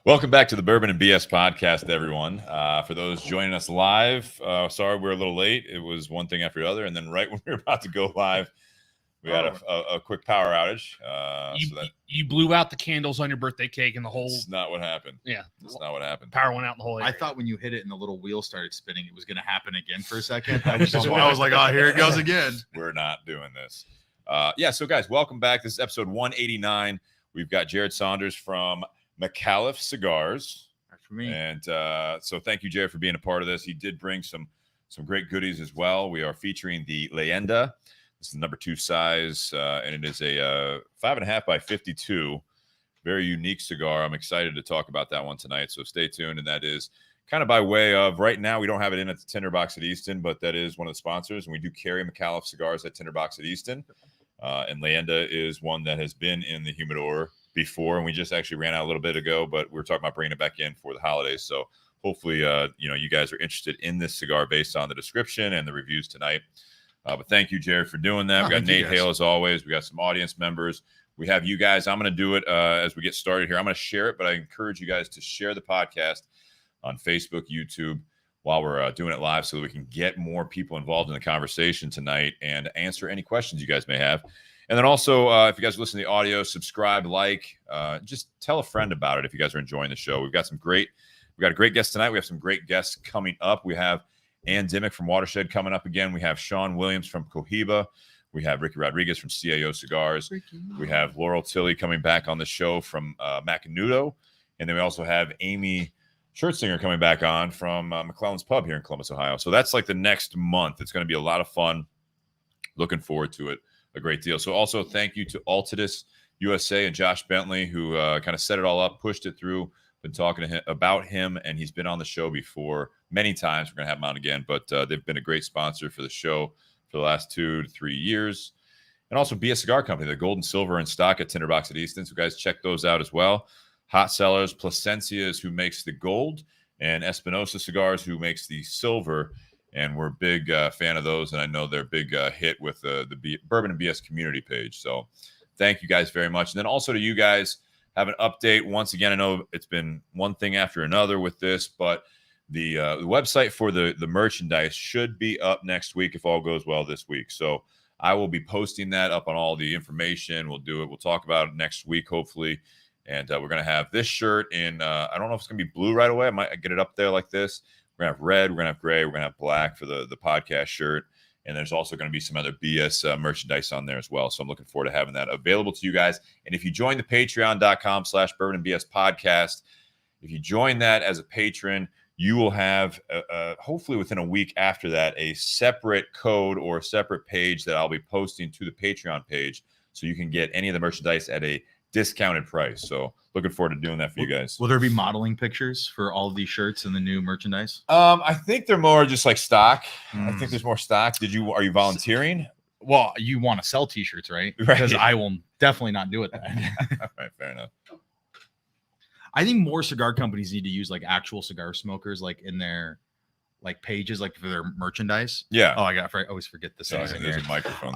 Welcome back to the Bourbon and BS podcast, everyone. For those joining us live, sorry we're a little late. It was one thing after the other, and then right when we were about to go live, we had a quick power outage. You blew out the candles on your birthday cake, and the whole. That's not what happened. Yeah, that's not what happened. Power went out in the whole area. I thought when you hit it and the little wheel started spinning, it was going to happen again for a second. I was like, oh, here it goes again. We're not doing this. So guys, welcome back. This is episode 189. We've got Jarrod Saunders from Micallef Cigars. That's for me. And so thank you, Jarrod, for being a part of this. He did bring some great goodies as well. We are featuring the Leyenda. This is the number 2 size, and it is a 5.5 by 52. Very unique cigar. I'm excited to talk about that one tonight, so stay tuned. And that is kind of by way of, right now, we don't have it in at the Tinder Box at Easton, but that is one of the sponsors, and we do carry Micallef Cigars at Tinder Box at Easton. And Leyenda is one that has been in the humidor before, and we just actually ran out a little bit ago, but we're talking about bringing it back in for the holidays. So hopefully, you guys are interested in this cigar based on the description and the reviews tonight. But thank you, Jarrod, for doing that. We got Nate Hale as always. We got some audience members. We have you guys. I'm going to do it as we get started here. I'm going to share it, but I encourage you guys to share the podcast on Facebook, YouTube, while we're doing it live, so that we can get more people involved in the conversation tonight and answer any questions you guys may have. And then also, if you guys listen to the audio, subscribe, just tell a friend about it if you guys are enjoying the show. We got a great guest tonight. We have some great guests coming up. We have Ann Dimmick from Watershed coming up again. We have Sean Williams from Cohiba. We have Ricky Rodriguez from CAO Cigars. We have Laurel Tilley coming back on the show from Macanudo. And then we also have Amy Schertzinger coming back on from McClellan's Pub here in Columbus, Ohio. So that's like the next month. It's going to be a lot of fun. Looking forward to it a great deal. So also thank you to Altadis USA and Josh Bentley, who kind of set it all up, pushed it through. Been talking to him about him, and he's been on the show before many times. We're going to have him on again, but they've been a great sponsor for the show for the last 2 to 3 years. And also be a cigar company. The gold and silver in stock at Tinder Box at Easton. So guys, check those out as well. Hot Sellers, Plasencia is who makes the gold, and Espinosa Cigars who makes the silver. And we're a big fan of those, and I know they're a big hit with the Bourbon and BS community page. So thank you guys very much. And then also to you guys, have an update. Once again, I know it's been one thing after another with this, but the website for the merchandise should be up next week if all goes well this week. So I will be posting that up on all the information. We'll do it. We'll talk about it next week, hopefully. And we're going to have this shirt in, I don't know if it's going to be blue right away. I might get it up there like this. We're going to have red. We're going to have gray. We're going to have black for the podcast shirt. And there's also going to be some other BS merchandise on there as well. So I'm looking forward to having that available to you guys. And if you join the patreon.com/bourbon and BS podcast, if you join that as a patron, you will have, hopefully within a week after that, a separate code or a separate page that I'll be posting to the Patreon page. So you can get any of the merchandise at a discounted price. So looking forward to doing that for you guys. Will there be modeling pictures for all of these shirts and the new merchandise? I think they're more just like stock. I think there's more stock. Are you volunteering? Well, you want to sell t-shirts, right? Because I will definitely not do it then. All right, fair enough. I think more cigar companies need to use like actual cigar smokers, like in their like pages, like for their merchandise. Yeah. Oh, I always forget the size. There's a microphone.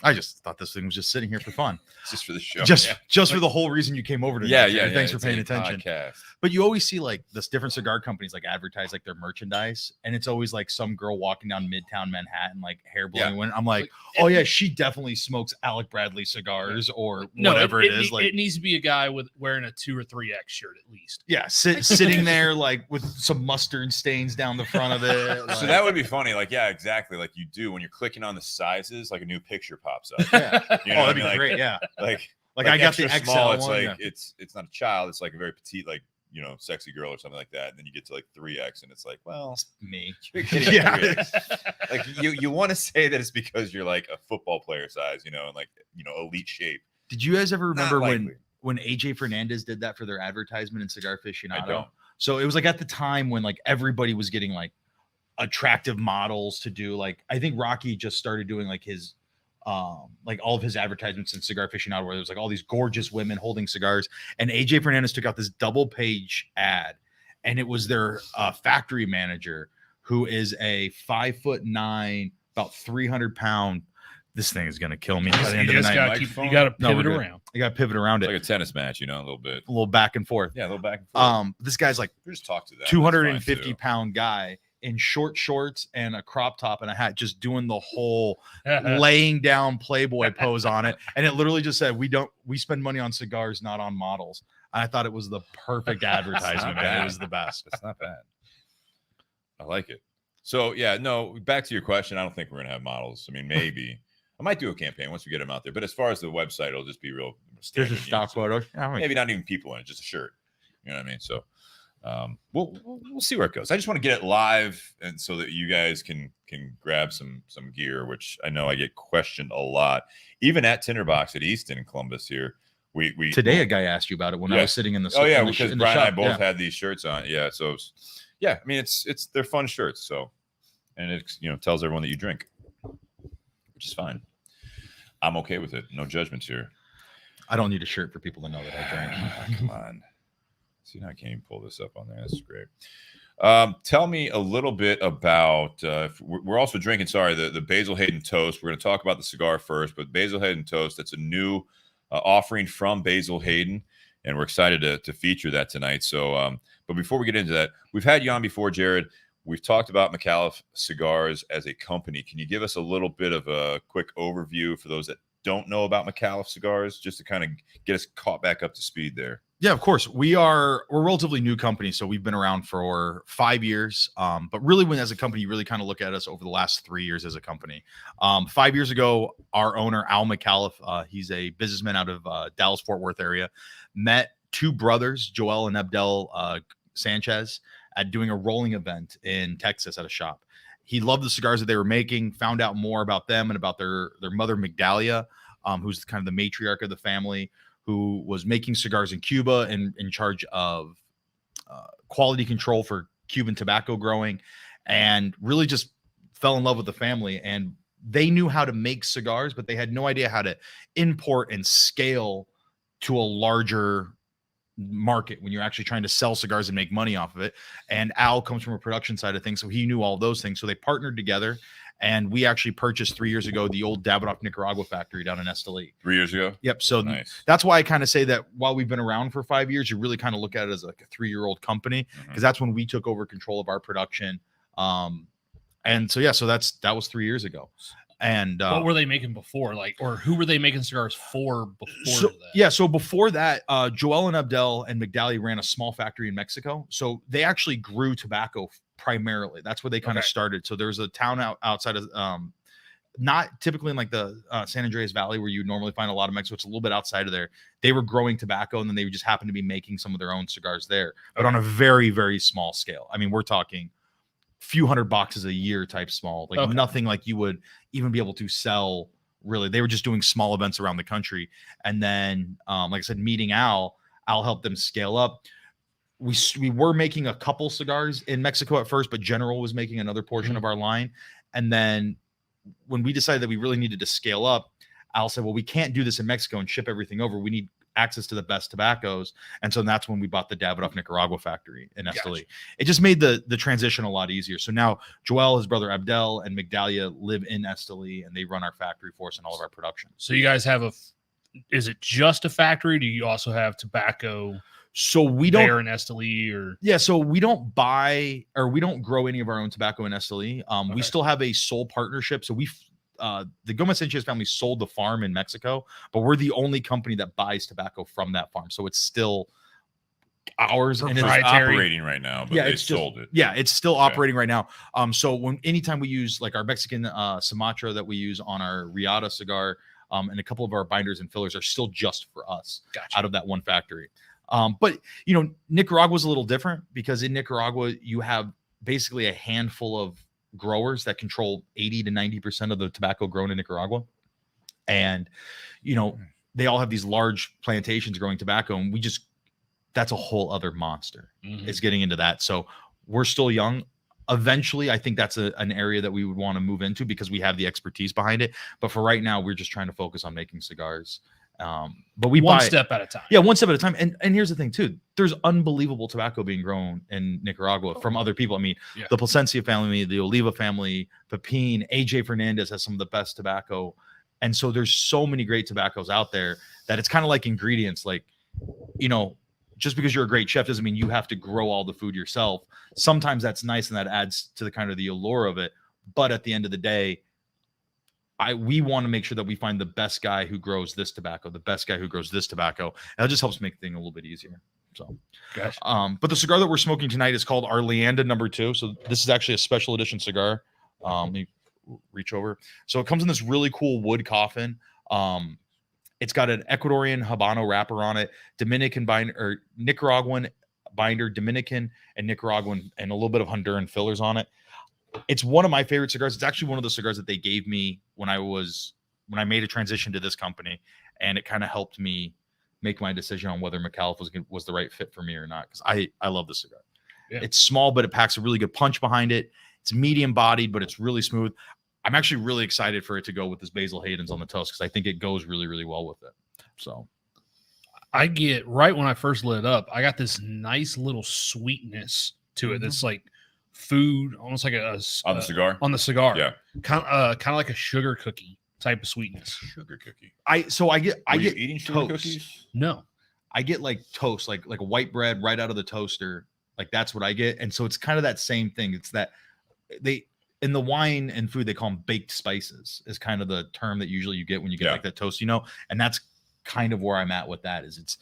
I just thought this thing was just sitting here for fun. It's just for the show. Just for the whole reason you came over to. Yeah. Thanks for paying attention. Podcast. But you always see like this different cigar companies like advertise like their merchandise, and it's always like some girl walking down Midtown Manhattan, like hair blowing. When I'm like, oh yeah, she definitely smokes Alec Bradley cigars or whatever it is. Like it needs to be a guy with wearing a 2 or 3X shirt at least. Yeah, sitting there like with some mustard stains down the front of it. Like, so that would be funny. Like, yeah, exactly. Like you do when you're clicking on the sizes, like a new picture pops up. Yeah. You know that'd be like, great. Yeah. Like I got the XL small. It's one, like it's not a child. It's like a very petite, like, sexy girl or something like that. And then you get to like 3X, and it's like, well, it's me. Yeah. 3X. Like you want to say that it's because you're like a football player size, and like elite shape. Did you guys ever remember when AJ Fernandez did that for their advertisement in Cigar Aficionado? I don't. So it was like at the time when like everybody was getting like attractive models to do, like I think Rocky just started doing like his like all of his advertisements in Cigar Aficionado, where there was like all these gorgeous women holding cigars, and AJ Fernandez took out this double page ad, and it was their factory manager, who is a 5'9", about 300-pound this thing is gonna kill me by the You end of the just night. Microphone? you got to No, we're pivot good. around. I got to pivot around It's it, like a tennis match, a little bit. a little back and forth. Yeah, a little back and forth. This guy's like We just talk to that. 250 pound guy in short shorts and a crop top and a hat, just doing the whole laying down Playboy pose on it. And it literally just said, we spend money on cigars, not on models. And I thought it was the perfect advertisement, man. It was the best. That's not bad. I like it. So yeah, no, back to your question. I don't think we're gonna have models. I mean, maybe I might do a campaign once we get them out there. But as far as the website, it'll just be real There's standard, a stock photo. maybe not even people in it, just a shirt. You know what I mean? So we'll see where it goes. I just want to get it live, and so that you guys can grab some gear, which I know I get questioned a lot, even at Tinder Box at Easton in Columbus here. We Today a guy asked you about it when I was sitting in the oh yeah, in the because in the Brian and I shop. both had these shirts on. Yeah, so yeah, I mean it's they're fun shirts. So, and it tells everyone that you drink, which is fine. I'm okay with it. No judgments here. I don't need a shirt for people to know that I drank. Come on. See, now I can't even pull this up on there. That's great. Tell me a little bit about, we're also drinking, the Basil Hayden Toast. We're going to talk about the cigar first, but Basil Hayden Toast, that's a new offering from Basil Hayden, and we're excited to feature that tonight. So, but before we get into that, we've had you on before, Jarrod. We've talked about Micallef Cigars as a company. Can you give us a little bit of a quick overview for those that don't know about Micallef Cigars, just to kind of get us caught back up to speed there? Yeah, of course. We're a relatively new company, so we've been around for 5 years. But really, when as a company, you really kind of look at us over the last 3 years as a company. 5 years ago, our owner, Al Micallef, he's a businessman out of Dallas-Fort Worth area, met two brothers, Joel and Abdel Sanchez, at doing a rolling event in Texas at a shop. He loved the cigars that they were making, found out more about them and about their mother, Migdalia, who's kind of the matriarch of the family, who was making cigars in Cuba and in charge of quality control for Cuban tobacco growing, and really just fell in love with the family. And they knew how to make cigars, but they had no idea how to import and scale to a larger market when you're actually trying to sell cigars and make money off of it. And Al comes from a production side of things, so he knew all those things. So they partnered together, and we actually purchased 3 years ago the old Davidoff, Nicaragua factory down in Esteli. 3 years ago? Yep. So Nice. that's why I kind of say that while we've been around for 5 years, you really kind of look at it as like a 3-year-old company, because that's when we took over control of our production. And so, yeah, so that was 3 years ago. And what were they making before? Or who were they making cigars for before that? Yeah, so before that, Joel and Abdel and Migdalia ran a small factory in Mexico. So they actually grew tobacco primarily. That's where they kind of started. So there's a town outside of, not typically in like the San Andreas Valley where you normally find a lot of Mexico. It's a little bit outside of there. They were growing tobacco, and then they just happened to be making some of their own cigars there, but on a very, very small scale. I mean, we're talking few hundred boxes a year type small, like nothing like you would even be able to sell. Really, they were just doing small events around the country. And then like I said, meeting Al helped them scale up. We were making a couple cigars in Mexico at first, but General was making another portion of our line. And then when we decided that we really needed to scale up, Al said, well, we can't do this in Mexico and ship everything over. We need access to the best tobaccos. And so that's when we bought the Davidoff Nicaragua factory in Esteli. Gotcha. It just made the transition a lot easier. So now Joel, his brother Abdel, and Migdalia live in Esteli, and they run our factory for us and all of our production. So you guys have is it just a factory? Do you also have tobacco? So we don't there in Esteli, or so we don't buy or we don't grow any of our own tobacco in Esteli. We still have a sole partnership. So the Gomez Sanchez family sold the farm in Mexico, but we're the only company that buys tobacco from that farm. So it's still ours, and it's operating right now, but they sold it. Yeah, it's still operating right now. So anytime we use like our Mexican Sumatra that we use on our Riata cigar, and a couple of our binders and fillers are still just for us out of that one factory. But Nicaragua is a little different, because in Nicaragua you have basically a handful of growers that control 80 to 90% of the tobacco grown in Nicaragua. And, they all have these large plantations growing tobacco, and that's a whole other monster. It's getting into that. So we're still young. Eventually, I think that's an area that we would want to move into, because we have the expertise behind it. But for right now, we're just trying to focus on making cigars. But we one step at a time. Yeah, one step at a time. And here's the thing too: there's unbelievable tobacco being grown in Nicaragua from other people. I mean, the Plasencia family, the Oliva family, Pepin, AJ Fernandez has some of the best tobacco And so there's so many great tobaccos out there that it's kind of like ingredients. Like, you know, just because you're a great chef doesn't mean you have to grow all the food yourself. Sometimes that's nice and that adds to the kind of the allure of it. But at the end of the day, we want to make sure that we find the best guy who grows this tobacco, the best guy who grows this tobacco. And that just helps make things a little bit easier. So, Gosh. But the cigar that we're smoking tonight is called our Leyenda No. 2. So this is actually a special edition cigar. Let me reach over. So it comes in this really cool wood coffin. It's got an Ecuadorian Habano wrapper on it, Dominican binder or Nicaraguan binder, Dominican and Nicaraguan, and a little bit of Honduran fillers on it. It's one of my favorite cigars. It's actually one of the cigars that they gave me when I made a transition to this company, and it kind of helped me make my decision on whether Micallef was the right fit for me or not, because I love the cigar. Yeah. It's small, but it packs a really good punch behind it. It's medium bodied, but it's really smooth. I'm actually really excited for it to go with this Basil Hayden's on the toast, because I think it goes really, really well with it. So I get right when I first lit it up, I got this nice little sweetness to it. That's like food, almost like On the cigar? On the cigar, Yeah. kind of like a sugar cookie type of sweetness. Sugar cookie. I get eating sugar toast. cookies? No, I get like toast, like a white bread right out of the toaster. Like that's what I get. And so it's kind of that same thing. It's that they in the wine and food, they call them baked spices is kind of the term that usually you get when you get like that toast, you know, and that's kind of where I'm at with that. Is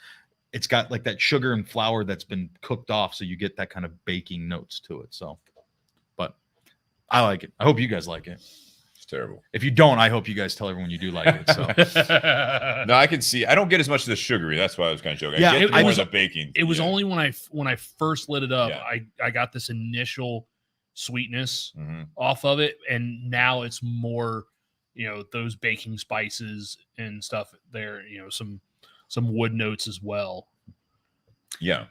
it's got like that sugar and flour that's been cooked off. So you get that kind of baking notes to it. So, but I like it. I hope you guys like it. It's terrible. If you don't, I hope you guys tell everyone you do like it. So No, I can see. I don't get as much of the sugary. That's why I was kind of joking. Yeah, I get it more was- of the baking. it was Yeah. only when I first lit it up, Yeah. I got this initial sweetness Mhm. off of it, and now it's more, you know, those baking spices and stuff there, you know, some wood notes as well. Yeah.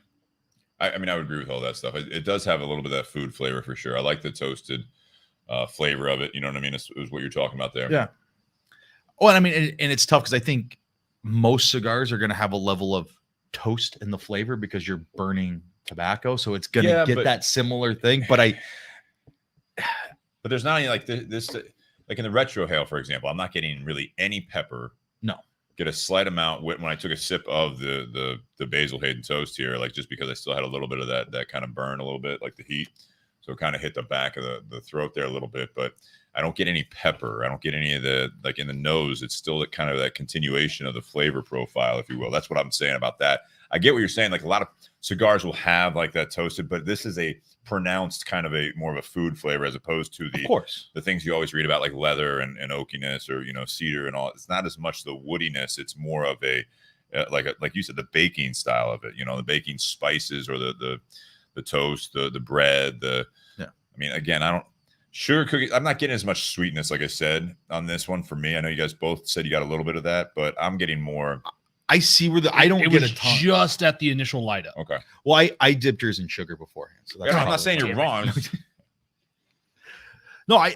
I mean, I would agree with all that stuff. It does have a little bit of that food flavor for sure. I like the toasted flavor of it. You know what I mean? It's what you're talking about there. yeah. Well, I mean, and it's tough because I think most cigars are going to have a level of toast in the flavor because you're burning tobacco, so it's going to get that similar thing. But But there's not any like this, like in the retro hail, for example, I'm not getting really any pepper. No. Get a slight amount when I took a sip of the Basil Hayden Toast here, like just because I still had a little bit of that kind of burn a little bit, like the heat. So it kind of hit the back of the throat there a little bit, but I don't get any pepper. I don't get any of the, like in the nose, it's still kind of that continuation of the flavor profile, if you will. That's what I'm saying about that. I get what you're saying. Like a lot of cigars will have like that toasted, but this is a pronounced kind of a more of a food flavor as opposed to the things you always read about like leather and oakiness or, you know, cedar and all. It's not as much the woodiness. It's more of a, like you said, the baking style of it, you know, the baking spices or the toast, the bread, I mean, again, sugar cookies, I'm not getting as much sweetness, like I said, on this one for me. I know you guys both said you got a little bit of that, but I'm getting more. I see where I don't get was a ton. just at the initial light up. Okay. Well, I dipped yours in sugar beforehand. So that's I'm not saying you're wrong. No,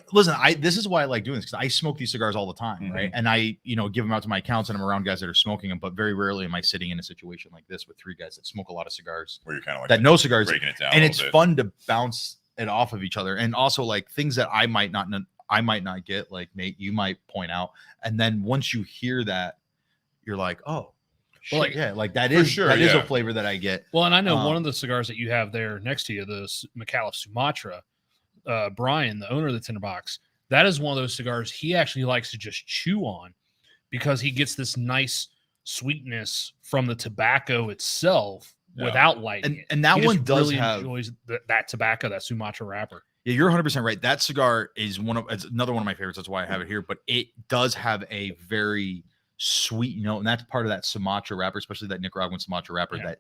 this is why I like doing this, because I smoke these cigars all the time, right? And I, you know, give them out to my accounts and I'm around guys that are smoking them, but very rarely am I sitting in a situation like this with three guys that smoke a lot of cigars, Where you're kind of like that know cigars, breaking it down and a it's little bit. fun to bounce it off of each other, and also like things that I might not get, like Nate, you might point out, and then once you hear that, you're like, oh, Well, shit, yeah, like that For is sure, that is a yeah. flavor that I get. Well, and I know one Um, of the cigars that you have there next to you, the Micallef Sumatra, Brian, the owner of the Tinder Box, that is one of those cigars he actually likes to just chew on because he gets this nice sweetness from the tobacco itself without lighting it. And that He one just does really have enjoys that tobacco, that Sumatra wrapper. Yeah, you're 100% right. That cigar is it's another one of my favorites. That's why I have it here. But it does have a very sweet note, and that's part of that Sumatra wrapper, especially that Nicaraguan Sumatra wrapper. Yeah.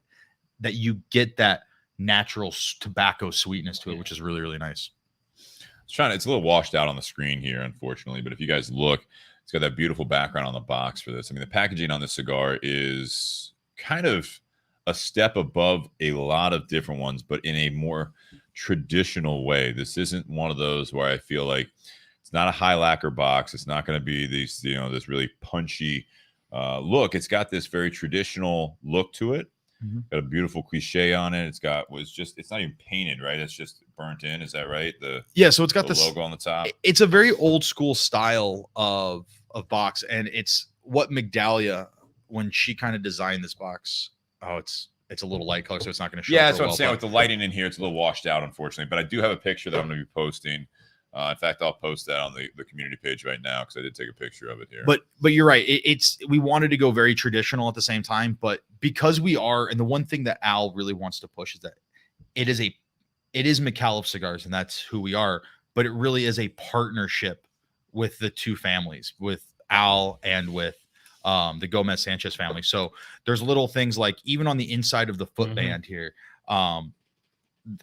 That you get that natural tobacco sweetness to it, which is really, really nice. It's a little washed out on the screen here, unfortunately. But if you guys look, it's got that beautiful background on the box for this. I mean, the packaging on this cigar is kind of a step above a lot of different ones, but in a more traditional way. This isn't one of those where I feel like it's not a high lacquer box. It's not going to be these, you know, this really punchy look. It's got this very traditional look to it. Got a beautiful cliche on it. It's not even painted, right? It's just burnt in. Is that right? Yeah, so it's got the this logo on the top. It's a very old school style of of box, and it's what Migdalia, when she kind of designed this box. Oh, it's a little light color, so it's not going to show. Yeah, that's what I'm saying. With the lighting in here, it's a little washed out, unfortunately. But I do have a picture that I'm going to be posting. In fact, I'll post that on the community page right now because I did take a picture of it here. But you're right. We wanted to go very traditional at the same time, but because we are, and the one thing that Al really wants to push is that it is Micallef Cigars, and that's who we are. But it really is a partnership with the two families, with Al and with the Gomez Sanchez family. So there's little things like even on the inside of the footband here,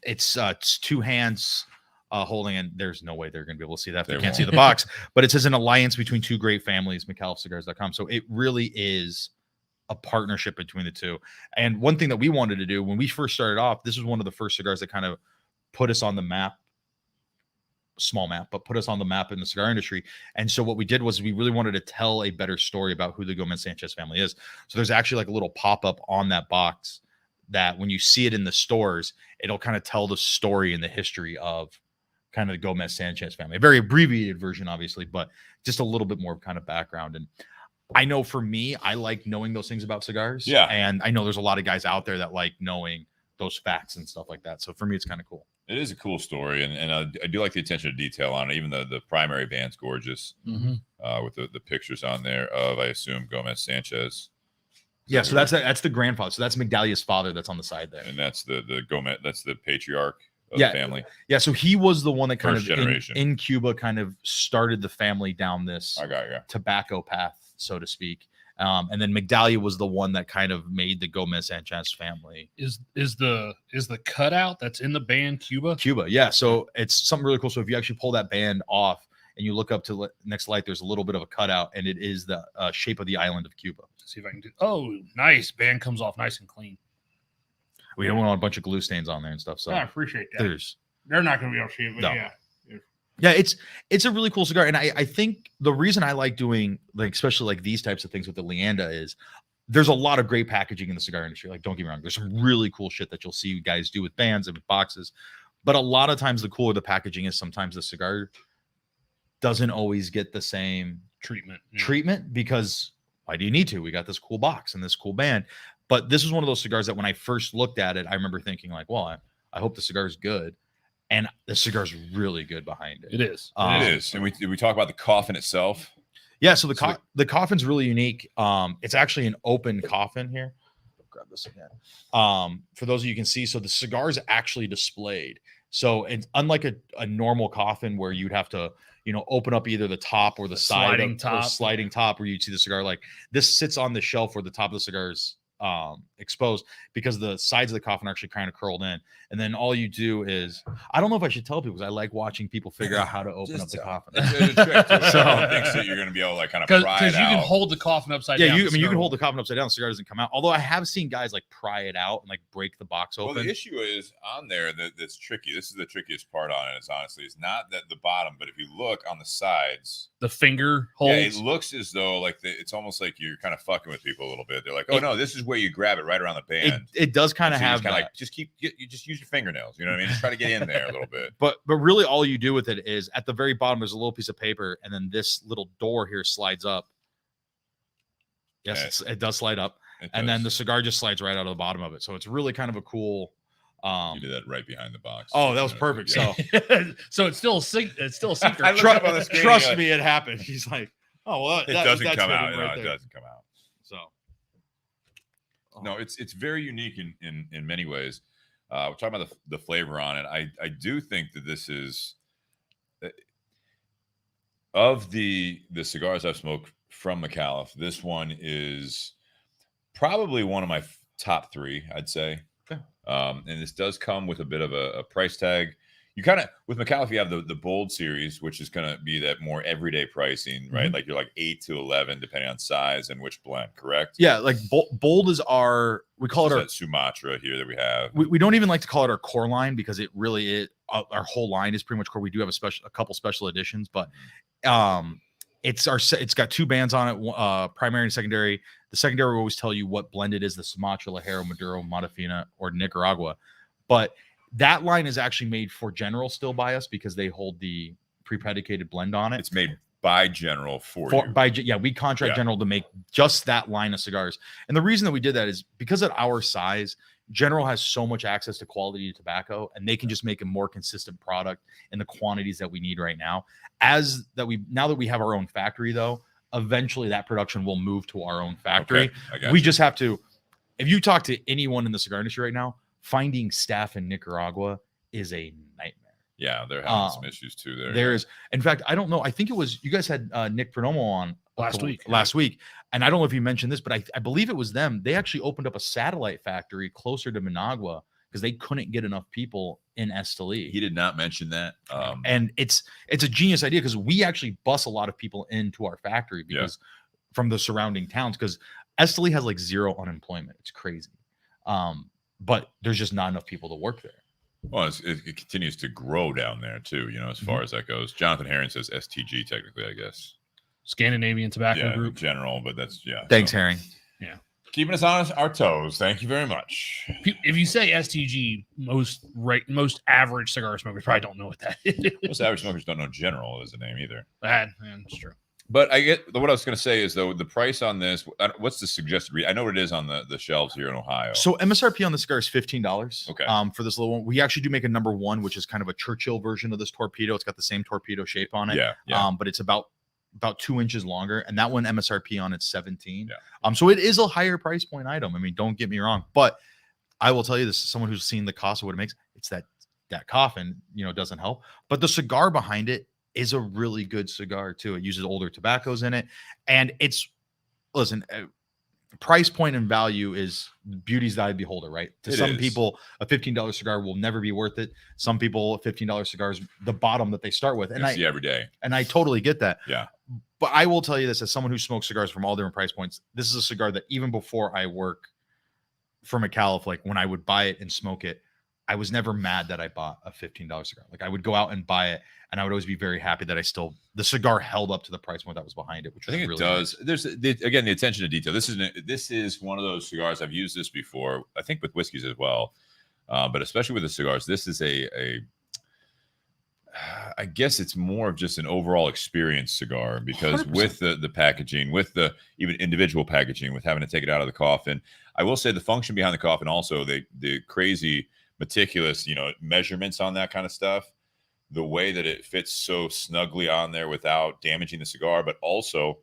it's two hands holding, and there's no way they're going to be able to see that if they can't see the box, but it says an alliance between two great families, MicallefCigars.com. So it really is a partnership between the two. And one thing that we wanted to do when we first started off, this was one of the first cigars that kind of put us on the map, small map, but put us on the map in the cigar industry. And so what we did was we really wanted to tell a better story about who the Gomez Sanchez family is. So there's actually like a little pop-up on that box that when you see it in the stores, it'll kind of tell the story and the history of kind of the Gomez Sanchez family. A very abbreviated version, obviously, but just a little bit more kind of background. And I know for me, I like knowing those things about cigars. Yeah. And I know there's a lot of guys out there that like knowing those facts and stuff like that. So for me, it's kind of cool. It is a cool story, and I do like the attention to detail on it. Even the primary band's gorgeous with the pictures on there of, I assume, Gomez Sanchez. Yeah, so that's the grandfather. So that's Migdalia's father that's on the side there. And that's the Gomez, that's the patriarch of the family. Yeah, so he was the one that kind First of generation. in Cuba kind of started the family down this tobacco path, so to speak. And then Migdalia was the one that kind of made the Gomez Sanchez family. Is the cutout that's in the band Cuba? Cuba, yeah. So it's something really cool. So if you actually pull that band off and you look up to next light, there's a little bit of a cutout, and it is the shape of the island of Cuba. Let's see if I can do. Oh, nice. Band comes off nice and clean. We don't want a bunch of glue stains on there and stuff. So I appreciate that. They're not going to be able to see it, but No. yeah. Yeah, it's a really cool cigar. And I think the reason I like doing, like, especially like these types of things with the Leyenda is there's a lot of great packaging in the cigar industry. Like, don't get me wrong, there's some really cool shit that you'll see guys do with bands and with boxes. But a lot of times the cooler the packaging is, sometimes the cigar doesn't always get the same treatment because why do you need to? We got this cool box and this cool band. But this is one of those cigars that when I first looked at it, I remember thinking like, well, I hope the cigar is good. And the cigar's really good behind it. It is. It is. And we talk about the coffin itself. Yeah, so the coffin's really unique. It's actually an open coffin here. Grab this again. For those of you can see, so the cigar is actually displayed. So it's unlike a normal coffin where you'd have to, open up either the top or the side sliding top where you'd see the cigar. Like, this sits on the shelf where the top of the cigar is exposed because the sides of the coffin are actually kind of curled in, and then all you do is, I don't know if I should tell people because I like watching people figure out how to open up the coffin. There's a trick to it. I don't think that you're going to be able to kind of pry it out. Because you can hold the coffin upside down. Yeah, you can hold the coffin upside down. The cigar doesn't come out. Although I have seen guys like pry it out and like break the box open. Well, the issue is on there that's tricky. This is the trickiest part on it. It's not that the bottom, but if you look on the sides, the finger holds. Yeah, it looks as though it's almost like you're kind of fucking with people a little bit. They're like, oh no, this is where you grab it right around the band. It does kind of have you just use your fingernails. You know what I mean? Just try to get in there a little bit. But really all you do with it is at the very bottom, there's a little piece of paper, and then this little door here slides up. Yes, it does slide up. And then the cigar just slides right out of the bottom of it. So it's really kind of a cool. You did that right behind the box. Oh, that was perfect. Yeah. So it's still a secret. Trust me, it happened. He's like, oh well, it doesn't come out. Right it doesn't come out. So no, it's very unique in many ways. We're talking about the flavor on it. I do think that this is of the cigars I've smoked from Micallef, this one is probably one of my top three, I'd say. Okay. And this does come with a bit of a price tag. You kind of, with Micallef, you have the Bold series, which is going to be that more everyday pricing, right? Mm-hmm. Like you're like 8 to 11, depending on size and which blend, correct? Yeah, like Bold is we call it our Sumatra here that we have. We don't even like to call it our core line because it really is, our whole line is pretty much core. We do have a couple special editions, but it's got two bands on it, primary and secondary. The secondary will always tell you what blend it is, the Sumatra, Ligero, Maduro, Modafina, or Nicaragua. But that line is actually made for General still by us because they hold the pre-predicated blend on it. It's made by General for you. We contract Yeah. General to make just that line of cigars. And the reason that we did that is because at our size, General has so much access to quality tobacco, and they can just make a more consistent product in the quantities that we need right now. Now that we have our own factory, though, eventually that production will move to our own factory. Okay, I got we you. just have to. If you talk to anyone in the cigar industry right now, finding staff in Nicaragua is a nightmare. Yeah, they're having some issues too there. There's, in fact, I don't know. I think it was you guys had Nick Perdomo on last week, and I don't know if you mentioned this, but I believe it was them. They actually opened up a satellite factory closer to Managua because they couldn't get enough people in Esteli. He did not mention that. And it's a genius idea because we actually bus a lot of people into our factory because from the surrounding towns, because Esteli has like 0 unemployment. It's crazy. But there's just not enough people to work there. Well, it continues to grow down there too, as far as that goes. Jonathan Herring says STG technically, I guess. Scandinavian Tobacco Group. General, but that's Thanks, Herring. Yeah. Keeping us on our toes. Thank you very much. If you say STG, most average cigar smokers probably don't know what that is. Most average smokers don't know General as a name either. That's true. But what I was going to say is, though, the price on this, what's the suggested read? I know what it is on the shelves here in Ohio. So MSRP on the cigar is $15. Okay. For this little one, we actually do make a number 1, which is kind of a Churchill version of this torpedo. It's got the same torpedo shape on it. Yeah. But it's about 2 inches longer, and that one MSRP on it's 17. Yeah. So it is a higher price point item. I mean, don't get me wrong, but I will tell you this: as someone who's seen the cost of what it makes, it's that coffin, doesn't help. But the cigar behind it is a really good cigar too. It uses older tobaccos in it, and price point and value is beauty's the eye of the beholder, right? To some people, a $15 cigar will never be worth it. Some people, $15 cigars, the bottom that they start with, and I see every day, and I totally get that. Yeah, but I will tell you this: as someone who smokes cigars from all different price points, this is a cigar that even before I work for Micallef, like when I would buy it and smoke it, I was never mad that I bought a $15 cigar. Like I would go out and buy it, and I would always be very happy that the cigar held up to the price point that was behind it, which I think it really does. Nice. There's again the attention to detail. This is one of those cigars. I've used this before. I think with whiskeys as well, but especially with the cigars, this is I guess it's more of just an overall experience cigar because 100%. with the packaging, with the even individual packaging, with having to take it out of the coffin. I will say the function behind the coffin, also the crazy meticulous, measurements on that kind of stuff, the way that it fits so snugly on there without damaging the cigar, but also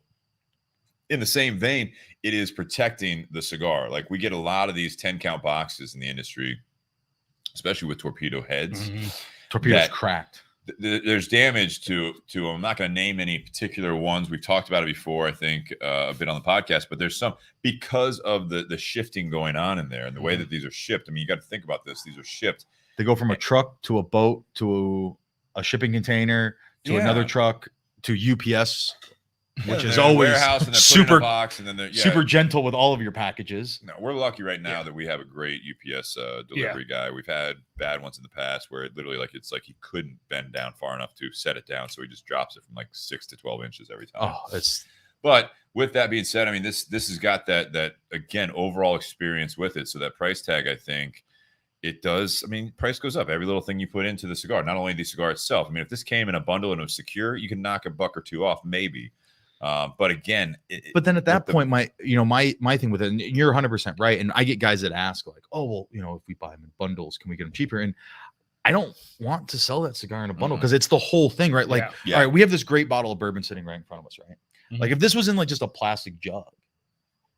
in the same vein, it is protecting the cigar. Like we get a lot of these 10 count boxes in the industry, especially with torpedo heads. Mm-hmm. Torpedoes cracked. There's damage to I'm not going to name any particular ones. We've talked about it before, I think, a bit on the podcast, but there's some because of the shifting going on in there and the way that these are shipped. I mean, you got to think about this. These are shipped. They go from a truck to a boat to a shipping container to another truck to UPS, which is always warehouse and super box, and then super gentle with all of your packages. No, we're lucky right now that we have a great UPS delivery guy. We've had bad ones in the past where it literally it's like he couldn't bend down far enough to set it down, so he just drops it from like 6 to 12 inches every time. But with that being said, I mean this has got that again overall experience with it. So that price tag, I think. It does. I mean, price goes up. Every little thing you put into the cigar, not only the cigar itself. I mean, if this came in a bundle and it was secure, you can knock $1 or $2 off, maybe. But again, but then at that point, my thing with it, and you're 100% right. And I get guys that ask like, oh, well, if we buy them in bundles, can we get them cheaper? And I don't want to sell that cigar in a bundle because it's the whole thing, right? Like, all right, we have this great bottle of bourbon sitting right in front of us, right? Mm-hmm. Like if this was in like just a plastic jug,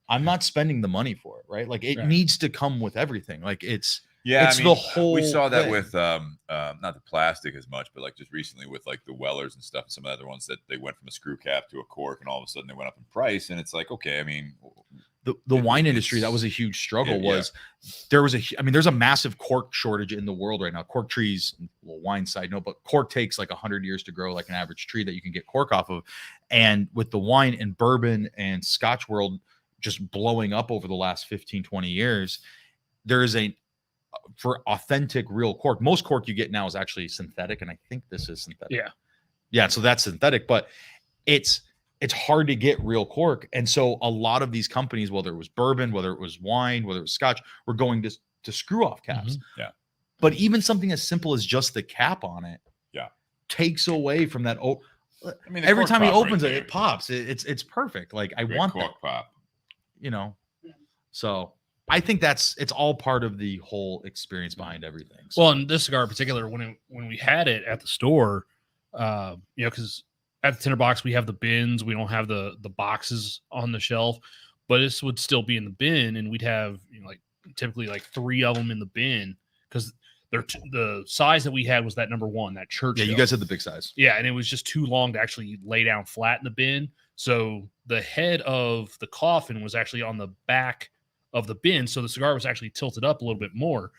I'm not spending the money for it, right? Like it needs to come with everything. Like it's the whole we saw that thing. with not the plastic as much, but like just recently with like the Wellers and stuff and some other ones that they went from a screw cap to a cork and all of a sudden they went up in price. And it's like, okay, I mean, the wine industry, that was a huge struggle. There's a massive cork shortage in the world right now. Cork trees, well, wine side note, but cork takes like 100 years to grow, like an average tree that you can get cork off of. And with the wine and bourbon and Scotch world just blowing up over the last 15, 20 years, there is for authentic real cork. Most cork you get now is actually synthetic, and I think this is synthetic. Yeah. So that's synthetic, but it's hard to get real cork, and so a lot of these companies, whether it was bourbon, whether it was wine, whether it was Scotch, were going to screw off caps. Mm-hmm. Yeah. But even something as simple as just the cap on it, takes away from that. I mean, the every cork time he pop right opens it, there. it pops. It's perfect. Like I Great want cork that, pop. you know. So I think it's all part of the whole experience behind everything. So, Well, in this cigar in particular, when we had it at the store, because at the Tinderbox we have the bins, we don't have the boxes on the shelf, but this would still be in the bin, and we'd have like typically like 3 of them in the bin because the size that we had was that number 1, that Churchill. yeah, you guys had the big size. Yeah, and it was just too long to actually lay down flat in the bin. So the head of the coffin was actually on the back of the bin, so the cigar was actually tilted up a little bit more.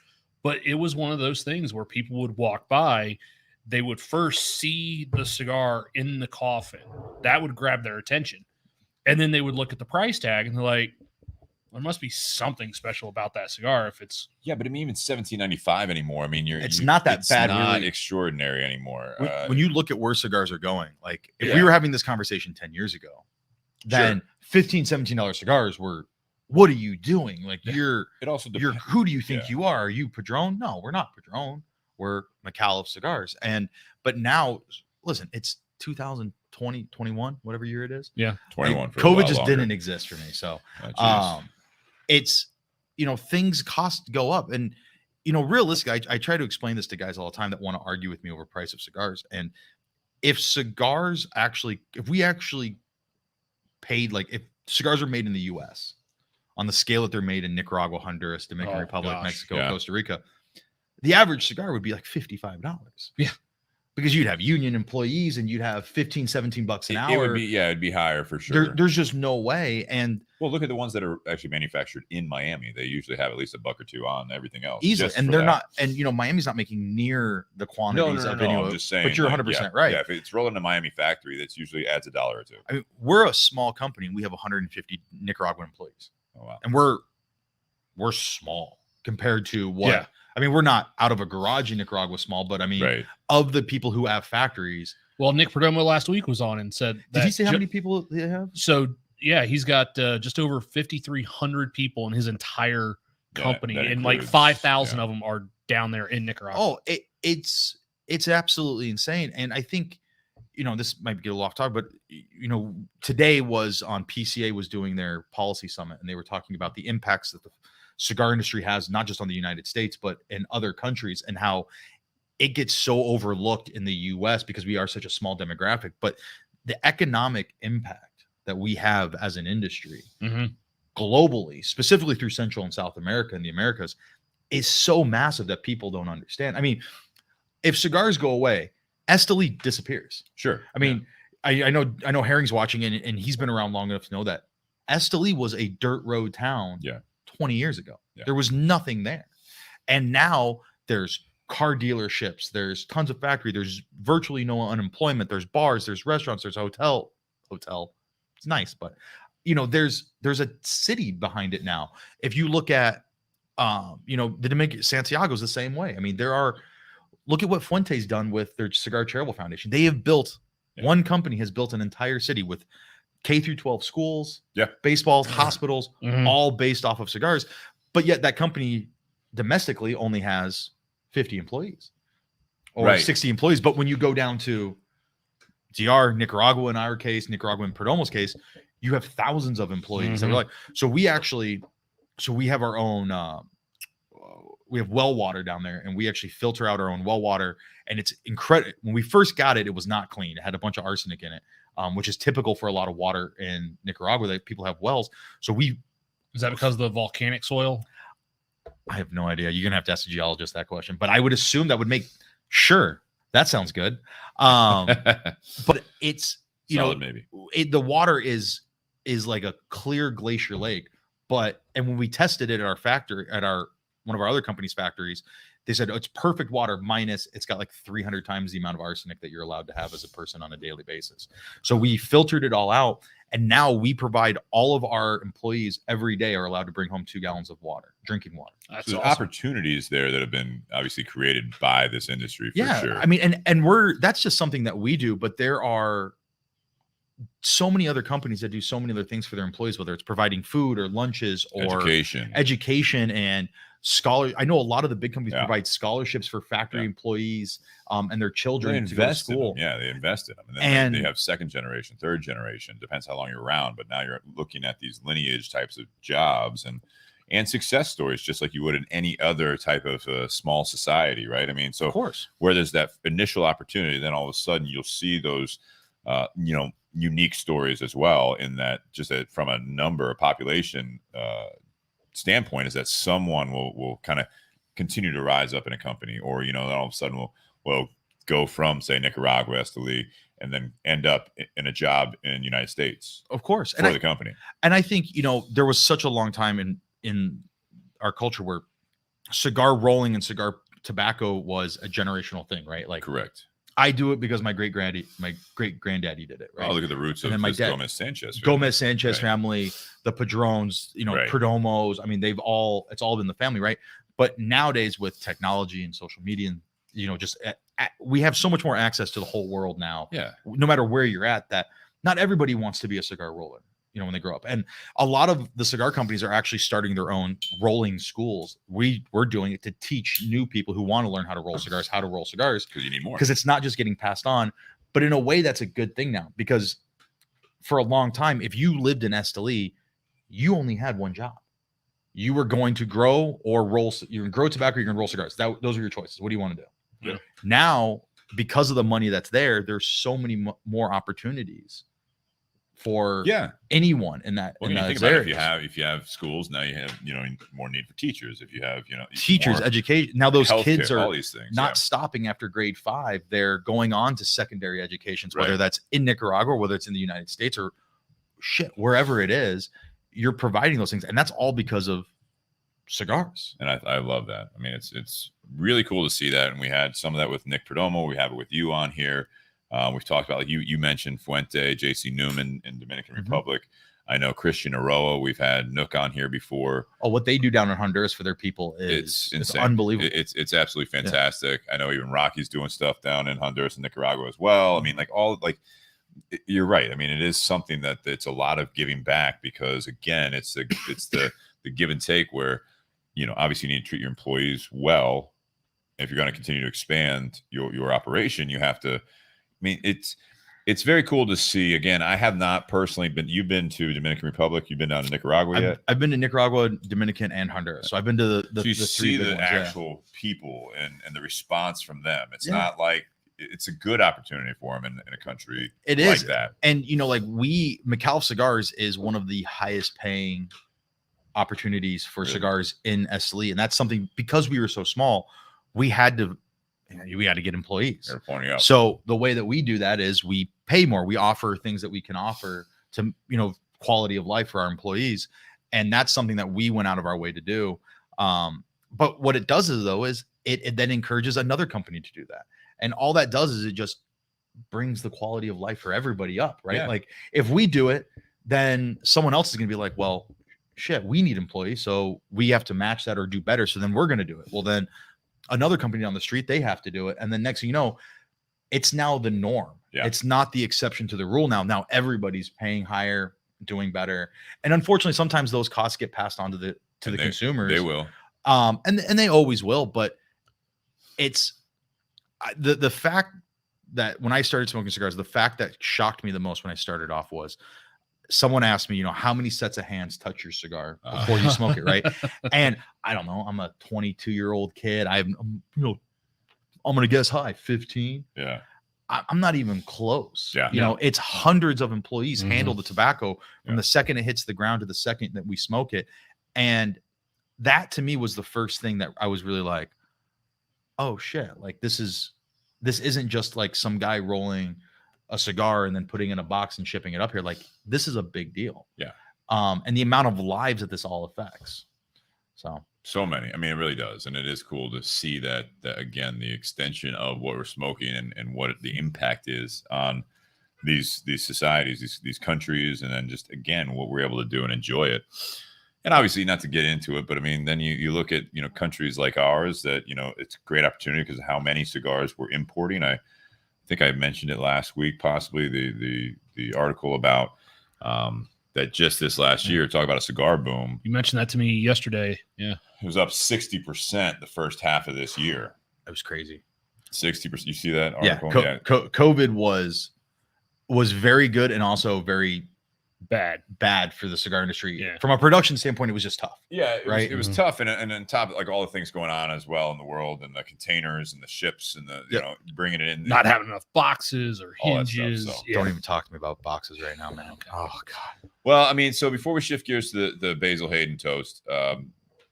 But it was one of those things where people would walk by, they would first see the cigar in the coffin. That would grab their attention. And then they would look at the price tag and they're like, there must be something special about that cigar if it's Yeah, but I mean, even $17.95 anymore. I mean, It's not that bad, Not really. extraordinary anymore. When you look at where cigars are going, like if we Yeah. were having this conversation 10 years ago, then Sure. $15-17 cigars were, what are you doing? Like it also you're depends. who do you think Yeah. you are? Are you Padron? No, we're not Padron. We're Micallef Cigars. But now, listen, it's 2020, 21, whatever year it is. 21 for a COVID while just longer. didn't exist for me. So Oh, geez. it's things cost go up. And realistically, I try to explain this to guys all the time that want to argue with me over price of cigars. And if we actually paid, like if cigars are made in the US on the scale that they're made in Nicaragua, Honduras, Dominican Oh, Republic, gosh. Mexico, Yeah. Costa Rica, the average cigar would be like $55. Yeah. Because you'd have union employees and you'd have $15-17 an It hour. would be, it'd be higher for sure. There's just no way. And Well, look at the ones that are actually manufactured in Miami. They usually have at least $1 or $2 on everything else. easily, just and for they're that. not, and Miami's not making near the quantities of any I'm other. just saying. But you're like, 100% right. Yeah, if it's rolling in a Miami factory, that's usually adds $1 or $2. I mean, we're a small company. We have 150 Nicaraguan employees, Oh wow. and we're small compared to what. Yeah. I mean, we're not out of a garage in Nicaragua small, but I mean, Right. of the people who have factories. Well, Nick Perdomo last week was on and said Did he that say how many people they have? So yeah, he's got just over 5,300 people in his entire company, that and like includes- 5,000 yeah. of them are down there in Nicaragua. Oh, it's absolutely insane. And I think, this might get a little off topic, but today was on PCA was doing their policy summit, and they were talking about the impacts that the cigar industry has, not just on the United States, but in other countries, and how it gets so overlooked in the US because we are such a small demographic. But the economic impact that we have as an industry Mhm. globally, specifically through Central and South America and the Americas, is so massive that people don't understand. I mean, if cigars go away, Esteli disappears. Sure. I mean, I know Herring's watching, and he's been around long enough to know that Esteli was a dirt road town 20 years ago. Yeah. There was nothing there. And now there's car dealerships, there's tons of factory, there's virtually no unemployment, there's bars, there's restaurants, there's hotel. It's nice, but there's a city behind it now. If you look at the Dominican Santiago's the same way. I mean, look at what Fuente's done with their Cigar Charitable Foundation. They have built one company has built an entire city with K through 12 schools, baseballs, hospitals, Mhm. all based off of cigars. But yet that company domestically only has 50 employees or Right. 60 employees. But when you go down to DR, Nicaragua in our case, Nicaragua in Perdomo's case, you have thousands of employees. that are like, so we have our own, we have well water down there, and we actually filter out our own well water. And it's incredible. When we first got it, it was not clean. It had a bunch of arsenic in it, which is typical for a lot of water in Nicaragua that people have wells. So Is that because of the volcanic soil? I have no idea. You're gonna have to ask a geologist that question, but I would assume that would make sure. That sounds good. But it's Solid, maybe. the water is like a clear glacier lake. And when we tested it at our factory, at one of our other company's factories, they said it's perfect water minus it's got like 300 times the amount of arsenic that you're allowed to have as a person on a daily basis. So we filtered it all out, and now we provide all of our employees every day are allowed to bring home 2 gallons of water, drinking water. That's So there's awesome. opportunities there that have been obviously created by this industry for sure. I mean, and that's just something that we do, but there are so many other companies that do so many other things for their employees, whether it's providing food or lunches or Education. education. And I know a lot of the big companies Yeah. provide scholarships for factory Yeah. employees and their They children to go to invest in them. school. Yeah, they invest in them. And then And- they have second generation, third generation, depends how long you're around. But now you're looking at these lineage types of jobs and success stories, just like you would in any other type of small society, right? I mean, so Of course. where there's that initial opportunity, then all of a sudden you'll see those, unique stories as well. In that, just from a number of population standpoint, is that someone will kind of continue to rise up in a company, or then all of a sudden will go from, say, Nicaragua, Esteli, and then end up in a job in the United States Of course. for the company. And I think, there was such a long time in our culture where cigar rolling and cigar tobacco was a generational thing, right? Like, Correct. I do it because my great granddaddy did it, right? Oh, look at the roots And of then my this dad- Gomez Sanchez. Gomez Sanchez Right. family, the Padrones, Right. Perdomos. I mean, it's all been the family, right? But nowadays with technology and social media and, we have so much more access to the whole world now, Yeah. no matter where you're at, that not everybody wants to be a cigar roller, when they grow up. And a lot of the cigar companies are actually starting their own rolling schools. We're doing it to teach new people who want to learn how to roll cigars, Because you need more. because it's not just getting passed on. But in a way, that's a good thing now, because for a long time, if you lived in Esteli, you only had one job. You were going to grow or roll. You're going to grow tobacco, you're going to roll cigars. Those are your choices. What do you want to do? Yeah. Now, because of the money that's there's so many more opportunities for anyone in that. Well, in you think those about it, areas. if you have schools, now you have more need for teachers. If you have Teachers, more education. Now those healthcare, kids all are these things. not stopping after grade 5. They're going on to secondary educations, whether Right. that's in Nicaragua, whether it's in the United States, or wherever it is. You're providing those things, and that's all because of cigars. And I love that. I mean, it's really cool to see that. And we had some of that with Nick Perdomo. We have it with you on here. We've talked about, like you mentioned Fuente, JC Newman in Dominican Republic. I know Christian Aroa. We've had Nook on here before. Oh, what they do down in Honduras for their people It's is insane. unbelievable. It's absolutely fantastic. I know even Rocky's doing stuff down in Honduras and Nicaragua as well. I mean, you're right. I mean, it is something that it's a lot of giving back, because again, it's the give and take where, obviously you need to treat your employees well. If you're going to continue to expand your operation, you have to. I mean, it's very cool to see. Again, I have not personally been. You've been to Dominican Republic. You've been down to Nicaragua yet? I've been to Nicaragua, Dominican, and Honduras. So I've been to the So you three see big the ones, yeah. actual people and the response from them. It's Yeah. not like it's a good opportunity for them in a country It like is. that. And Micallef Cigars is one of the highest paying opportunities for Really? cigars in Esteli, and that's something, because we were so small, we had to get employees. They're pointing out. So the way that we do that is we pay more. We offer things that we can offer to, quality of life for our employees. And that's something that we went out of our way to do. But what it does is it then encourages another company to do that. And all that does is it just brings the quality of life for everybody up, right? Yeah. Like if we do it, then someone else is going to be like, well, shit, we need employees. So we have to match that or do better. So then we're going to do it. Well, then another company down the street, they have to do it. And then next thing you know, it's now the norm. Yeah. It's not the exception to the rule now. Now everybody's paying higher, doing better. And unfortunately, sometimes those costs get passed on to the consumers. They will. And they always will. But it's the fact that when I started smoking cigars, the fact that shocked me the most when I started off was someone asked me, how many sets of hands touch your cigar before you smoke it, right? And I don't know. I'm a 22-year-old kid. I'm going to guess high, 15. Yeah. I'm not even close. Yeah. It's hundreds of employees Mhm. handle the tobacco from Yeah. the second it hits the ground to the second that we smoke it. And that to me was the first thing that I was really like, oh shit, like this isn't just like some guy rolling a cigar and then putting it in a box and shipping it up here. Like this is a big deal. Yeah. And the amount of lives that this all affects. So many. I mean, it really does. And it is cool to see that again, the extension of what we're smoking and what the impact is on these societies, these countries, and then just, again, what we're able to do and enjoy it. And obviously, not to get into it, but I mean, then you look at, countries like ours that, it's a great opportunity because of how many cigars we're importing. I think I mentioned it last week, possibly the article about that just this last year, talk about a cigar boom. You mentioned that to me yesterday. Yeah. It was up 60% the first half of this year. It was crazy. 60%. You see that Yeah. article? COVID was very good and also very bad for the cigar industry. Yeah. From a production standpoint, it was just tough. Yeah, it was Mhm. tough, and on top of like all the things going on as well in the world, and the containers and the ships and the bringing it in, Not having enough boxes or all that stuff, hinges. so. Don't even talk to me about boxes right now, man. Oh God. Well, I mean, so before we shift gears to the Basil Hayden Toast,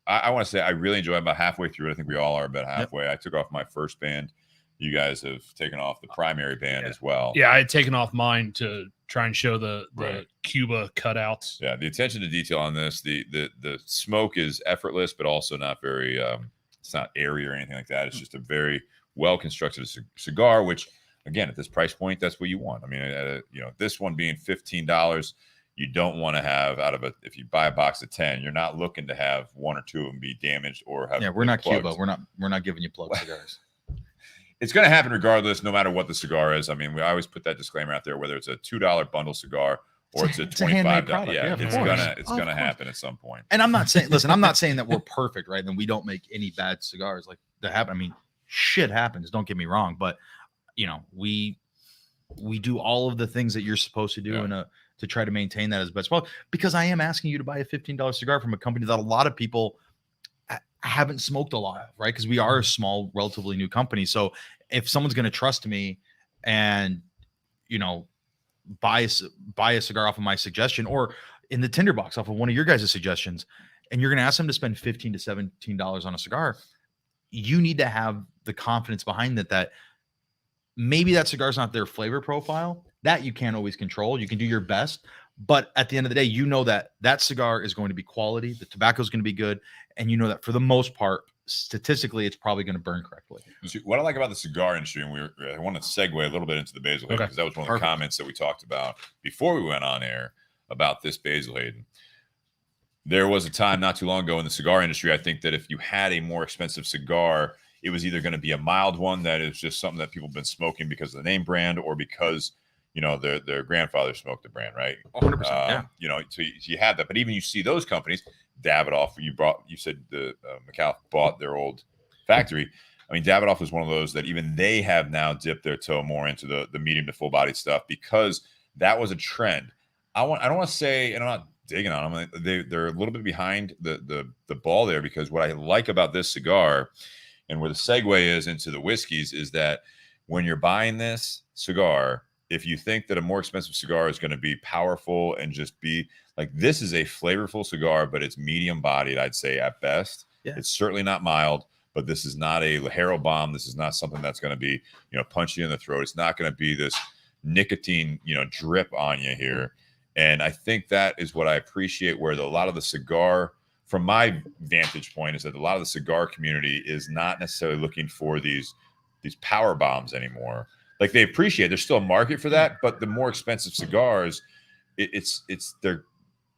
I want to say I really enjoy it. About halfway through it. I think we all are about halfway. I took off my first band. You guys have taken off the primary band as well. Yeah, I had taken off mine to try and show the Right. Cuba cutouts. Yeah, the attention to detail on this, the smoke is effortless, but also not very. It's not airy or anything like that. It's just a very well constructed cigar. Which, again, at this price point, that's what you want. I mean, this one being $15, you don't want to have if you buy a box of 10, you're not looking to have one or two of them be damaged or have. Yeah, we're not plugged. Cuba. We're not giving you plug cigars. It's going to happen regardless, no matter what the cigar is. I mean, I always put that disclaimer out there, whether it's a $2 bundle cigar or it's a $25. product. Yeah, Yeah, it's of gonna course. happen at some point. And I'm not saying, listen, I'm not saying that we're perfect, right? And we don't make any bad cigars like that happen. I mean, shit happens. Don't get me wrong, but we do all of the things that you're supposed to do to try to maintain that as best possible. Because I am asking you to buy a $15 cigar from a company that a lot of people haven't smoked a lot of, right? Because we are a small, relatively new company. So if someone's going to trust me and buy a cigar off of my suggestion, or in the Tinder Box off of one of your guys' suggestions, and you're going to ask them to spend $15 to $17 on a cigar, you need to have the confidence behind that maybe that cigar is not their flavor profile. That you can't always control. You can do your best, but at the end of the day, that cigar is going to be quality. The tobacco is going to be good, and that for the most part, statistically, it's probably going to burn correctly. See, what I like about the cigar industry, and I want to segue a little bit into the Basil Hayden, because that was one of the comments that we talked about before we went on air about this Basil Hayden. There was a time not too long ago in the cigar industry, I think, that if you had a more expensive cigar, it was either going to be a mild one that is just something that people have been smoking because of the name brand, or because their grandfather smoked the brand, right? 100%. Yeah. So you had that, but even you see those companies, Davidoff, you said the Micallef bought their old factory. I mean, Davidoff was one of those that even they have now dipped their toe more into the medium to full bodied stuff, because that was a trend. I don't want to say, and I'm not digging on them, they're a little bit behind the ball there, because what I like about this cigar, and where the segue is into the whiskeys, is that when you're buying this cigar, if you think that a more expensive cigar is going to be powerful and just be like, this is a flavorful cigar, but it's medium bodied, I'd say at best. Yeah. It's certainly not mild, but this is not a Lajero bomb. This is not something that's going to be, punch you in the throat. It's not going to be this nicotine, drip on you here. And I think that is what I appreciate, where a lot of the cigar, from my vantage point, is that a lot of the cigar community is not necessarily looking for these power bombs anymore. Like, they appreciate there's still a market for that, but the more expensive cigars,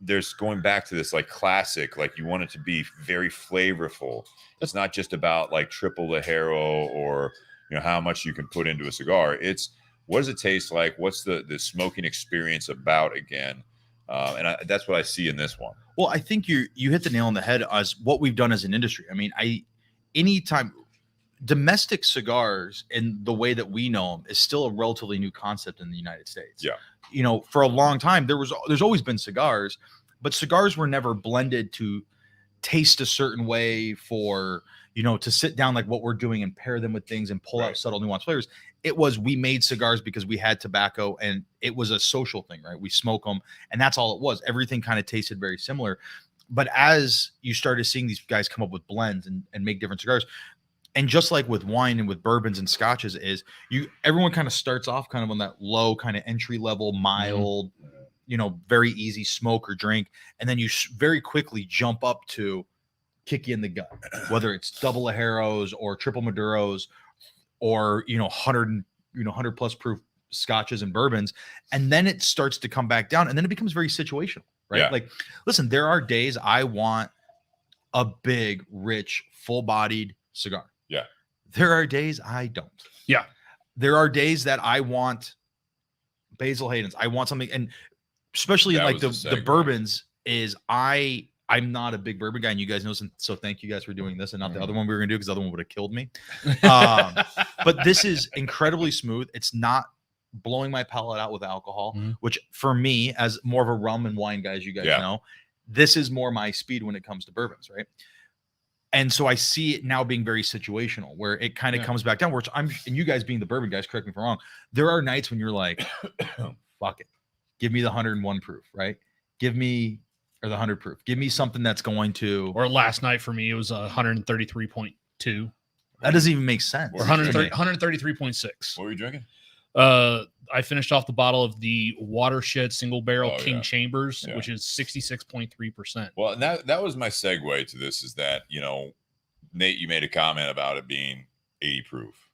there's going back to this like classic, like you want it to be very flavorful. It's not just about like triple Lajero or how much you can put into a cigar. It's what does it taste like? What's the smoking experience about again? And that's what I see in this one. Well, I think you hit the nail on the head as what we've done as an industry. I mean, anytime domestic cigars in the way that we know them is still a relatively new concept in the United States. Yeah. For a long time, there's always been cigars, but cigars were never blended to taste a certain way for, to sit down like what we're doing and pair them with things and pull out subtle nuanced flavors. It was, we made cigars because we had tobacco and it was a social thing, right? We smoke them and that's all it was. Everything kind of tasted very similar. But as you started seeing these guys come up with blends and make different cigars, and just like with wine and with bourbons and scotches, everyone kind of starts off kind of on that low kind of entry level, mild, very easy smoke or drink. And then you very quickly jump up to kick you in the gut, whether it's double Lajeros or triple Maduros or, 100 plus proof scotches and bourbons. And then it starts to come back down, and then it becomes very situational, right? Yeah. Like, listen, there are days I want a big, rich, full bodied cigar. Yeah. There are days I don't. Yeah. There are days that I want Basil Hayden's. I want something. And especially in That like was the the segue. bourbons, is I'm not a big bourbon guy, and you guys know, so thank you guys for doing this and not the other one we were gonna do, because the other one would have killed me. But this is incredibly smooth. It's not blowing my palate out with alcohol, which for me, as more of a rum and wine guy, as you guys know, this is more my speed when it comes to bourbons, right? And so I see it now being very situational, where it kind of comes back down. Where and you guys being the bourbon guys, correct me if I'm wrong. There are nights when you're like, fuck it, give me the 101 proof, right? Give me or the 100 proof. Give me something that's going to. Or last night for me, it was 133.2. That doesn't even make sense. Or 133.6. What were you drinking? I finished off the bottle of the Watershed Single Barrel King Chambers, which is 66.3%. Well, and that was my segue to this, is that, you know, Nate, you made a comment about it being 80 proof.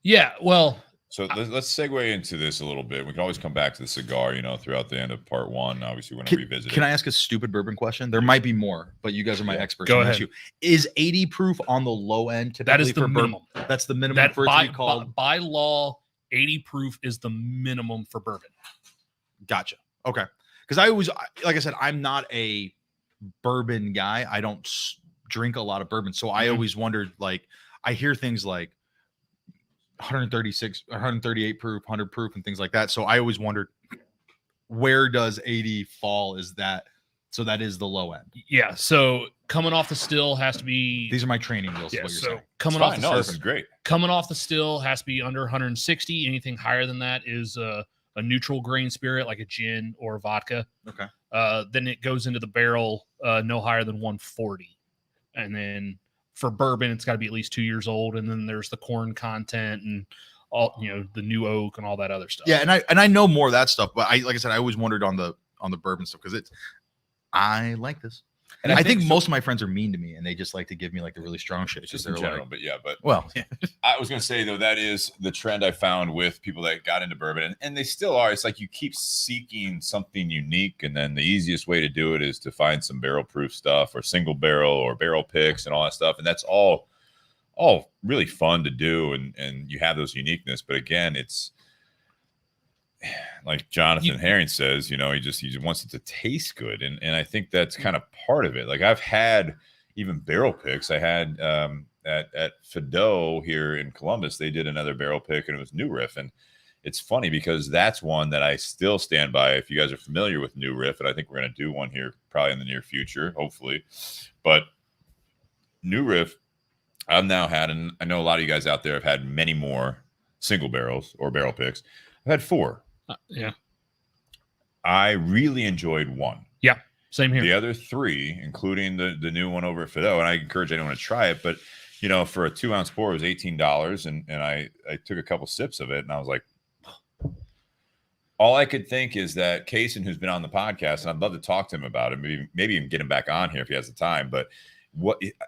Yeah, well. So let's segue into this a little bit. We can always come back to the cigar, you know, throughout the end of part one. Obviously, we're going to revisit it. Can I ask a stupid bourbon question? There might be more, but you guys are my experts. Go ahead. Is 80 proof on the low end typically? That is the minimum. That's the minimum for it to be called. By law, 80 proof is the minimum for bourbon. Gotcha. Okay. Because I always, like I said, I'm not a bourbon guy. I don't drink a lot of bourbon. So I always wondered, like, I hear things like 136, 138 proof, 100 proof, and things like that. So I always wondered, where does 80 fall? Is that, so that is the low end? Yeah. So coming off the still has to be. These are my training wheels. Yeah. What you're So saying. coming off the this is great. Coming off the still has to be under 160. Anything higher than that is a neutral grain spirit, like a gin or a vodka. Okay. Then it goes into the barrel no higher than 140, and then for bourbon, it's got to be at least 2 years old. And then there's the corn content and all, you know, the new oak and all that other stuff. Yeah. And I know more of that stuff, but like I said, I always wondered on the bourbon stuff, because I like this. And I think most of my friends are mean to me, and they just like to give me like the really strong shit. Just in general, like, well, I was going to say, though, that is the trend I found with people that got into bourbon, and they still are. It's like you keep seeking something unique, and then the easiest way to do it is to find some barrel proof stuff or single barrel or barrel picks and all that stuff. And that's all really fun to do. And you have those uniqueness. But again, it's like Jonathan Herring says, you know, he just wants it to taste good. And I think that's kind of part of it. Like, I've had even barrel picks. I had at Fido here in Columbus, they did another barrel pick, and it was New Riff. And it's funny because that's one that I still stand by. If you guys are familiar with New Riff, and I think we're going to do one here probably in the near future, hopefully. But New Riff, I've now had, and I know a lot of you guys out there have had many more single barrels or barrel picks. I've had 4. Yeah. I really enjoyed one. Yeah. Same here. The other 3, including the new one over at Fido, and I encourage anyone to try it. But, you know, for a 2-ounce pour, it was $18, and I took a couple sips of it, and I was like, all I could think is that Kaysen, who's been on the podcast, and I'd love to talk to him about it, maybe even get him back on here if he has the time. But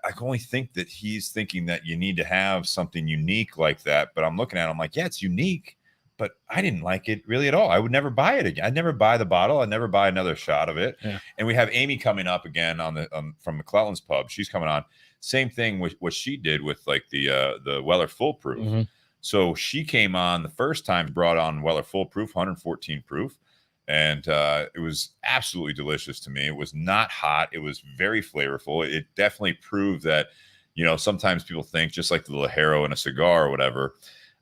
I can only think that he's thinking that you need to have something unique like that. But I'm looking at him like, yeah, it's unique, but I didn't like it really at all. I would never buy it again. I'd never buy the bottle. I'd never buy another shot of it. Yeah. And we have Amy coming up again from McClellan's Pub. She's coming on. Same thing with what she did with like the Weller Full Proof. Mm-hmm. So she came on the first time, brought on Weller Full Proof, 114 proof. And it was absolutely delicious to me. It was not hot. It was very flavorful. It definitely proved that, you know, sometimes people think, just like the Ligero in a cigar or whatever,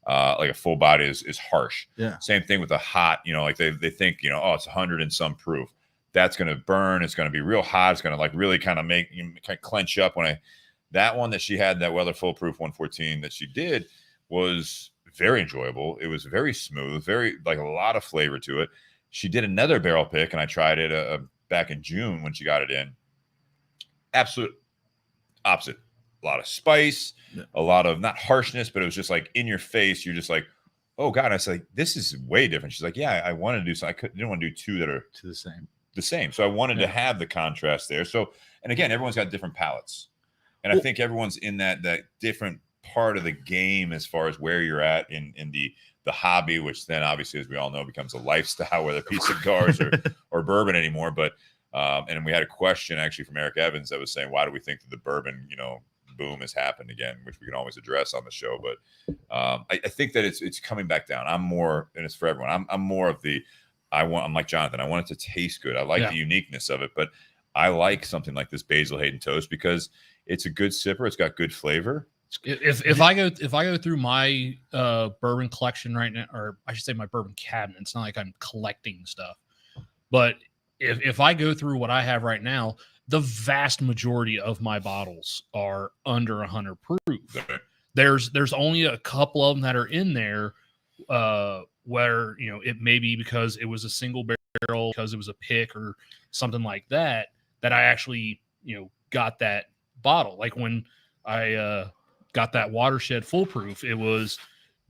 like a full body is harsh. Yeah. Same thing with a hot, you know, like they think, you know, oh, it's 100 and some proof. That's going to burn. It's going to be real hot. It's going to like really kind of make you kind of clench up. That one that she had, that Weller Full Proof 114 that she did, was very enjoyable. It was very smooth, very like a lot of flavor to it. She did another barrel pick, and I tried it back in June when she got it in. Absolute opposite. A lot of spice, a lot of not harshness, but it was just like in your face. You're just like, oh God. And I said, like, this is way different. She's like, yeah, I wanted to do something. Didn't want to do 2 that are the same. So I wanted to have the contrast there. So, and again, everyone's got different palates. And I think everyone's in that different part of the game as far as where you're at in the hobby, which then obviously, as we all know, becomes a lifestyle, whether it be cigars or bourbon anymore. But and we had a question actually from Eric Evans that was saying, why do we think that the bourbon, you know, boom has happened again, which we can always address on the show. But I think that it's coming back down. I'm more, and it's for everyone. I'm more of I'm like Jonathan. I want it to taste good. I like the uniqueness of it, but I like something like this Basil Hayden Toast because it's a good sipper. It's got good flavor. If I go through my bourbon collection right now, or I should say my bourbon cabinet, it's not like I'm collecting stuff, but if I go through what I have right now, the vast majority of my bottles are under 100 proof. Okay. There's only a couple of them that are in there where it may be because it was a single barrel, because it was a pick or something like that I actually got that bottle. Like when I got that Watershed Foolproof, it was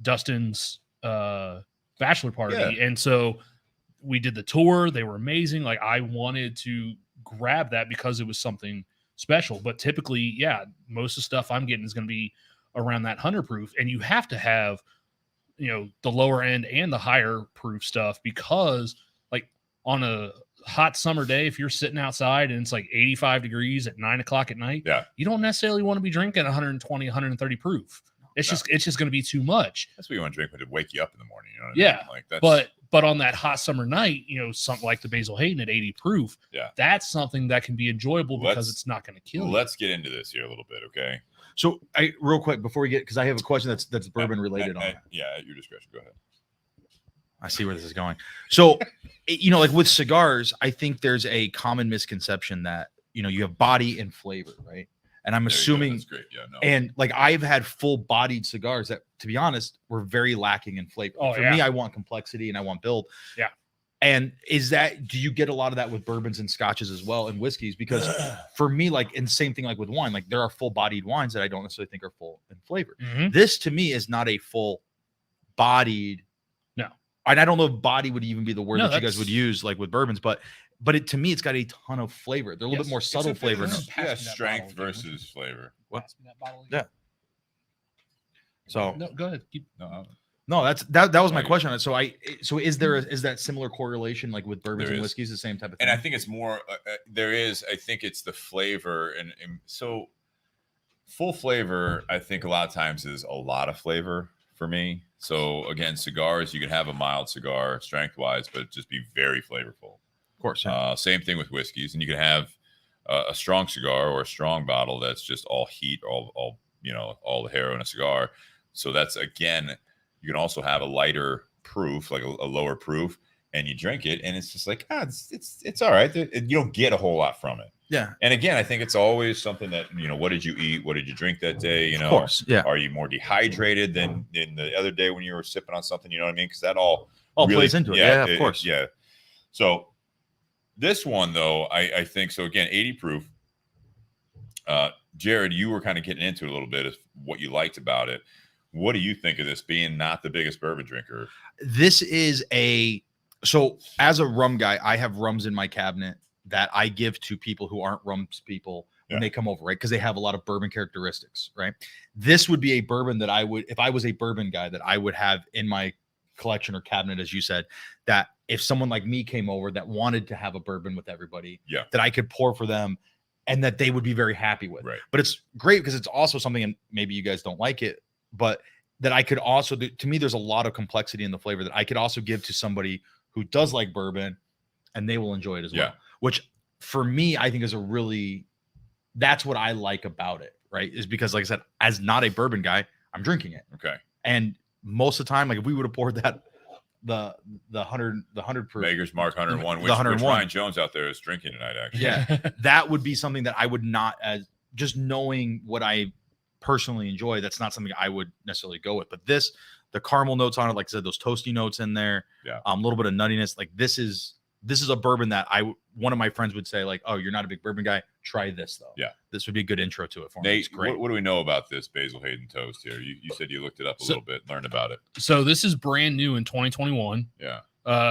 Dustin's bachelor party, and so we did the tour. They were amazing. Like I wanted to grab that because it was something special. But typically, most of the stuff I'm getting is going to be around that 100 proof, and you have to have the lower end and the higher proof stuff, because like on a hot summer day, if you're sitting outside and it's like 85 degrees at 9 o'clock at night, you don't necessarily want to be drinking 120, 130 proof. It's just going to be too much. That's what you want to drink when to wake you up in the morning. You know what I mean? Like that's... But on that hot summer night, something like the Basil Hayden at 80 proof, that's something that can be enjoyable because it's not going to kill you. Let's get into this here a little bit, okay? So, real quick before we get, because I have a question that's bourbon related on it. Yeah, at your discretion. Go ahead. I see where this is going. So, like with cigars, I think there's a common misconception that you have body and flavor, right? And I'm assuming, that's great. Yeah, no. And like I've had full-bodied cigars that, to be honest, were very lacking in flavor. For me, I want complexity and I want build. Yeah. And do you get a lot of that with bourbons and scotches as well, and whiskeys? Because for me, and same thing like with wine, like there are full-bodied wines that I don't necessarily think are full in flavor. Mm-hmm. This to me is not a full-bodied. No. And I don't know if body would even be the word that you guys would use, like with bourbons, but to me, it's got a ton of flavor. They're a little bit more subtle flavor. Yeah, strength versus flavor. Pass me that bottle Yeah. again. So no, go ahead. No, that was my question on it. So is that similar correlation like with bourbons and whiskeys, the same type of thing? And I think it's more. I think it's the flavor, and so full flavor. I think a lot of times is a lot of flavor for me. So again, cigars, you can have a mild cigar strength wise, but just be very flavorful. Of course. Same thing with whiskeys, and you can have a strong cigar or a strong bottle that's just all heat, all the hair in a cigar. So that's, again, you can also have a lighter proof, like a lower proof, and you drink it, and it's just like, it's all right. You don't get a whole lot from it. Yeah. And again, I think it's always something that, what did you eat? What did you drink that day? Of course. Yeah. Are you more dehydrated than in the other day when you were sipping on something? You know what I mean? Because that all really plays into it. Yeah, of course. Yeah. So this one, though, I think so. Again, 80 proof. Jarrod, you were kind of getting into it a little bit of what you liked about it. What do you think of this being not the biggest bourbon drinker? This is so as a rum guy, I have rums in my cabinet that I give to people who aren't rums people when they come over, right? Because they have a lot of bourbon characteristics, right? This would be a bourbon that I would, if I was a bourbon guy, that I would have in my collection or cabinet, as you said, that if someone like me came over that wanted to have a bourbon with everybody, that I could pour for them and that they would be very happy with. Right. But it's great because it's also something, and maybe you guys don't like it, but that I could also do. To me, there's a lot of complexity in the flavor that I could also give to somebody who does like bourbon and they will enjoy it as well. Which for me, I think is that's what I like about it, right? Is because, like I said, as not a bourbon guy, I'm drinking it. Okay. And most of the time, like if we would have poured that, the 100 proof Maker's Mark 101, which Ryan Jones out there is drinking tonight, actually. Yeah. That would be something that I would not, as just knowing what I personally enjoy, that's not something I would necessarily go with. But this, the caramel notes on it, like I said, those toasty notes in there, a little bit of nuttiness. Like this is a bourbon that one of my friends would say, like, oh, you're not a big bourbon guy, try this though. Yeah, this would be a good intro to it for me. Nate, it's great. What do we know about this Basil Hayden Toast here? You said you looked it up a little bit, learned about it. So this is brand new in 2021. Yeah,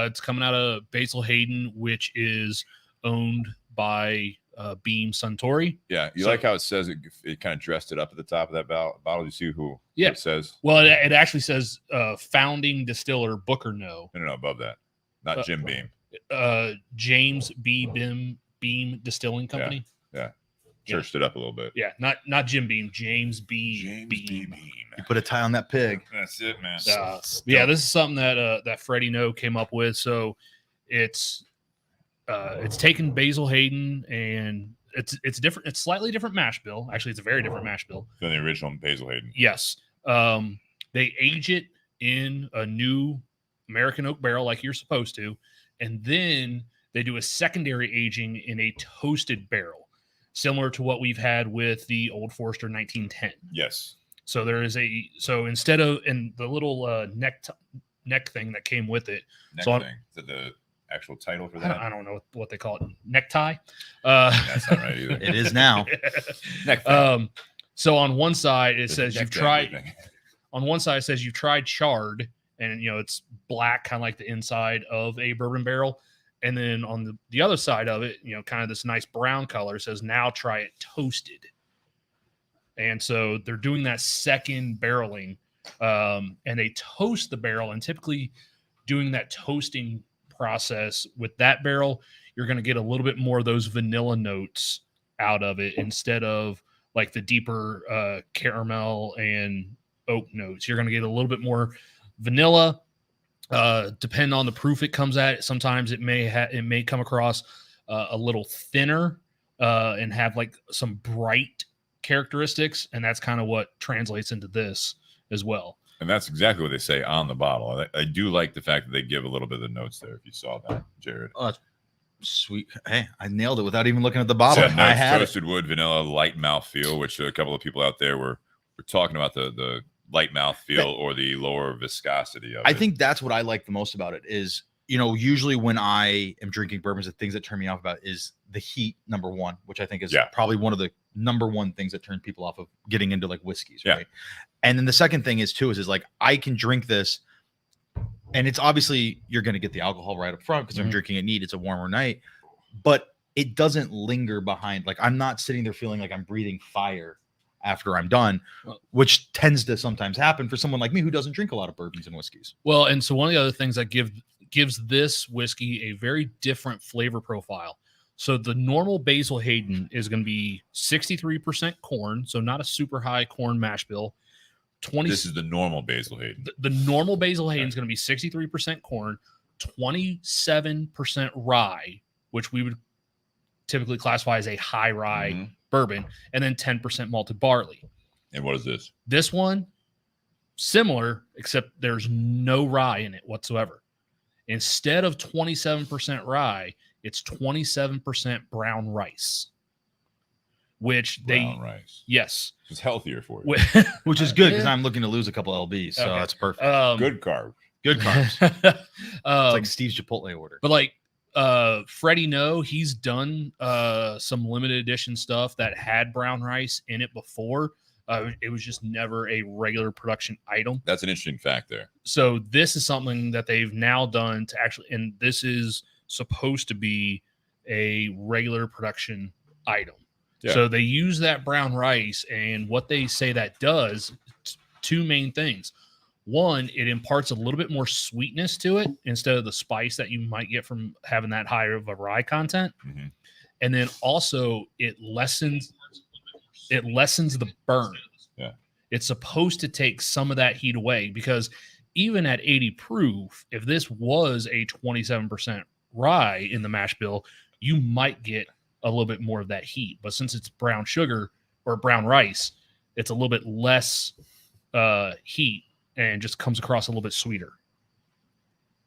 it's coming out of Basil Hayden, which is owned by Beam Suntory. Yeah, you like how it says it kind of dressed it up at the top of that bottle. You see who it says? Well, it actually says founding distiller Booker No. No, above that, not Jim Beam. James B. Beam Distilling Company. Yeah. Churched it up a little bit. Yeah, not Jim Beam, James B. Beam. You put a tie on that pig. That's it, man. Yeah, this is something that Freddie No came up with. So It's taken Basil Hayden, and it's different. It's slightly different mash bill. Actually, it's a very different mash bill than the original Basil Hayden. Yes. They age it in a new American oak barrel like you're supposed to, and then they do a secondary aging in a toasted barrel, similar to what we've had with the Old Forester 1910. Yes. So there is instead of in the little neck thing that came with it. Neck so thing. Is that the actual title for that? I don't know what they call it. Necktie. That's not right either. It is now. Neck thing. So on one side it says Neck you've tried. thing. On one side it says you've tried charred, and it's black, kind of like the inside of a bourbon barrel. And then on the other side of it, kind of this nice brown color, says now try it toasted. And so they're doing that second barreling, and they toast the barrel. And typically doing that toasting process with that barrel, you're going to get a little bit more of those vanilla notes out of it instead of like the deeper caramel and oak notes. You're going to get a little bit more vanilla. Depending on the proof it comes at, sometimes it may come across a little thinner and have like some bright characteristics, and that's kind of what translates into this as well. And that's exactly what they say on the bottle. I do like the fact that they give a little bit of the notes there. If you saw that, Jarrod. Oh, that's sweet. Hey, I nailed it without even looking at the bottle. So, I had toasted wood, vanilla, light mouthfeel, which a couple of people out there were talking about the light mouthfeel or the lower viscosity of it. I think that's what I like the most about it is, usually when I am drinking bourbons, the things that turn me off about is the heat, number one, which I think is probably one of the number one things that turn people off of getting into like whiskeys. Right. And then the second thing is like, I can drink this, and it's obviously you're going to get the alcohol right up front because I'm drinking it neat. It's a warmer night, but it doesn't linger behind. Like, I'm not sitting there feeling like I'm breathing fire after I'm done, which tends to sometimes happen for someone like me who doesn't drink a lot of bourbons and whiskeys. Well, and so one of the other things that gives this whiskey a very different flavor profile. So the normal Basil Hayden is going to be 63% corn, so not a super high corn mash bill. This is the normal Basil Hayden. The normal Basil Hayden is going to be 63% corn, 27% rye, which we would typically classify as a high rye bourbon, and then 10% malted barley. And what is this? This one, similar, except there's no rye in it whatsoever. Instead of 27% rye, it's 27% brown rice. Brown rice. Yes. It's healthier for you. Which is good because I'm looking to lose a couple LBs, so that's perfect. Good carbs. Good carbs. It's like Steve's Chipotle order. But like Freddie No, he's done some limited edition stuff that had brown rice in it before. It was just never a regular production item. That's an interesting fact there. So this is something that they've now done to actually, and this is supposed to be a regular production item. Yeah. So they use that brown rice, and what they say that does, two main things. One, it imparts a little bit more sweetness to it instead of the spice that you might get from having that higher of a rye content. Mm-hmm. And then also it lessens the burn. Yeah. It's supposed to take some of that heat away, because even at 80 proof, if this was a 27% rye in the mash bill, you might get a little bit more of that heat. But since it's brown sugar or brown rice, it's a little bit less heat and just comes across a little bit sweeter.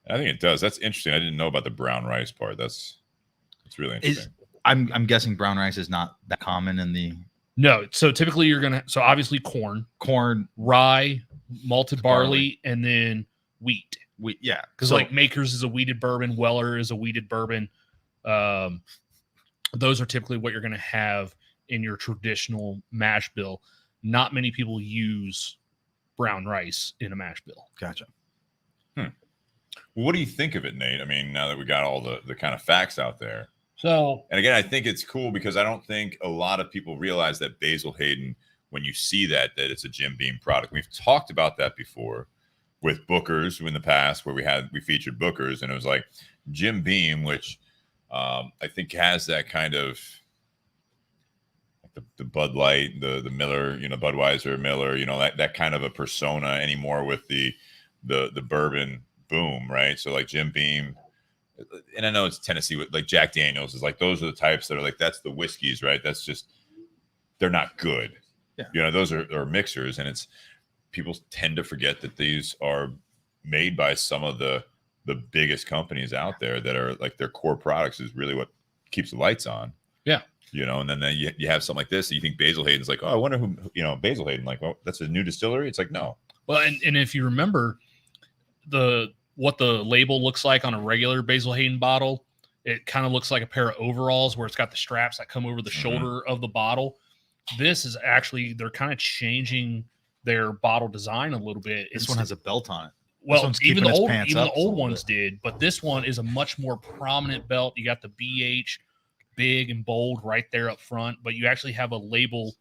I think it does. That's interesting. I didn't know about the brown rice part. It's really interesting. I'm guessing brown rice is not that common in the... No. So typically so obviously corn, rye, malted barley, and then wheat. Yeah. Because like Maker's is a wheated bourbon. Weller is a wheated bourbon. Those are typically what you're going to have in your traditional mash bill. Not many people use brown rice in a mash bill. Gotcha. Well, what do you think of it, Nate? I mean, now that we got all the kind of facts out there. So, and again, I think it's cool because I don't think a lot of people realize that Basil Hayden, when you see that it's a Jim Beam product. We've talked about that before with Booker's in the past, where we featured Booker's, and it was like Jim Beam, which I think has that kind of the Bud Light, the Miller, Budweiser, Miller, that kind of a persona anymore with the bourbon boom, right? So like Jim Beam and I know it's Tennessee with like Jack Daniels is like, those are the types that are like, that's the whiskeys, right? That's just, they're not good. Yeah. You know, those are mixers, and it's, people tend to forget that these are made by some of the biggest companies out there that are like, their core products is really what keeps the lights on. Yeah. You know, and then you have something like this, and you think Basil Hayden's like, oh, I wonder who, you know, Basil Hayden, like, well, that's a new distillery. It's like, no. Well, and if you remember what the label looks like on a regular Basil Hayden bottle, it kind of looks like a pair of overalls where it's got the straps that come over the shoulder of the bottle. This is actually, they're kind of changing their bottle design a little bit. This one has a belt on it. Well, even the old ones did, but this one is a much more prominent belt. You got the BH big and bold right there up front, but you actually have a label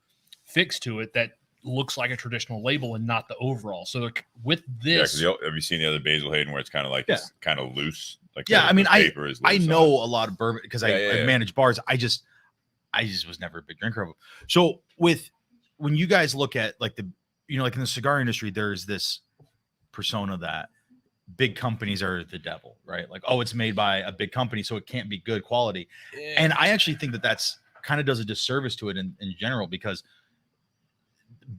fixed to it that looks like a traditional label and not the overall. So with this, have you seen the other Basil Hayden where it's kind of like it's kind of loose? Like I mean, I know a a lot of bourbon because I manage bars. I just was never a big drinker of them. So when you guys look at like like in the cigar industry, there's this persona that big companies are the devil, right? Like, oh, it's made by a big company, so it can't be good quality. Yeah. And I actually think that that's kind of does a disservice to it in general, because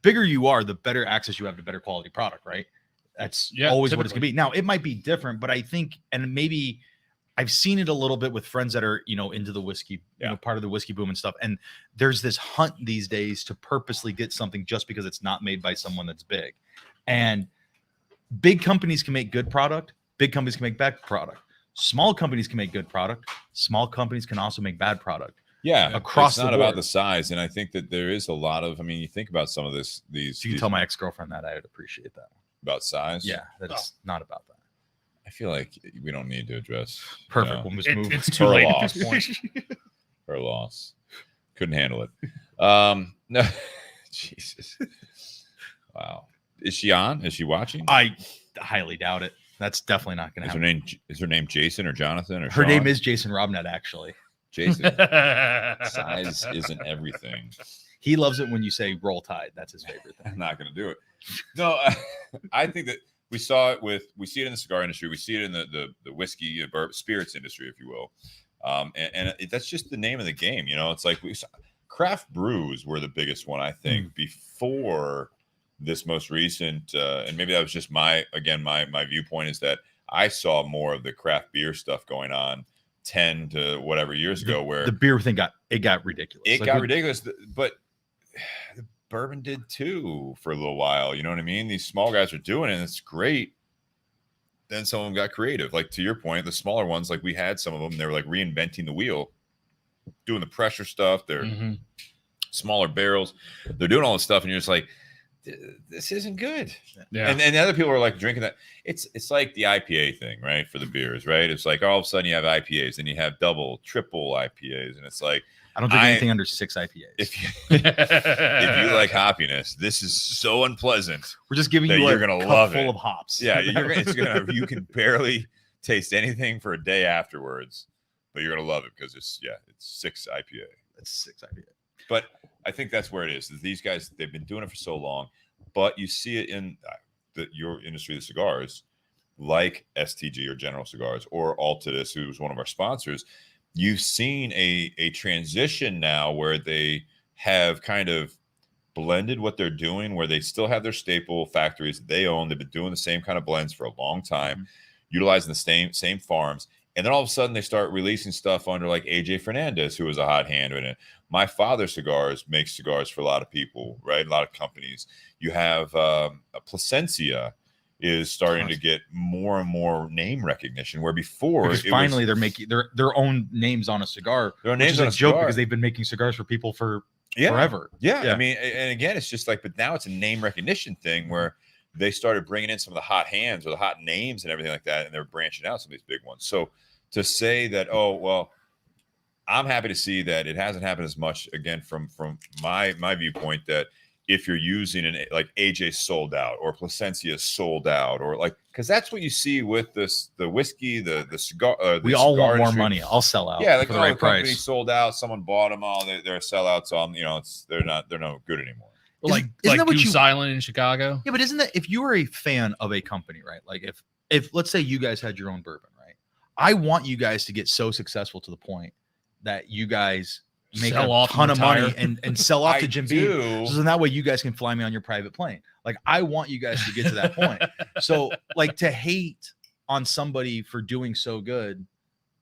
bigger you are, the better access you have to better quality product, right? That's always what it's gonna be. Now, it might be different, but I think, and maybe I've seen it a little bit with friends that are, into the whiskey, part of the whiskey boom and stuff. And there's this hunt these days to purposely get something just because it's not made by someone that's big. And big companies can make good product. Big companies can make bad product. Small companies can make good product. Small companies can also make bad product. Yeah, across it's not about the size. And I think that there is a lot of, I mean, you think about some of these. So you can tell my ex-girlfriend that. I would appreciate that. About size? Yeah, that's not about that. I feel like we don't need to address. Perfect. We'll just move. It's too late at this point. Her loss. Couldn't handle it. No, Jesus. Wow. Is she on? Is she watching? I highly doubt it. That's definitely not going to happen. Is her name Jason or Jonathan or her Sean? name is Jason Robnett, actually. Jason. Size isn't everything. He loves it when you say roll tide. That's his favorite thing. I'm not going to do it. No, I think that we see it in the cigar industry. We see it in the whiskey, spirits industry, if you will. That's just the name of the game. It's like craft brews were the biggest one, I think, before this most recent. And maybe that was just my viewpoint is that I saw more of the craft beer stuff going on 10 to whatever years ago, where the beer thing got ridiculous. It got ridiculous, but the bourbon did too for a little while. You know what I mean? These small guys are doing it, and it's great. Then some of them got creative. Like to your point, the smaller ones, like we had some of them, they were like reinventing the wheel, doing the pressure stuff. They're smaller barrels. They're doing all this stuff, and you're just like, this isn't good. Yeah. And the other people are like drinking that. It's like the IPA thing, right? For the beers, right? It's like all of a sudden you have IPAs, and you have double, triple IPAs, and it's like I don't drink anything under 6 IPAs. If you like hoppiness, this is so unpleasant. We're just giving you you're gonna love full it. Of hops. Yeah, you can barely taste anything for a day afterwards, but you're gonna love it because it's 6 IPA. It's 6 IPA. But I think that's where it is. These guys, they've been doing it for so long, but you see it in your industry of cigars, like STG or General Cigars or Altadis, who's one of our sponsors. You've seen a transition now where they have kind of blended what they're doing, where they still have their staple factories that they own. They've been doing the same kind of blends for a long time, utilizing the same farms. And then all of a sudden they start releasing stuff under like AJ Fernandez, who is a hot hand in it. My Father Cigars makes cigars for a lot of people, right? A lot of companies. You have Placencia is starting to get more and more name recognition, where before finally they're making their own names on a cigar. Their own names on a joke cigar. Because they've been making cigars for people for forever. Yeah. I mean, and again, it's just like, but now it's a name recognition thing where they started bringing in some of the hot hands or the hot names and everything like that, and they're branching out some of these big ones. So to say that, oh, well, I'm happy to see that it hasn't happened as much, again, from my viewpoint, that if you're using like AJ sold out or Placencia sold out, or like, because that's what you see with the whiskey, the cigar. We all want more money. I'll sell out. Yeah, like for the right company price. sold out. Someone bought them all. They're sellouts on. They're no good anymore. Well, isn't that what Goose Island in Chicago? Yeah, but isn't that if you were a fan of a company, right? Like if let's say you guys had your own bourbon, right? I want you guys to get so successful to the point that you guys make Sell a off ton and of money retire. and sell off to Jim Beam. do. So that way you guys can fly me on your private plane. Like, I want you guys to get to that point. So like, to hate on somebody for doing so good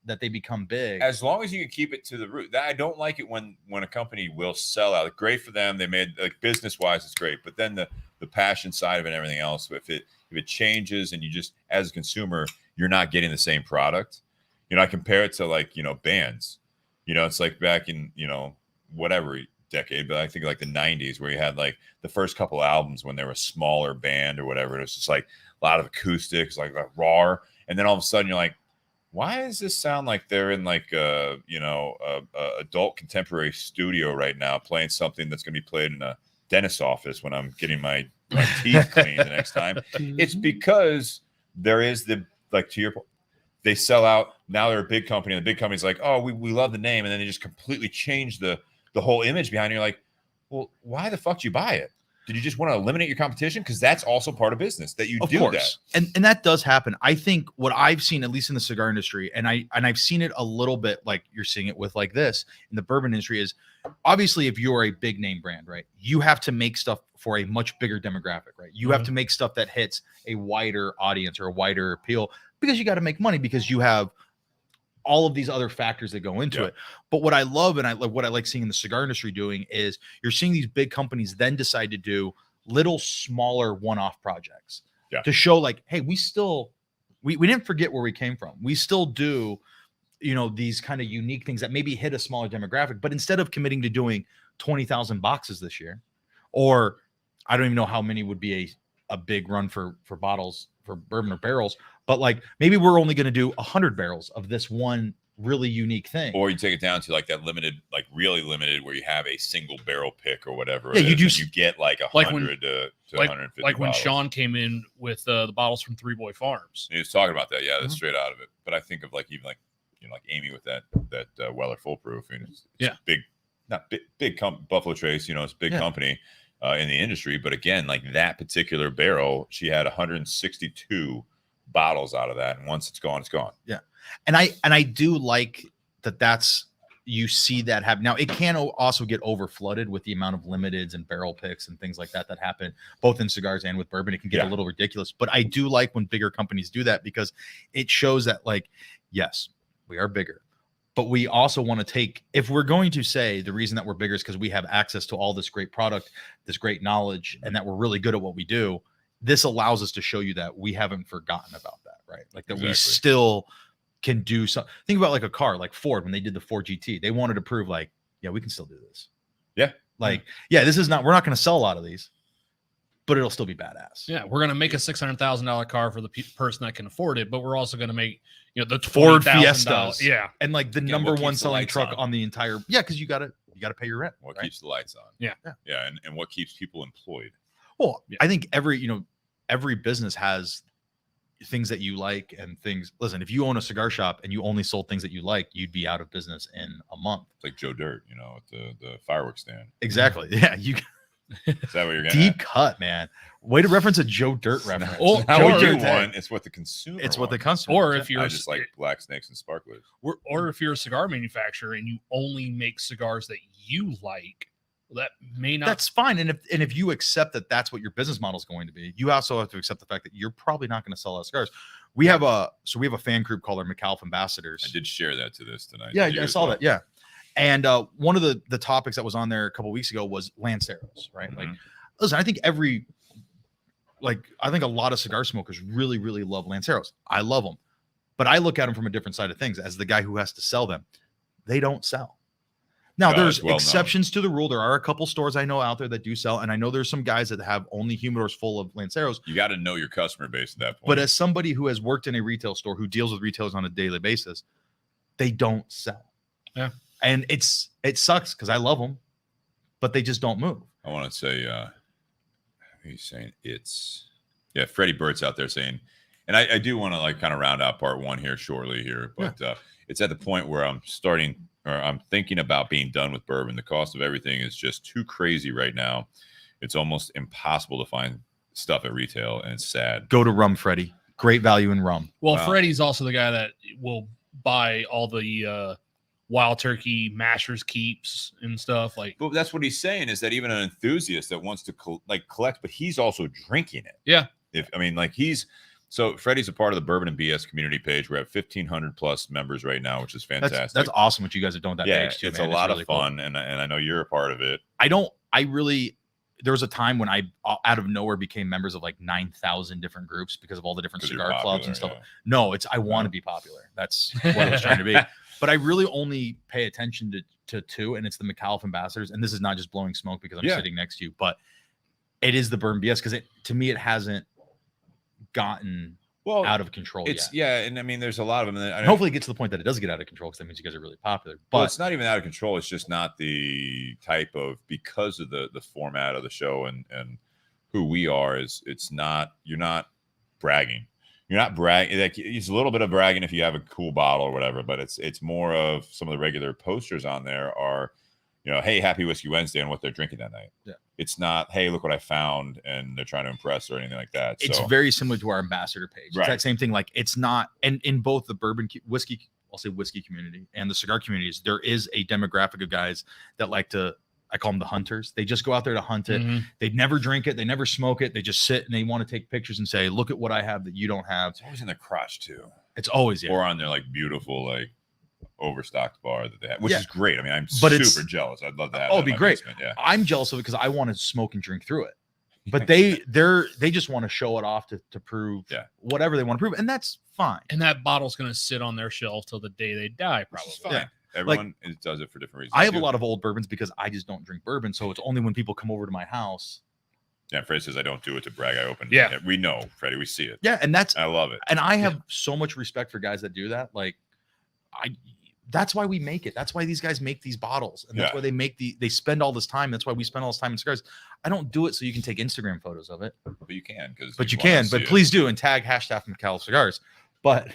that they become big. As long as you can keep it to the root. That I don't like it when a company will sell out. Great for them. They made, like, business wise, it's great. But then the passion side of it and everything else, if it changes and you just, as a consumer, you're not getting the same product. You know, I compare it to, like, you know, bands. You know, it's like back in, you know, whatever decade, but I think like the 90s, where you had like the first couple albums when they were a smaller band or whatever. It was just like a lot of acoustics, like raw. And then all of a sudden you're like, why does this sound like they're in like a adult contemporary studio right now playing something that's going to be played in a dentist's office when I'm getting my teeth cleaned the next time? It's because there is like, to your point, they sell out. Now they're a big company, and the big company's like, oh, we love the name. And then they just completely change the whole image behind it. You're like, well, why the fuck did you buy it? Did you just want to eliminate your competition? Because that's also part of business, that you do that. And that does happen. I think what I've seen, at least in the cigar industry, and I've seen it a little bit like you're seeing it with like this in the bourbon industry, is obviously if you're a big name brand, right, you have to make stuff for a much bigger demographic, right? You have to make stuff that hits a wider audience or a wider appeal, because you got to make money, because you have all of these other factors that go into it. But what I love, and what I like seeing in the cigar industry doing, is you're seeing these big companies then decide to do little smaller one-off projects to show like, hey, we didn't forget where we came from. We still do, you know, these kind of unique things that maybe hit a smaller demographic. But instead of committing to doing 20,000 boxes this year, or I don't even know how many would be a big run for bottles for bourbon or barrels, but like maybe we're only going to do 100 barrels of this one really unique thing. Or you take it down to like that limited, like really limited, where you have a single barrel pick or whatever. Yeah, you do. You get like 100 to 150. Like when bottles. Sean came in with the bottles from Three Boy Farms. He was talking about that. Yeah, that's straight out of it. But I think of like, even like, you know, like Amy with that Weller Foolproof. And it's big, not big Buffalo Trace. You know, it's a big company in the industry. But again, like that particular barrel, she had 162 bottles out of that, and once it's gone, it's gone. Yeah, and I do like that's, you see that happen. Now it can also get over flooded with the amount of limiteds and barrel picks and things like that happen both in cigars and with bourbon. It can get a little ridiculous, but I do like when bigger companies do that, because it shows that, like, yes, we are bigger, but we also want to take, if we're going to say the reason that we're bigger is because we have access to all this great product, this great knowledge, and that we're really good at what we do, this allows us to show you that we haven't forgotten about that, right? Like that we still can do something. Think about like a car, like Ford, when they did the Ford GT, they wanted to prove like, yeah, we can still do this. Yeah. Like, this is not, we're not going to sell a lot of these, but it'll still be badass. Yeah. We're going to make a $600,000 car for the person that can afford it, but we're also going to make, you know, the Ford Fiestas. Yeah. And like the number one selling truck on the entire, because you got to pay your rent. What keeps the lights on? Yeah. Yeah. And what keeps people employed? Well, I think every business has things that you like and things. Listen, if you own a cigar shop and you only sold things that you like, you'd be out of business in a month. It's like Joe Dirt, you know, at the fireworks stand. Exactly. Yeah. Is that what you're getting deep at? cut, man. Way to reference a Joe Dirt reference. What you want, it's what the consumer It's what the wants. customer. Or if you're I just like black snakes and sparklers. or if you're a cigar manufacturer and you only make cigars that you like, that may not. That's fine. And if you accept that that's what your business model is going to be, you also have to accept the fact that you're probably not going to sell a lot of cigars. We have a fan group called our Micallef Ambassadors. I did share that to this tonight. Yeah, I saw that. Yeah. And one of the topics that was on there a couple of weeks ago was Lanceros, right? Mm-hmm. Like, listen, I think a lot of cigar smokers really, really love Lanceros. I love them, but I look at them from a different side of things. As the guy who has to sell them, they don't sell. Now, there's exceptions to the rule. There are a couple stores I know out there that do sell, and I know there's some guys that have only humidors full of Lanceros. You got to know your customer base at that point. But as somebody who has worked in a retail store, who deals with retailers on a daily basis, they don't sell. Yeah. And it sucks because I love them, but they just don't move. I want to say, he's saying Freddie Burt's out there saying, and I do want to like kind of round out part one here shortly here, but it's at the point where I'm thinking about being done with bourbon. The cost of everything is just too crazy right now. It's almost impossible to find stuff at retail, and it's sad. Go to Rum Freddy. great value in rum. Well, Wow. Freddie's also the guy that will buy all the Wild Turkey Mashers keeps and stuff. Like, But that's what he's saying is that even an enthusiast that wants to collect, but he's also drinking it. yeah, So Freddie's a part of the Bourbon and BS community page. We're at 1,500 plus members right now, which is fantastic. That's awesome what you guys have done with that yeah, page too. it's man. a lot really of fun, and I know you're a part of it. There was a time when I out of nowhere became members of like 9,000 different groups because of all the different 'Cause you're cigar clubs and popular, stuff. No, I want to be popular. That's what I was trying to be. But I really only pay attention to two, and it's the Micallef ambassadors. And this is not just blowing smoke because I'm sitting next to you, but it is the Bourbon BS because to me it hasn't gotten out of control yet. And I mean, there's a lot of them. And hopefully it gets to the point that it does get out of control because that means you guys are really popular. But well, it's not even out of control. It's just not the type of, because of the format of the show and who we are, it's not, you're not bragging. You're not bragging. Like, it's a little bit of bragging if you have a cool bottle or whatever, but it's more of some of the regular posters on there are, hey, happy Whiskey Wednesday, and what they're drinking that night. Yeah. It's not, hey, look what I found, and they're trying to impress or anything like that. It's very similar to our ambassador page. Right. It's that same thing. Like, it's not, and in both the bourbon whiskey, I'll say whiskey community and the cigar communities, there is a demographic of guys that like to, I call them the hunters. They just go out there to hunt it. Mm-hmm. They never drink it. They never smoke it. They just sit and they want to take pictures and say, look at what I have that you don't have. It's always in their crotch too. It's always, or on their like beautiful, like overstocked bar that they have, which is great. I mean, I'm super jealous. I'd love to have. Oh, it'd be great. Basement. Yeah, I'm jealous of it because I want to smoke and drink through it. But they just want to show it off to prove whatever they want to prove, and that's fine. And that bottle's going to sit on their shelf till the day they die, probably. Yeah. Everyone does it for different reasons. I have a lot of old bourbons because I just don't drink bourbon, so it's only when people come over to my house. Yeah, Freddie says I don't do it to brag. I open. Yeah, we know, Freddie. We see it. Yeah, and I love it. And I have so much respect for guys that do that. Like, that's why we make it. That's why these guys make these bottles, and that's why they spend all this time. That's why we spend all this time in cigars. I don't do it so you can take Instagram photos of it. But you can, but please do, and tag hashtag Micallef Cigars. But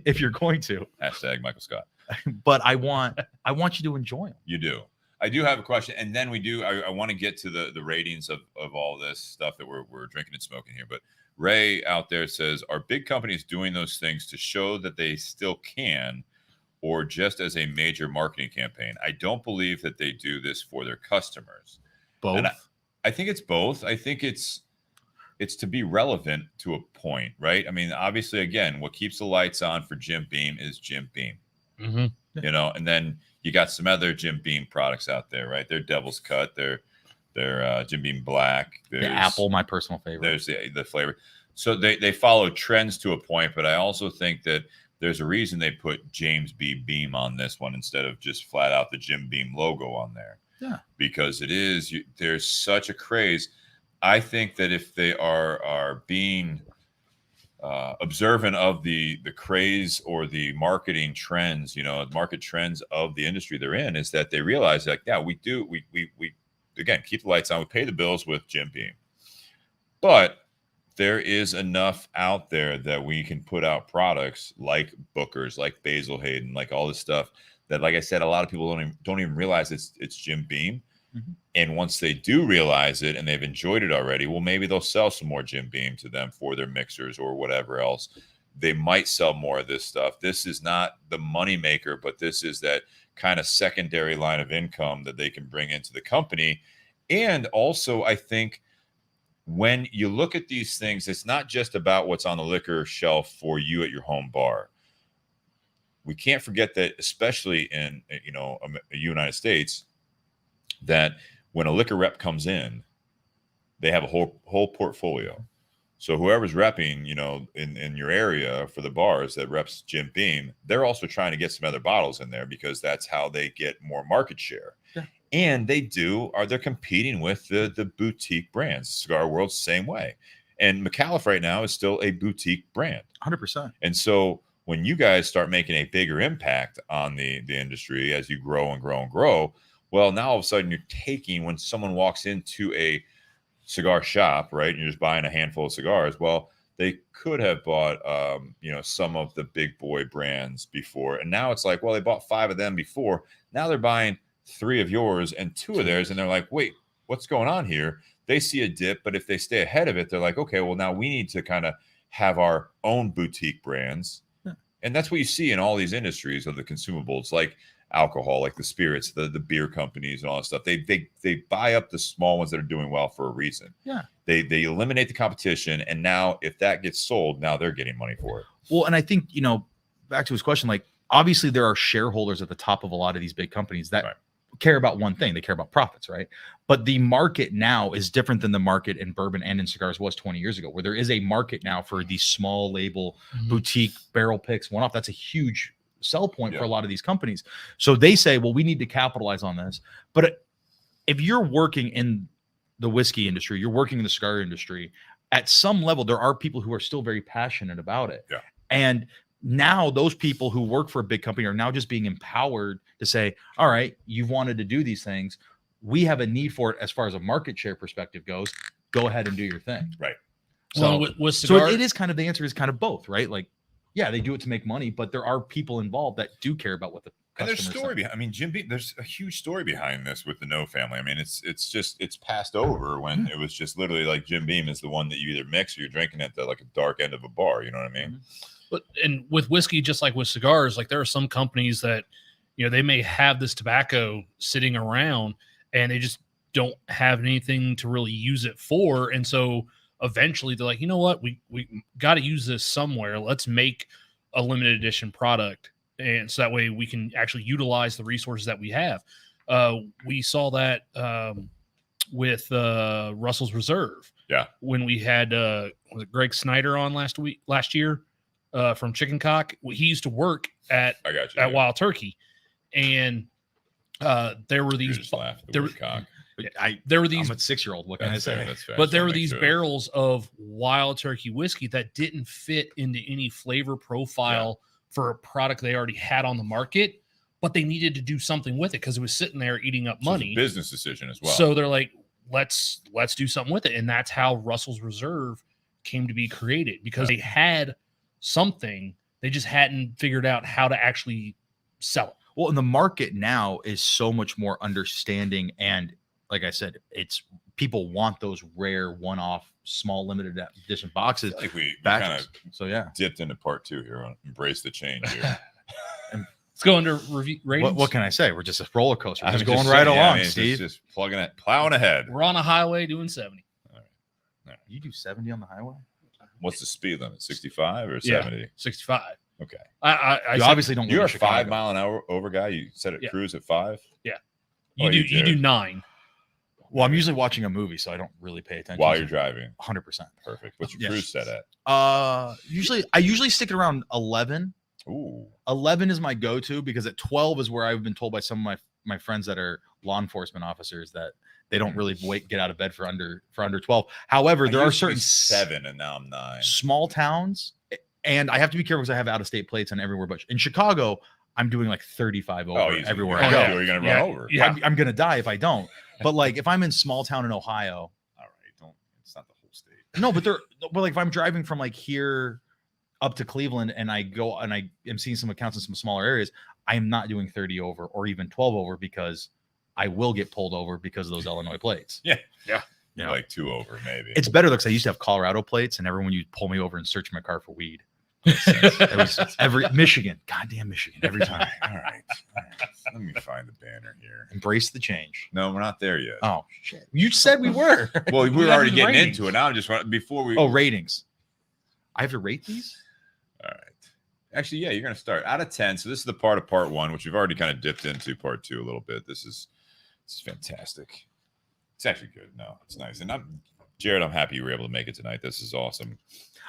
if you're going to hashtag Michael Scott. But I want you to enjoy them. You do. I do have a question, and then we do. I want to get to the ratings of all this stuff that we're drinking and smoking here. But Ray out there says, are big companies doing those things to show that they still can, or just as a major marketing campaign? I don't believe that they do this for their customers. Both. And I think it's both. I think it's to be relevant to a point, right? I mean, obviously, again, what keeps the lights on for Jim Beam is Jim Beam. Mm-hmm. And then you got some other Jim Beam products out there, right? They're Devil's Cut, they're Jim Beam Black, there's the Apple, my personal favorite. There's the flavor. So they follow trends to a point, but I also think that there's a reason they put James B. Beam on this one instead of just flat out the Jim Beam logo on there. Yeah, because there's such a craze. I think that if they are being observant of the craze or the marketing trends, market trends of the industry they're in, is that they realize that, we again, keep the lights on, we pay the bills with Jim Beam, but there is enough out there that we can put out products like Booker's, like Basil Hayden, like all this stuff that, like I said, a lot of people don't even realize it's Jim Beam. Mm-hmm. And once they do realize it and they've enjoyed it already, well, maybe they'll sell some more Jim Beam to them for their mixers or whatever else. They might sell more of this stuff. This is not the money maker, but this is that kind of secondary line of income that they can bring into the company. And also, I think when you look at these things, it's not just about what's on the liquor shelf for you at your home bar. We can't forget that, especially in the United States, that when a liquor rep comes in, they have a whole portfolio. So whoever's repping, in your area for the bars that reps Jim Beam, they're also trying to get some other bottles in there because that's how they get more market share. Yeah. And they're competing with the boutique brands. Cigar World's the same way. And Micallef right now is still a boutique brand. 100%. And so when you guys start making a bigger impact on the industry as you grow and grow and grow, well, now all of a sudden you're taking, when someone walks into a cigar shop, right, and you're just buying a handful of cigars, well, they could have bought, some of the big boy brands before. And now it's like, well, they bought 5 of them before. Now they're buying 3 of yours and 2 of theirs. And they're like, wait, what's going on here? They see a dip, but if they stay ahead of it, they're like, okay, well, now we need to kind of have our own boutique brands. Yeah. And that's what you see in all these industries of the consumables, like alcohol, like the spirits, the beer companies and all that stuff. They buy up the small ones that are doing well for a reason. Yeah. They eliminate the competition, and now if that gets sold, now they're getting money for it. Well, and I think, back to his question, like obviously there are shareholders at the top of a lot of these big companies that Right. care about one thing. They care about profits, right? But the market now is different than the market in bourbon and in cigars was 20 years ago, where there is a market now for these small label boutique barrel picks, one off. That's a huge sell point for a lot of these companies. So they say, well, we need to capitalize on this. But if you're working in the whiskey industry, you're working in the cigar industry, at some level, there are people who are still very passionate about it. Yeah. And now those people who work for a big company are now just being empowered to say, all right, you've wanted to do these things. We have a need for it as far as a market share perspective goes. Go ahead and do your thing. Right. So, with cigar, it is kind of, the answer is kind of both, right? Like, yeah, they do it to make money, but there are people involved that do care about what the And there's customers story think. behind. I mean, Jim Beam. There's a huge story behind this with the No family. I mean, it's passed over when it was just literally like Jim Beam is the one that you either mix or you're drinking at the like a dark end of a bar. You know what I mean? But and with whiskey, just like with cigars, like there are some companies that, they may have this tobacco sitting around and they just don't have anything to really use it for. And so eventually they're like, you know what, we got to use this somewhere. Let's make a limited edition product. And so that way we can actually utilize the resources that we have. We saw that with Russell's Reserve. Yeah. When we had was it Greg Snyder on last year from Chicken Cock. He used to work at I got you. at Wild Turkey, and there were You're these just laughing at the there word were- cock. there were these I'm a 6-year-old. What can I That's fair, say? that's fair. but Just there wanna were make these sure. barrels of Wild Turkey whiskey that didn't fit into any flavor profile for a product they already had on the market, but they needed to do something with it because it was sitting there eating up So it's a money. business decision as well. So they're like, let's do something with it. And that's how Russell's Reserve came to be created, because they had something, they just hadn't figured out how to actually sell it. Well, and the market now is so much more understanding. And like I said, it's people want those rare one-off small limited edition boxes. I feel like we back. kind of So yeah. dipped into part 2 here on Embrace the Change here. Let's go under review ratings. What can I say? We're just a roller coaster. We're I'm just going saying, right yeah, along, I mean, it's Steve. Just plugging it, plowing ahead. We're on a highway doing 70. You do 70 on the highway? What's the speed limit? 65 or Yeah. 70? 65. Okay. I You said- obviously don't live You're in a Chicago. 5 mile an hour over guy. You said it Yeah. cruise at 5. you Oh, do you you do did. 9. Well, I'm usually watching a movie, so I don't really pay attention. While to you're driving. 100%. Perfect. What's your Yes. cruise set at? I usually stick it around 11. Ooh. 11 is my go-to because at 12 is where I've been told by some of my friends that are law enforcement officers that they don't really get out of bed for under 12. However, there I are used to be certain 7 and now I'm 9. small towns, and I have to be careful because I have out-of-state plates on everywhere. But in Chicago, I'm doing like 35 over easy. everywhere You're I gonna go. do it, You're gonna Yeah. run over. Yeah. I'm gonna die if I don't. But like if I'm in small town in Ohio, All right. Don't. It's not the whole state. no, but like if I'm driving from like here up to Cleveland and I go and I am seeing some accounts in some smaller areas, I am not doing 30 over or even 12 over because I will get pulled over because of those Illinois plates. Yeah. You know, Like 2 over maybe. it's better though because I used to have Colorado plates, and everyone would pull me over and search my car for weed. It was every Michigan, goddamn Michigan, every time. All right. Let me find the banner here. Embrace the change. No, we're not there yet. Oh shit! You said we were. Well, we were that already is getting ratings. into it. Now I'm just before we. Oh, ratings. I have to rate these. All right. Actually, yeah, you're going to start out of 10. So this is the part of part 1, which we've already kind of dipped into part 2 a little bit. This is fantastic. It's actually good. No, it's nice. And Jarrod, I'm happy you were able to make it tonight. This is awesome.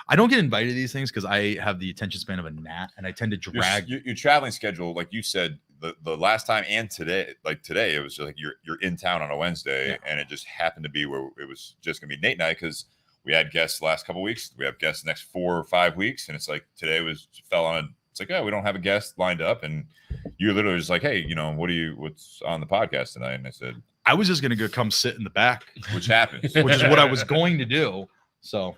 I don't get invited to these things because I have the attention span of a gnat, and I tend to Your, drag. your traveling schedule, like you said, the last time and today, it was just like you're in town on a Wednesday, Yeah. and it just happened to be where it was just going to be Nate night because we had guests the last couple of weeks. We have guests the next 4 or 5 weeks, and it's like today fell on. It's like, oh, we don't have a guest lined up, and you're literally just like, hey, what's on the podcast tonight? And I said, I was just gonna go come sit in the back, which happens. which is what I was going to do. So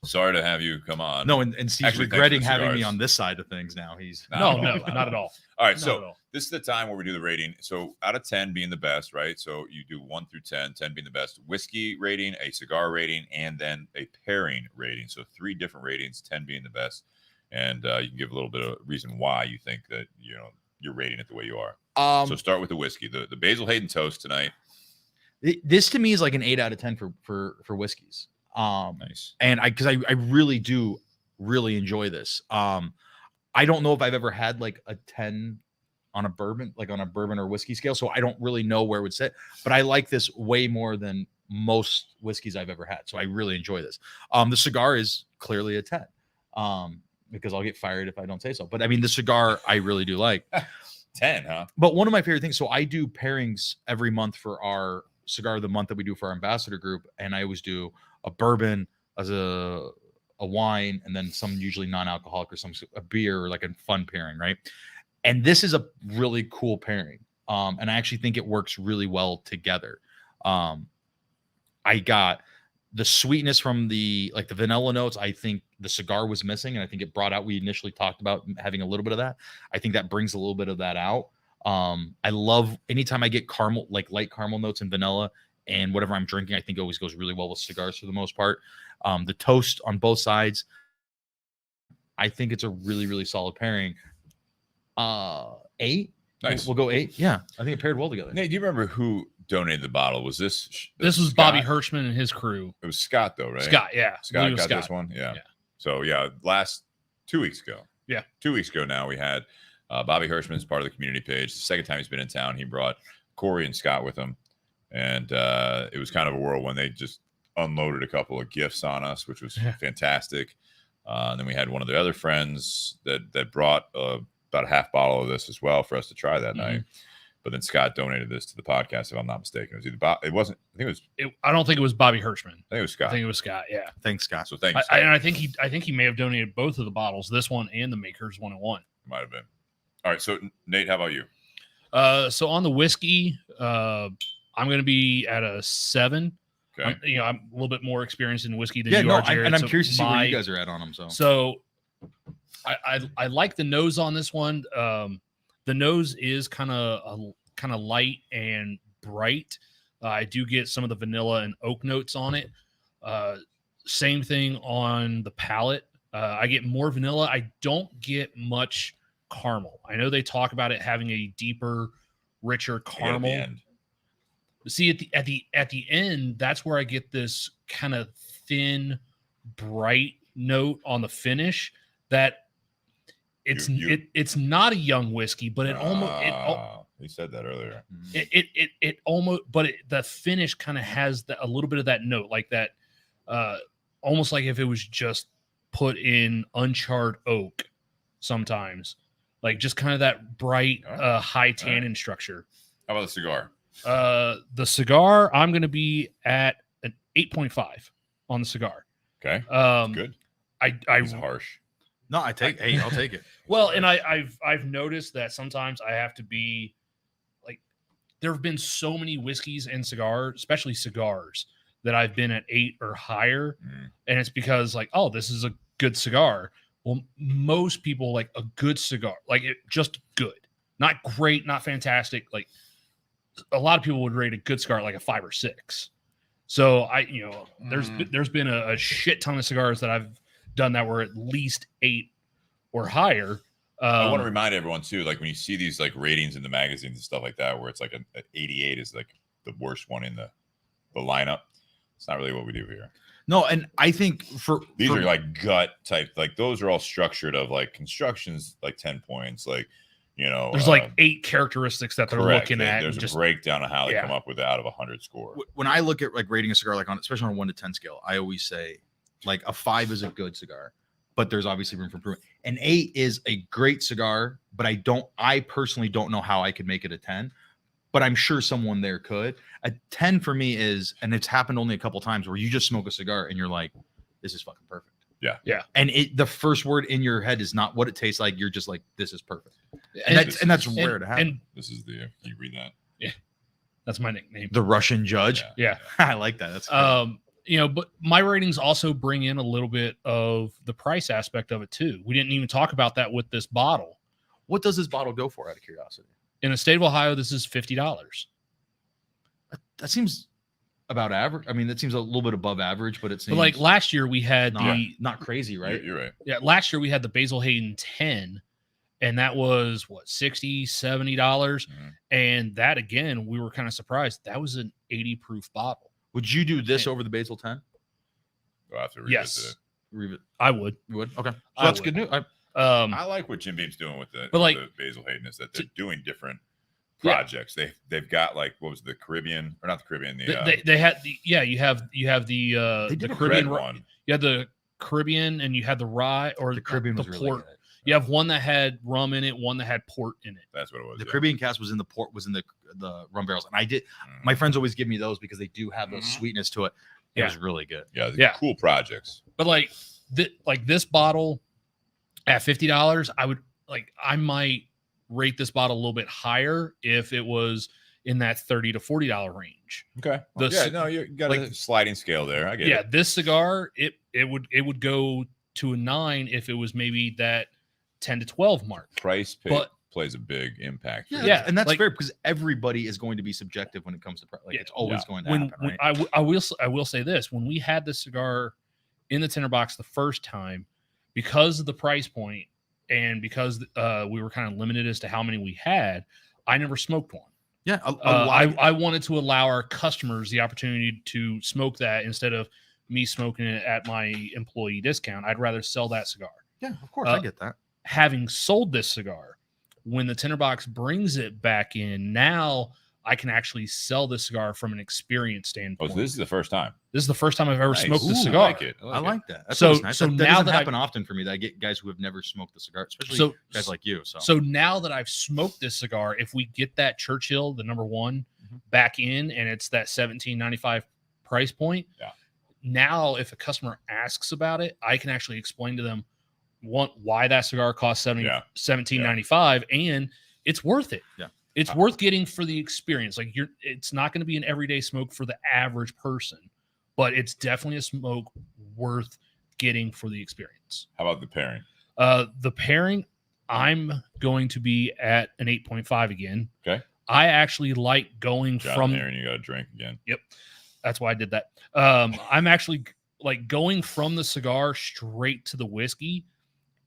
Sorry to have you come on. no, and Steve's Actually, thanks for regretting the having me cigars. on this side of things now. He's No, not at all. All right, Not so at all. this is the time where we do the rating. So out of 10 being the best, right? So you do 1 through 10, 10 being the best. Whiskey rating, a cigar rating, and then a pairing rating. So 3 different ratings, 10 being the best. And you can give a little bit of reason why you think that, you're rating it the way you are. So start with the whiskey. The Basil Hayden Toast tonight. This to me is like an 8 out of 10 for whiskeys. Nice. And because I really do really enjoy this. I don't know if I've ever had like a 10 on a bourbon, like on a bourbon or whiskey scale. So I don't really know where it would sit, but I like this way more than most whiskeys I've ever had. So I really enjoy this. The cigar is clearly a 10, because I'll get fired if I don't say so. But I mean, the cigar I really do like. 10, huh? But one of my favorite things, so I do pairings every month for our cigar of the month that we do for our ambassador group. And I always do a bourbon as a wine, and then some usually non-alcoholic or a beer, or like a fun pairing, right? And this is a really cool pairing. And I actually think it works really well together. I got the sweetness from the vanilla notes. I think the cigar was missing, and I think it brought out, we initially talked about having a little bit of that. I think that brings a little bit of that out. I love anytime I get caramel, like light caramel notes and vanilla, and whatever I'm drinking, I think it always goes really well with cigars for the most part. The toast on both sides, I think it's a really, really solid pairing. 8. Nice. We'll go 8. Yeah, I think it paired well together. Nate, do you remember who donated the bottle? Was this? This was Scott? Bobby Hirschman and his crew. It was Scott, though, right? Scott, yeah. Scott got this one. Yeah. So last 2 weeks ago. Yeah. 2 weeks ago now, we had Bobby Hirschman as part of the community page. The second time he's been in town, he brought Corey and Scott with him, and it was kind of a whirlwind. They just unloaded a couple of gifts on us, which was fantastic. And then we had one of the other friends that brought about a half bottle of this as well for us to try that night. But then Scott donated this to the podcast, if I'm not mistaken. It was either it wasn't. I think it was. I don't think it was Bobby Hirschman. I think it was Scott. I think it was Scott. Yeah. Thanks, Scott. So thank you, Scott. And I think he may have donated both of the bottles, this one and the Maker's 101. Might have been. All right. So Nate, how about you? So on the whiskey, I'm going to be at a 7. Okay. I'm a little bit more experienced in whiskey than you are, Jarrod. And I'm curious to see where you guys are at on them. So I like the nose on this one. The nose is kind of light and bright. I do get some of the vanilla and oak notes on it. Same thing on the palate. I get more vanilla. I don't get much caramel. I know they talk about it having a deeper, richer caramel. See, at the end, that's where I get this kind of thin, bright note on the finish that it's not a young whiskey, but it almost he said that earlier. It almost, but the finish kind of has a little bit of that note, like that, almost like if it was just put in uncharred oak. Sometimes, like just kind of that bright, high tannin structure. How about the cigar? The cigar, I'm going to be at an 8.5 on the cigar. Okay, good. He's harsh. No, I'll take it. Well, and I've noticed that sometimes I have to be like, there have been so many whiskeys and cigars, especially cigars, that I've been at 8 or higher, and it's because like, oh, this is a good cigar. Well, most people like a good cigar, like it just good, not great, not fantastic. Like a lot of people would rate a good cigar like a 5 or 6. So there's been a shit ton of cigars that I've done that were at least 8 or higher. I want to remind everyone too, like when you see these like ratings in the magazines and stuff like that, where it's like an 88 is like the worst one in the lineup. It's not really what we do here. No, and I think these are like gut type, like those are all structured of like constructions, like 10 points, like there's like 8 characteristics that they're looking at. There's a breakdown of how they come up with out of 100 score. When I look at like rating a cigar, like especially on a 1 to 10 scale, I always say like a 5 is a good cigar, but there's obviously room for improvement. An 8 is a great cigar, but I personally don't know how I could make it a 10. But I'm sure someone there could. A 10 for me is, and it's happened only a couple times where you just smoke a cigar and you're like, this is fucking perfect. Yeah. Yeah. And the first word in your head is not what it tastes like. You're just like, this is perfect. And that's rare to happen. And this is can you read that? Yeah. That's my nickname. The Russian judge. Yeah. I like that. That's cool. But my ratings also bring in a little bit of the price aspect of it too. We didn't even talk about that with this bottle. What does this bottle go for out of curiosity? In the state of Ohio, this is $50. That seems about average. I mean, that seems a little bit above average, but it seems But like last year, we had not crazy, right? You're right. yeah, last year we had the Basil Hayden 10, and that was what, $60, $70. Mm-hmm. And that again, we were kind of surprised. That was an 80 proof bottle. Would you do this over the Basil 10? We'll have to revisit it. I would. You would? Okay. So I that's would. good news. I like what Jim Beam's doing with the Basil Hayden is that they're doing different projects. They've got like, what was the Caribbean or not the Caribbean? They had the you have the Caribbean one. You had the Caribbean and you had the rye or The Caribbean was really port. good. You have one that had rum in it, one that had port in it. That's what it was. The Caribbean cast was in the port, was in the rum barrels, and I did. My friends always give me those because they do have those sweetness to it. It was really good. Yeah, cool projects. But like this bottle at $50, I might rate this bottle a little bit higher if it was in that $30 to $40 range. Okay. You got a sliding scale there. I get it. Yeah, this cigar, it would go to a 9 if it was maybe that 10 to 12 mark. Price plays a big impact. Yeah, and that's fair because everybody is going to be subjective when it comes to price. Like it's always going to happen. Right? I will say this: when we had the cigar in the Tinder Box the first time, because of the price point and because we were kind of limited as to how many we had, I never smoked one. Yeah, I wanted to allow our customers the opportunity to smoke that instead of me smoking it at my employee discount. I'd rather sell that cigar. Yeah, of course, I get that. Having sold this cigar, when the Tinder Box brings it back in, now I can actually sell this cigar from an experience standpoint. Oh, so this is the first time. This is the first time I've ever smoked this I cigar. like it. I like that. That's So nice. so that now doesn't that happen often for me. That I get guys who have never smoked the cigar, especially guys like you. So now that I've smoked this cigar, if we get that Churchill, the number one, back in, and it's that $17.95 price point, now if a customer asks about it, I can actually explain to them why that cigar costs $17.95, and it's worth it. Yeah. It's worth getting for the experience. Like it's not going to be an everyday smoke for the average person, but it's definitely a smoke worth getting for the experience. How about the pairing? The pairing, I'm going to be at an 8.5 again. Okay. I actually like going from there, and you got to drink again. Yep. That's why I did that. I'm actually like going from the cigar straight to the whiskey.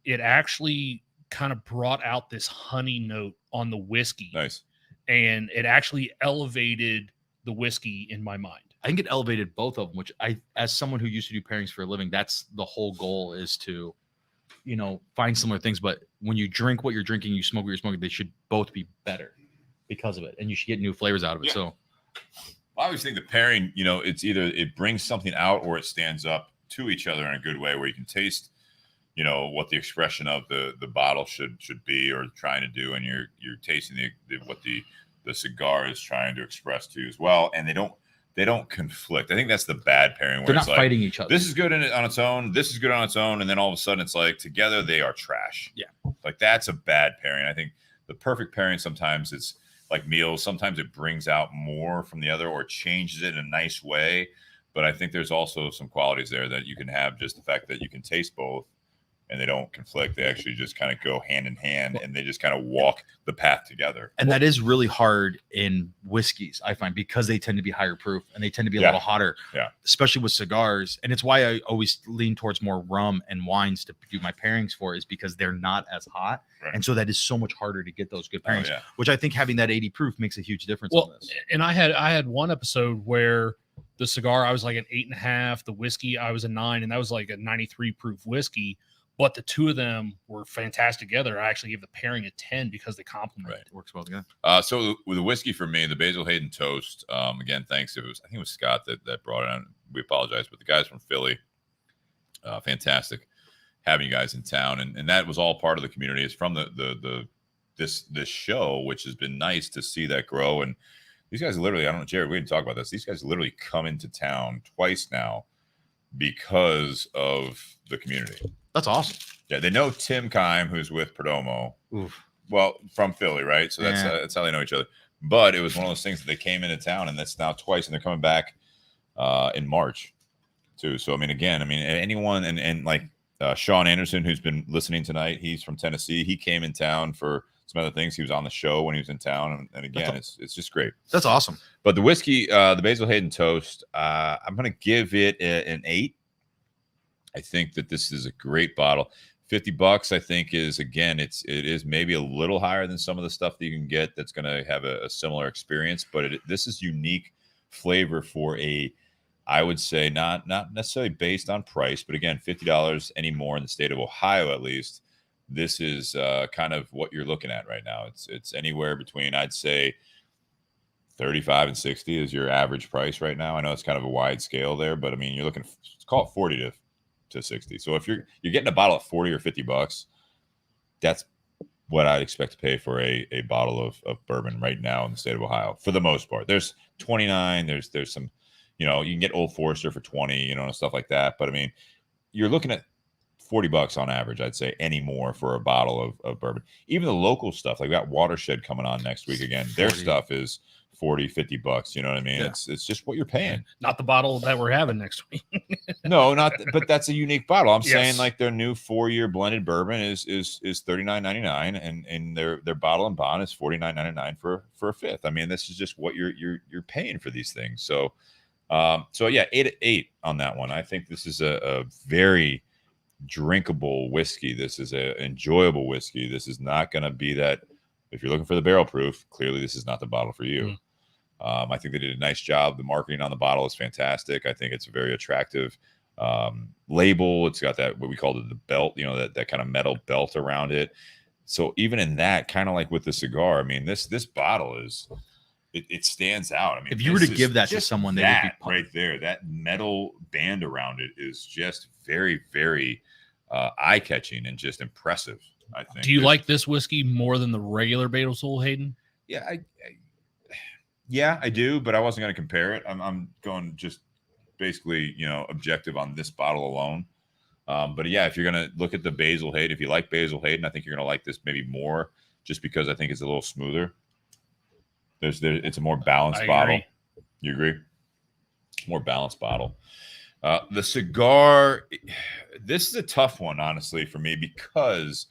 It actually kind of brought out this honey note on the whiskey. Nice. And it actually elevated the whiskey in my mind. I think it elevated both of them, which as someone who used to do pairings for a living, that's the whole goal, is to, find similar things. But when you drink what you're drinking, you smoke what you're smoking, they should both be better because of it. And you should get new flavors out of it. So I always think the pairing, it's either it brings something out or it stands up to each other in a good way where you can taste, what the expression of the bottle should be or trying to do, and you're tasting what the cigar is trying to express to you as well, and they don't conflict. I think that's the bad pairing where they're it's not like, fighting each other. This is good on its own. This is good on its own, and then all of a sudden it's like together they are trash. Yeah, like that's a bad pairing. I think the perfect pairing sometimes it's like meals. Sometimes it brings out more from the other or changes it in a nice way. But I think there's also some qualities there that you can have, just the fact that you can taste both and they don't conflict. They actually just kind of go hand in hand and they just kind of walk the path together. And that is really hard in whiskeys, I find, because they tend to be higher proof and they tend to be a little hotter, especially with cigars. And it's why I always lean towards more rum and wines to do my pairings for, is because they're not as hot. Right. And so that is so much harder to get those good pairings, which I think having that 80 proof makes a huge difference on this. And I had one episode where the cigar, I was like an 8.5, the whiskey, I was a 9, and that was like a 93 proof whiskey. But the two of them were fantastic together. I actually gave the pairing a 10 because they complement. Right. It works well together. So with the whiskey for me, the Basil Hayden Toast, again, thanks. I think it was Scott that brought it on. We apologize, but the guys from Philly, fantastic having you guys in town. And that was all part of the community. It's from this show, which has been nice to see that grow. And these guys literally, I don't know, Jared, we didn't talk about this. These guys literally come into town twice now because of the community. That's awesome. Yeah, they know Tim Kime, who's with Perdomo. Oof. Well, from Philly, right? So that's how they know each other. But it was one of those things that they came into town, and that's now twice, and they're coming back in March too. So anyone, and like Sean Anderson, who's been listening tonight, he's from Tennessee. He came in town for some other things. He was on the show when he was in town, and again, it's just great. That's awesome. But the whiskey, the Basil Hayden Toast, I'm going to give it an 8. I think that this is a great bottle. $50, I think, is again, it is maybe a little higher than some of the stuff that you can get that's going to have a similar experience. But this is unique flavor for I would say not necessarily based on price, but again, $50 anymore in the state of Ohio, at least. This is kind of what you're looking at right now. It's anywhere between, I'd say, 35 and 60 is your average price right now. I know it's kind of a wide scale there, but I mean, you're looking, call it 40 to 60. So if you're getting a bottle at 40 or $50, that's what I'd expect to pay for a bottle of bourbon right now in the state of Ohio, for the most part. There's 29, there's some, you can get Old Forester for 20, and stuff like that. But I mean, you're looking at $40 on average, I'd say, anymore for a bottle of bourbon. Even the local stuff, like we got Watershed coming on next week again. Their stuff is $40, $50. You know what I mean? Yeah. It's just what you're paying. Not the bottle that we're having next week. No, but that's a unique bottle. I'm saying like their new 4-year blended bourbon is $39.99, and their bottle and bond is $49.99 for a fifth. I mean, this is just what you're paying for these things. So yeah, 8 on that one. I think this is a very drinkable whiskey. This is a enjoyable whiskey. This is not going to be that. If you're looking for the barrel proof, clearly this is not the bottle for you. I think they did a nice job. The marketing on the bottle is fantastic. I think it's a very attractive label. It's got that, what we call it, the belt, that kind of metal belt around it. So even in that, kind of like with the cigar, I mean, this bottle is, it stands out. I mean, if you were to give that to someone, they would be pumped. Right there, that metal band around it is just very, very eye-catching and just impressive, I think. Do you like this whiskey more than the regular Basil Hayden? Yeah, I do, but I wasn't going to compare it. I'm going just basically, objective on this bottle alone. But yeah, if you're going to look at the Basil Hayden, if you like Basil Hayden, I think you're going to like this maybe more, just because I think it's a little smoother. It's a more balanced bottle. You agree? More balanced bottle. The cigar, this is a tough one, honestly, for me, because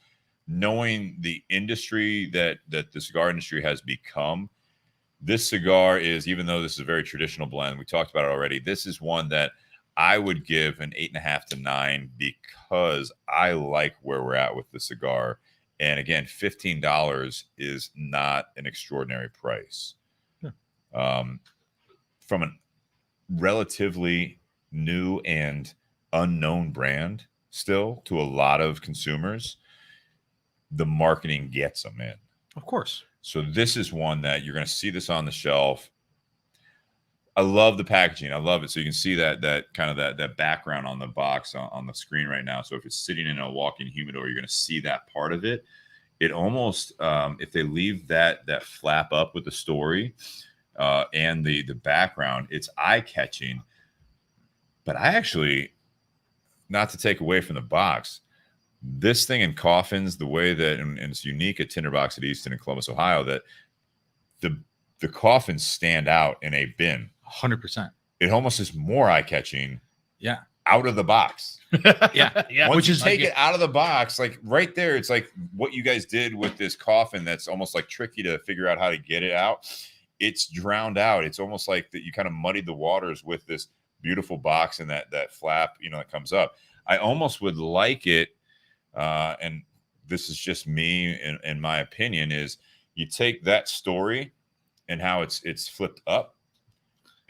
knowing the industry that the cigar industry has become, this cigar is, even though this is a very traditional blend, we talked about it already, this is one that I would give an 8.5 to 9, because I like where we're at with the cigar. And again, $15 is not an extraordinary price. From a relatively new and unknown brand still to a lot of consumers, the marketing gets them in. Of course. So this is one that you're going to see this on the shelf. I love the packaging. I love it. So you can see that kind of that background on the box on the screen right now. So if it's sitting in a walk-in humidor, you're going to see that part of it. It almost, if they leave that flap up with the story and the background, it's eye-catching. But I actually, not to take away from the box, this thing in coffins, the way that, and it's unique at Tinder Box at Easton in Columbus, Ohio, that the coffins stand out in a bin. 100%. It almost is more eye-catching. Yeah. Out of the box. Yeah. Once which you take it out of the box, like right there, it's like what you guys did with this coffin that's almost like tricky to figure out how to get it out. It's drowned out. It's almost like that you kind of muddied the waters with this beautiful box and that flap, that comes up. I almost would like it, and this is just me in my opinion, is you take that story and how it's flipped up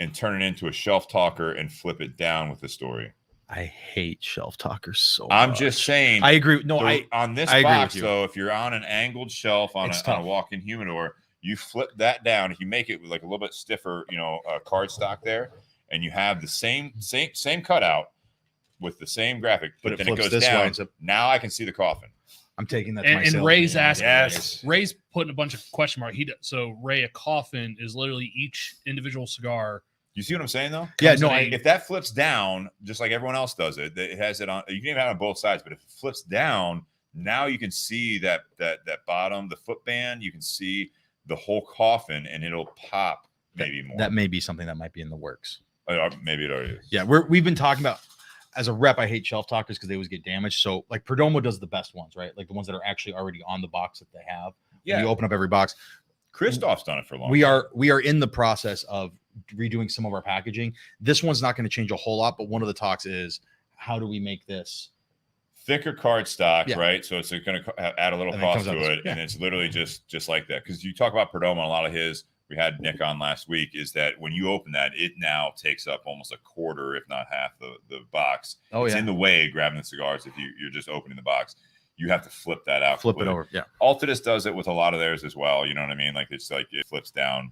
and turn it into a shelf talker and flip it down with the story. I hate shelf talkers so I'm much. just saying. I agree. No, on this I box, agree with you. though, if you're on an angled shelf on a walk-in humidor, you flip that down. If you make it like a little bit stiffer, cardstock there, and you have the same cutout with the same graphic, but then it goes down. Now I can see the coffin. I'm taking that to myself. And Ray's asking. Yes. Ray's putting a bunch of question marks. So Ray, a coffin is literally each individual cigar. You see what I'm saying, though? Yeah, no. If that flips down, just like everyone else does it, it has it on. You can even have it on both sides, but if it flips down, now you can see that bottom, the foot band. You can see the whole coffin, and it'll pop maybe more. That may be something that might be in the works. Maybe it already is. Yeah, we've been talking about. As a rep, I hate shelf talkers because they always get damaged. So like Perdomo does the best ones, right? Like the ones that are actually already on the box that they have. Yeah. You open up every box. Christoph's done it for a long We time. are in the process of redoing some of our packaging. This one's not going to change a whole lot, but one of the talks is how do we make this thicker cardstock, Yeah. right? So it's going to add a little And it cost comes out to this- it, yeah. and it's literally just like that. Because you talk about Perdomo, a lot of his. We had Nick on last week. Is that when you open that, it now takes up almost a quarter, if not half, the box. Oh, it's yeah. in the way of grabbing the cigars. If you're just opening the box, you have to flip that out. flip it completely. over? Yeah. Altadis does it with a lot of theirs as well. You know what I mean? Like it's like it flips down.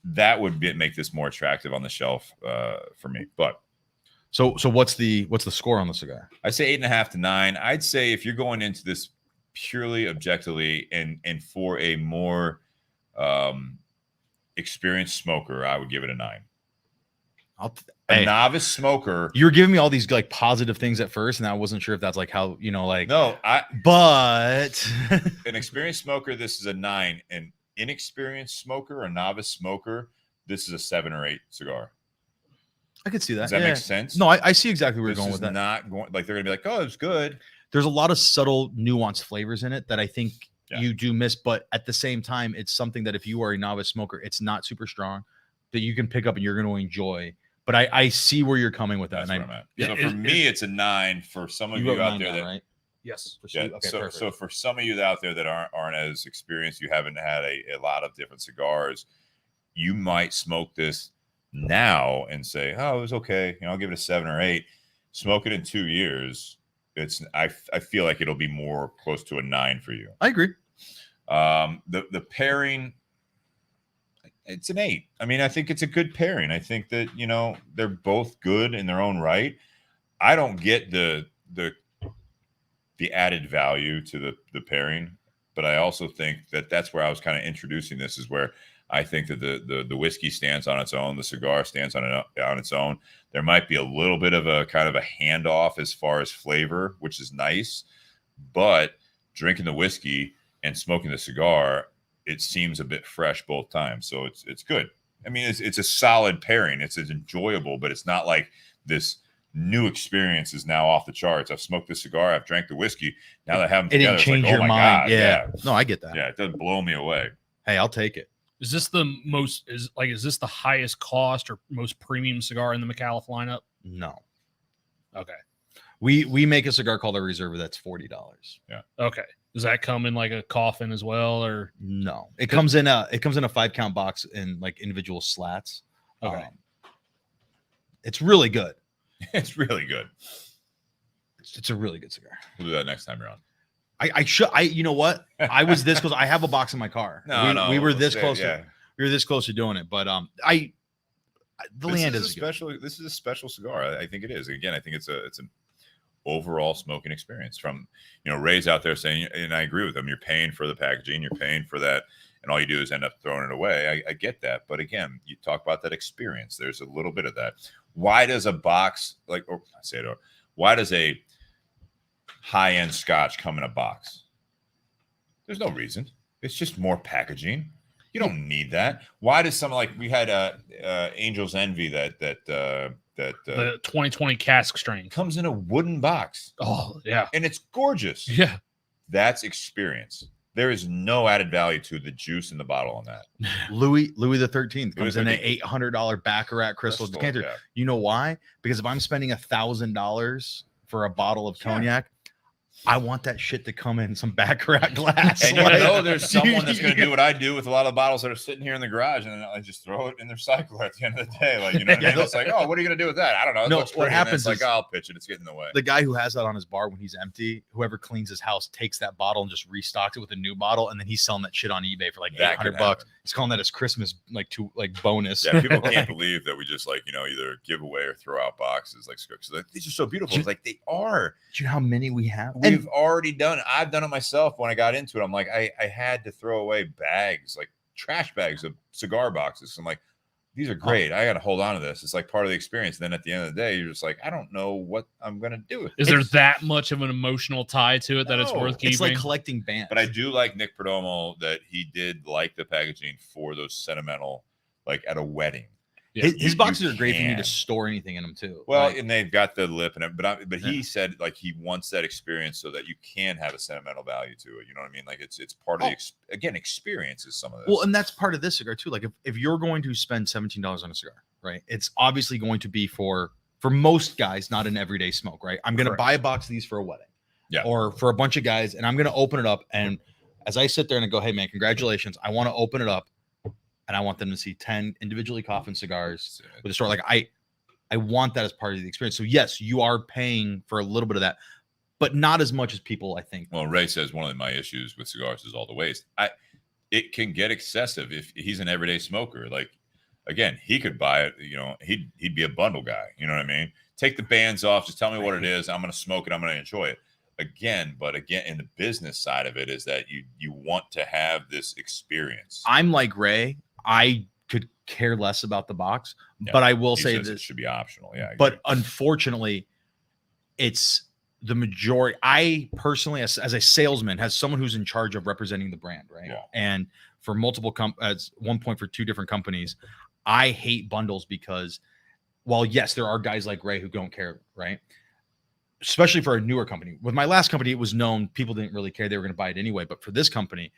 That would make this more attractive on the shelf for me. But So what's the score on the cigar? I say 8.5 to 9. I'd say if you're going into this purely objectively and for a more experienced smoker, I would give it a 9. A novice smoker. You were giving me all these like positive things at first, and I wasn't sure if that's like how like. No, But an experienced smoker, this is a 9. An inexperienced smoker, a novice smoker, this is a 7 or 8 cigar. I could see that. Does that Yeah. make sense? No, I see exactly where This you're going is with that. not going like they're gonna be like, oh, it's good. There's a lot of subtle, nuanced flavors in it that I think Yeah. you do miss, but at the same time, it's something that if you are a novice smoker, it's not super strong that you can pick up and you're going to enjoy. But I see where you're coming with that. That's And where I'm at. Yeah, So for me, it's a 9. For some of you wrote out 9 there down, that right? Yes. For yeah, Steve? Okay, so perfect. for some of you out there that aren't as experienced, you haven't had a lot of different cigars, you might smoke this now and say, oh, it was okay. I'll give it a 7 or 8. Smoke it in 2 years. I feel like it'll be more close to a 9 for you. I agree. The pairing, it's an 8. I mean, I think it's a good pairing. I think that they're both good in their own right. I don't get the added value to the pairing, but I also think that that's where I was kind of introducing this, is where I think that the whiskey stands on its own, the cigar stands on its own. There might be a little bit of a kind of a handoff as far as flavor, which is nice, but drinking the whiskey and smoking the cigar, it seems a bit fresh both times. So it's good. I mean, it's a solid pairing. It's enjoyable, but it's not like this new experience is now off the charts. I've smoked the cigar, I've drank the whiskey. Now that I have them It together, didn't it's change like, your oh my mind. God, Yeah. No, I get that. Yeah, it doesn't blow me away. Hey, I'll take it. Is this the most is this the highest cost or most premium cigar in the Micallef lineup? No. Okay. We make a cigar called a Reserva that's $40. Okay. Does that come in like a coffin as well, or No. It comes in a 5-count box in like individual slats. Okay. It's really good. It's really good. It's a really good cigar. We'll do that next time you're on. You know what? I was this close. I have a box in my car. We were this close. Yeah. We were this close to doing it, but the Leyenda This is is a good. special. This is a special cigar. I think it is. Again, I think it's an overall smoking experience. From Ray's out there saying, and I agree with him. You're paying for the packaging. You're paying for that, and all you do is end up throwing it away. I get that, but again, you talk about that experience. There's a little bit of that. Why does a box why does a high-end scotch come in a box? There's no reason. It's just more packaging. You don't need that. Why does something like we had Angel's Envy that the 2020 cask strain? comes in a wooden box Oh yeah, and it's gorgeous. yeah. That's experience. There is no added value to the juice in the bottle on that. Louis the 13th comes Louis in an XIII. $800 Baccarat crystal decanter. Yeah. You know why? Because if I'm spending $1,000 for a bottle of Yeah. cognac, I want that shit to come in some Baccarat glass. And there's someone that's going to do what I do with a lot of bottles that are sitting here in the garage, and then I just throw it in their cycler at the end of the day. Like, what I mean? It's like, oh, what are you going to do with that? I don't know. It No, looks what pretty. And happens it's like, is- oh, I'll pitch it. It's getting in the way. The guy who has that on his bar when he's empty, whoever cleans his house takes that bottle and just restocks it with a new bottle, and then he's selling that shit on eBay for like That could $800. happen. He's calling that his Christmas bonus. Yeah, people can't believe that we just either give away or throw out boxes like scripts. Like, these are so beautiful. It's like they are. Do you know how many we have? We've already done it. I've done it myself when I got into it. I'm like, I had to throw away bags, like trash bags of cigar boxes. I'm like, these are great. I got to hold on to this. It's like part of the experience. And then at the end of the day, you're just like, I don't know what I'm going to do with Is it. there that much of an emotional tie to it that it's No. worth keeping? It's like collecting bands. But I do like Nick Perdomo that he did like the packaging for those sentimental, like at a wedding. His boxes are great for me can. to store anything in them too. Well, Like, and they've got the lip and it, but he Yeah. said like he wants that experience so that you can have a sentimental value to it. You know what I mean? Like it's part of the again, experience is some of this. well, and that's part of this cigar too. Like if you're going to spend $17 on a cigar, right? It's obviously going to be for most guys, not an everyday smoke, right? I'm going to Correct. buy a box of these for a wedding, Yeah. or for a bunch of guys, and I'm going to open it up. And as I sit there and I go, hey man, congratulations! I want to open it up, and I want them to see 10 individually coffined cigars with a store. Like I want that as part of the experience. So yes, you are paying for a little bit of that, but not as much as people I think. Well, Ray says one of my issues with cigars is all the waste. It can get excessive if he's an everyday smoker. Like again, he could buy it. You know, he'd be a bundle guy. You know what I mean? Take the bands off. Just tell me what it is. I'm going to smoke it. I'm going to enjoy it. But again, in the business side of it is that you want to have this experience. I'm like Ray. I could care less about the box, but I will say this it should be optional. Yeah. But unfortunately, it's the majority. I personally, as a salesman, has someone who's in charge of representing the brand, right? Yeah. And for multiple at one point for 2 different companies, I hate bundles because, while yes, there are guys like Ray who don't care, right? Especially for a newer company. With my last company, it was known people didn't really care; they were going to buy it anyway. But for this company,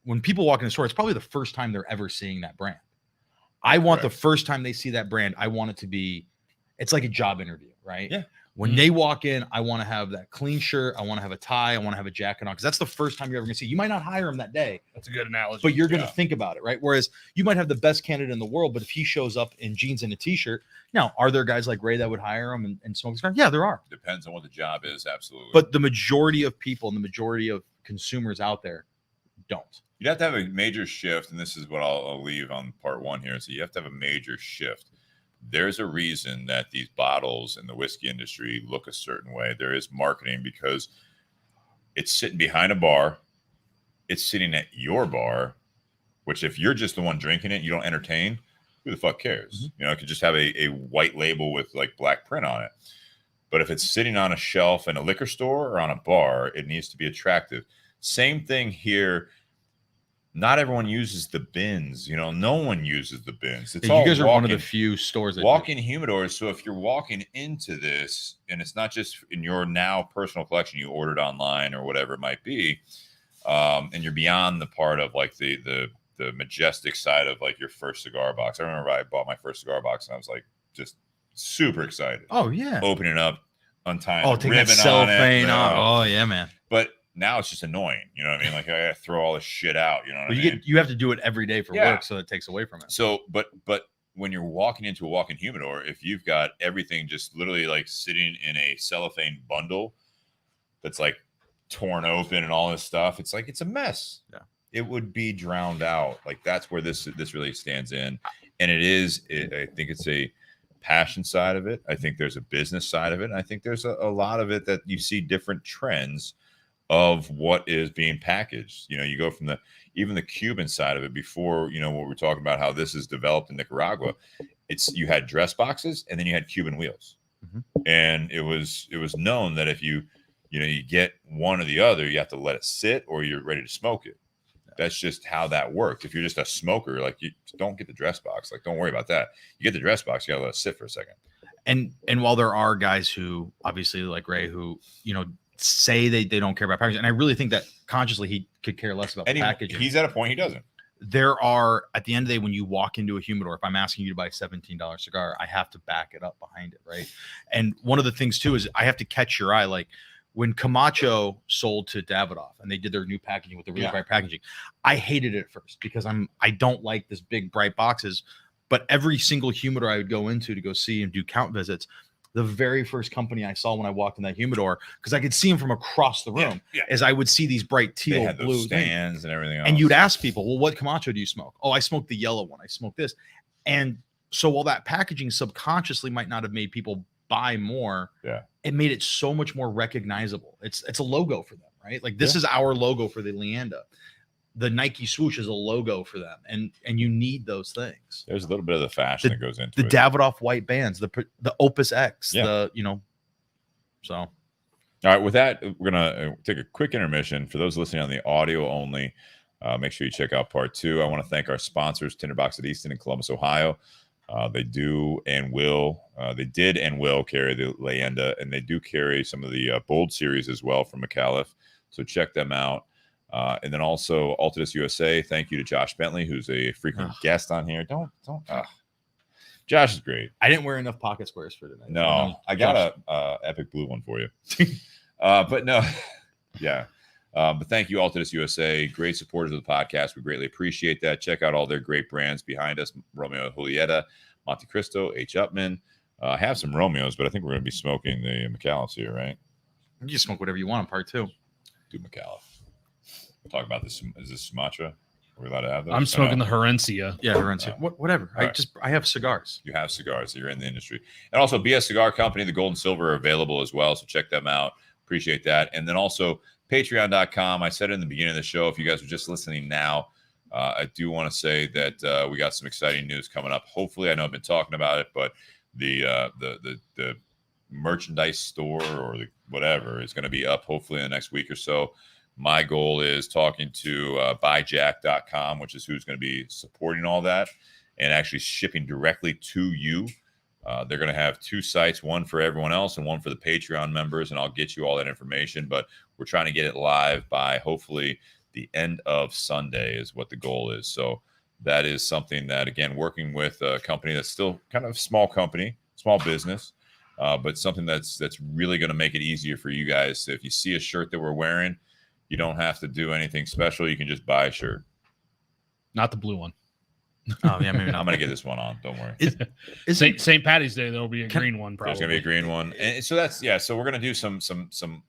when people walk in the store, it's probably the first time they're ever seeing that brand. I want the first time they see that brand, I want it to be, it's like a job interview, right? Yeah. When they walk in, I want to have that clean shirt. I want to have a tie. I want to have a jacket on because that's the first time you're ever going to see. You might not hire him that day. That's a good analogy. But you're going to think about it, right? Whereas you might have the best candidate in the world, but if he shows up in jeans and a t-shirt, now, are there guys like Ray that would hire him and smoke his car? Yeah, there are. Depends on what the job is. Absolutely. But the majority of people and the majority of consumers out there don't. You'd have to have a major shift, and this is what I'll leave on part 1 here. So you have to have a major shift. There's a reason that these bottles in the whiskey industry look a certain way. There is marketing because it's sitting behind a bar. It's sitting at your bar, which if you're just the one drinking it, you don't entertain, who the fuck cares? Mm-hmm. You know, it could just have a white label with like black print on it. But if it's sitting on a shelf in a liquor store or on a bar, it needs to be attractive. Same thing here. Not everyone uses the bins. You know, no one uses the bins. It's all you guys are one of the walk-in- few stores that walk-in humidors. So if you're walking into this, and it's not just in your now personal collection you ordered online or whatever it might be, and you're beyond the part of like the majestic side of like your first cigar box. I remember I bought my first cigar box and I was like just super excited. Oh yeah. Opening it up, untying Oh, the take that ribbon on cellophane it. off. Oh yeah, man. But now it's just annoying. You know what I mean? Like I gotta throw all this shit out. You know what But I mean? you have to do it every day for Yeah. work, so it takes away from it. So, but when you're walking into a walk-in humidor, if you've got everything just literally like sitting in a cellophane bundle that's like torn open and all this stuff, it's like it's a mess. Yeah. It would be drowned out. Like that's where this really stands in, and I think it's a passion side of it. I think there's a business side of it. And I think there's a lot of it that you see different trends of what is being packaged. You know, you go from even the Cuban side of it before, you know, what we're talking about, how this is developed in Nicaragua. You had dress boxes and then you had Cuban wheels. Mm-hmm. And it was known that if you get one or the other, you have to let it sit or you're ready to smoke it. That's just how that works. If you're just a smoker, like you don't get the dress box. Like, don't worry about that. You get the dress box, you gotta let it sit for a second. And while there are guys who obviously like Ray who, you know, say they don't care about packaging, and I really think that consciously he could care less about the packaging. He's at a point he doesn't. There are, at the end of the day, when you walk into a humidor, if I'm asking you to buy a $17 cigar, I have to back it up behind it, right? And one of the things too is I have to catch your eye. Like when Camacho sold to Davidoff and they did their new packaging with the really bright packaging, I hated it at first because I don't like this big bright boxes. But every single humidor I would go into to go see and do count visits, the very first company I saw when I walked in that humidor, because I could see them from across the room, as I would see these bright teal, they had blue those stands and everything else. And you'd ask people, well, what Camacho do you smoke? Oh, I smoke the yellow one. I smoke this. And so while that packaging subconsciously might not have made people buy more, it made it so much more recognizable. It's a logo for them, right? Like this is our logo for the Leyenda. The Nike swoosh is a logo for them, and you need those things. There's a little bit of the fashion that goes into the Davidoff white bands, the Opus X, So all right, with that, we're gonna take a quick intermission for those listening on the audio only. Make sure you check out part 2. I want to thank our sponsors, Tinder Box at Easton in Columbus, Ohio. They do and will, they did and will carry the Leyenda, and they do carry some of the Bold series as well from Micallef. So check them out. And then also Altadis USA. Thank you to Josh Bentley, who's a frequent guest on here. Don't. Josh is great. I didn't wear enough pocket squares for tonight. No, I got a epic blue one for you. But no, yeah. But thank you, Altadis USA. Great supporters of the podcast. We greatly appreciate that. Check out all their great brands behind us: Romeo Julieta, Monte Cristo, H. Upmann. I have some Romeos, but I think we're going to be smoking the Micallefs here, right? You can smoke whatever you want in part 2. Do Micallef. We'll talk about this. Is this Sumatra? Are we allowed to have those? I'm smoking the Herencia. Yeah, Herencia. Whatever. I have cigars. You have cigars. So you're in the industry. And also BS Cigar Company, the gold and silver are available as well. So check them out. Appreciate that. And then also patreon.com. I said it in the beginning of the show. If you guys are just listening now, I do want to say that we got some exciting news coming up. Hopefully, I know I've been talking about it, but the merchandise store or the whatever is going to be up hopefully in the next week or so. My goal is talking to buyjack.com, which is who's going to be supporting all that and actually shipping directly to you. They're going to have 2 sites, one for everyone else and one for the Patreon members, and I'll get you all that information. But we're trying to get it live by hopefully the end of Sunday is what the goal is. So that is something that, again, working with a company that's still kind of a small company, small business, but something that's really going to make it easier for you guys. So if you see a shirt that we're wearing, you don't have to do anything special. You can just buy a shirt. Not the blue one. Oh, yeah, maybe I'm not. going to get this one on. Don't worry. St. Patty's Day, there'll be a green one. Probably. There's going to be a green one. And so that's, yeah. So we're going to do some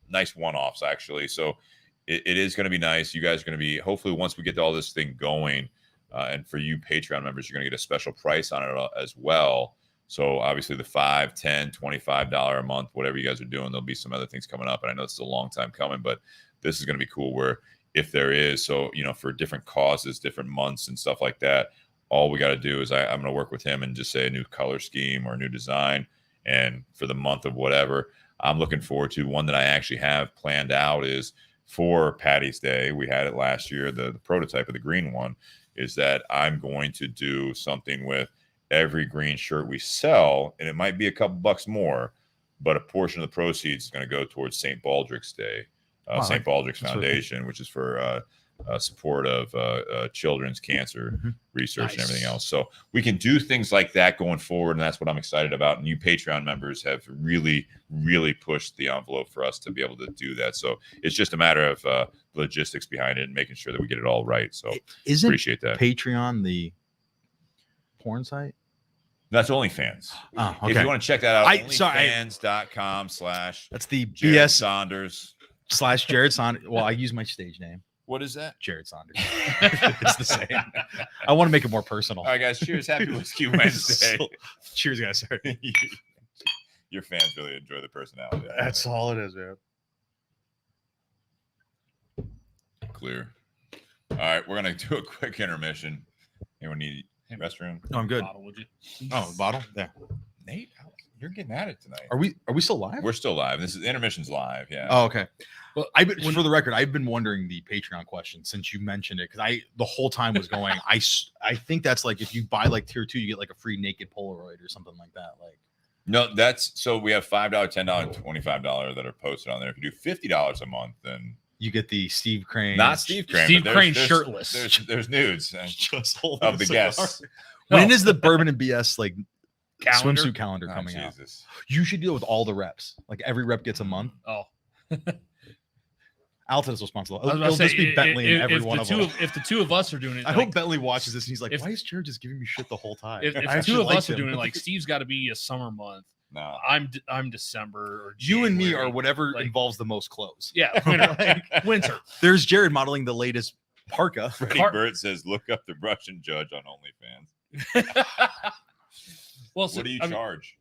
nice one-offs, actually. So it is going to be nice. You guys are going to be, hopefully, once we get all this thing going, and for you Patreon members, you're going to get a special price on it as well. So obviously the $5, $10, $25 a month, whatever you guys are doing, there'll be some other things coming up. And I know this is a long time coming, but this is going to be cool where if there is, so, for different causes, different months and stuff like that, all we got to do is I'm going to work with him and just say a new color scheme or a new design. And for the month of whatever, I'm looking forward to one that I actually have planned out is for Patty's Day. We had it last year. The prototype of the green one is that I'm going to do something with every green shirt we sell, and it might be a couple bucks more, but a portion of the proceeds is going to go towards St. Baldrick's Day. St. Baldrick's Foundation, which is for support of children's cancer research and everything else. So we can do things like that going forward, and that's what I'm excited about. And you Patreon members have really, really pushed the envelope for us to be able to do that. So it's just a matter of logistics behind it and making sure that we get it all right. So appreciate that. Patreon the porn site? That's OnlyFans. Oh, okay. If you want to check that out, OnlyFans.com/ That's the Jarrod BS Saunders. / Jarrod Saunders. Well, I use my stage name. What is that? Jarrod Saunders. It's the same. I want to make it more personal. All right, guys. Cheers. Happy Whiskey Wednesday. Cheers, guys. Sorry. Your fans really enjoy the personality. That's all it is, man. Clear. All right, we're gonna do a quick intermission. Anyone need restroom? No, I'm good. Bottle, would you? Oh, bottle? Yeah. Nate, you're getting at it tonight. Are we still live? We're still live. This is intermission's live. Yeah. Oh, okay. Well, for the record, I've been wondering the Patreon question since you mentioned it because the whole time was going. I think that's like if you buy like tier 2, you get like a free naked Polaroid or something like that. Like, no, that's so we have $5, $10, and $25 that are posted on there. If you do $50 a month, then you get the Steve Crane. Not Steve Crane. Steve but Crane shirtless. There's nudes Just of the guests. When is the Bourbon and BS like Calendar? swimsuit calendar coming out? Jesus. You should do it with all the reps. Like every rep gets a month. Oh. Altadis responsible. I was about It'll to just say, be Bentley and every if one the of two them. if the two of us are doing it, I like, hope Bentley watches this and he's like, if- why is Jared just giving me shit the whole time? if I the actually two of like us are him. doing it, like Steve's got to be a summer month. No. I'm December or You and me January. are whatever like- involves the most clothes. Yeah, winter. Winter. There's Jared modeling the latest parka. Freddie Car- Burt says, look up the Russian judge on OnlyFans. Well, so, What do you I mean, charge?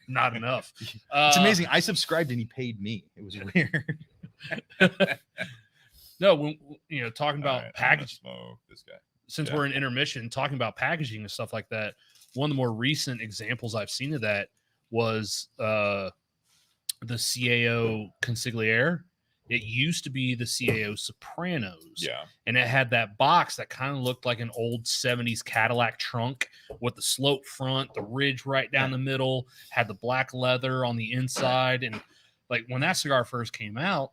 not enough. It's amazing. I subscribed and he paid me. It was weird. No, when talking All about right, I'm gonna package, smoke this guy. since Yeah. we're in intermission, talking about packaging and stuff like that. One of the more recent examples I've seen of that was the CAO Consigliere. It used to be the CAO Sopranos. Yeah. And it had that box that kind of looked like an old 70s Cadillac trunk with the slope front, the ridge right down the middle, had the black leather on the inside. And like when that cigar first came out,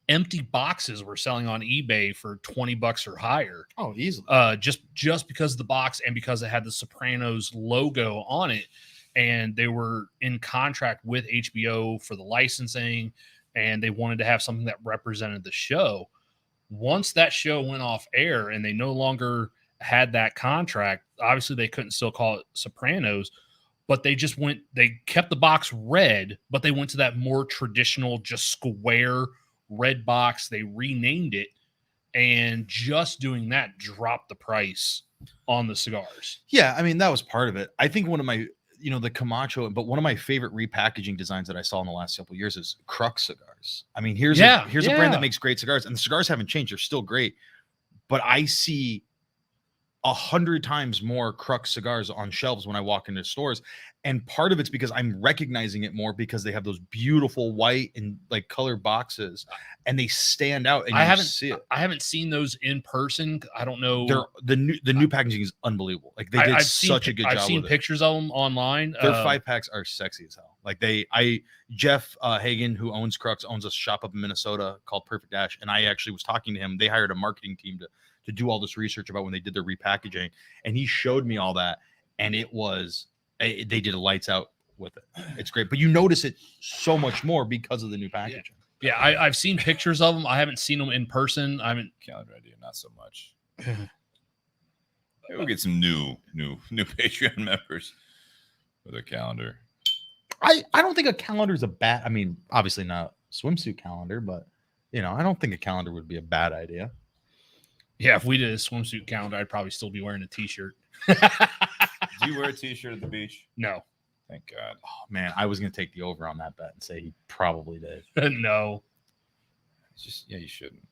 empty boxes were selling on eBay for $20 or higher. Oh, easily. Just because of the box and because it had the Sopranos logo on it. And they were in contract with HBO for the licensing, and they wanted to have something that represented the show. Once that show went off air and they no longer had that contract, obviously they couldn't still call it Sopranos, but they kept the box red, but they went to that more traditional, just square red box. They renamed it, and just doing that dropped the price on the cigars. Yeah, I mean, that was part of it. I think one of my, the Camacho, but one of my favorite repackaging designs that I saw in the last couple of years is Crux Cigars. I mean, here's a brand that makes great cigars, and the cigars haven't changed. They're still great, but I see 100 times more Crux cigars on shelves when I walk into stores. And part of it's because I'm recognizing it more because they have those beautiful white and like color boxes, and they stand out. And I haven't seen those in person. I don't know. The new packaging is unbelievable. Like they did such a good job. I've seen pictures of them online. Their 5-packs are sexy as hell. Like Jeff Hagen, who owns Crux, owns a shop up in Minnesota called Perfect Dash, and I actually was talking to him. They hired a marketing team to do all this research about when they did their repackaging, and he showed me all that, and they did a lights out with it. It's great, but you notice it so much more because of the new packaging. Yeah, I've seen pictures of them. I haven't seen them in person. I haven't. Calendar idea, not so much. Maybe we'll get some new Patreon members for their calendar. I don't think a calendar is a bad. I mean, obviously not a swimsuit calendar, but I don't think a calendar would be a bad idea. Yeah, if we did a swimsuit calendar, I'd probably still be wearing a t-shirt. Do you wear a t-shirt at the beach? No. Thank God. Oh man, I was gonna take the over on that bet and say he probably did. No. It's just you shouldn't.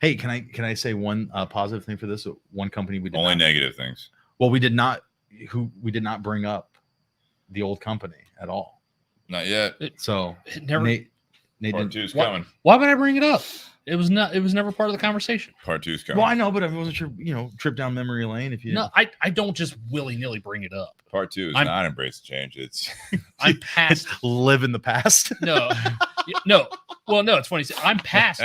Hey, can I say one positive thing for this? One company we did only negative things. Well, we did not bring up the old company at all. Not yet. It never. Nate Part two's coming. Why would I bring it up? It was never part of the conversation. Part two's coming. Well, I know, but I wasn't sure. Trip down memory lane. If you no, I don't just willy nilly bring it up. Part two is not embrace change. It's I'm past. Live in the past. No. Well, no. It's funny. I'm past.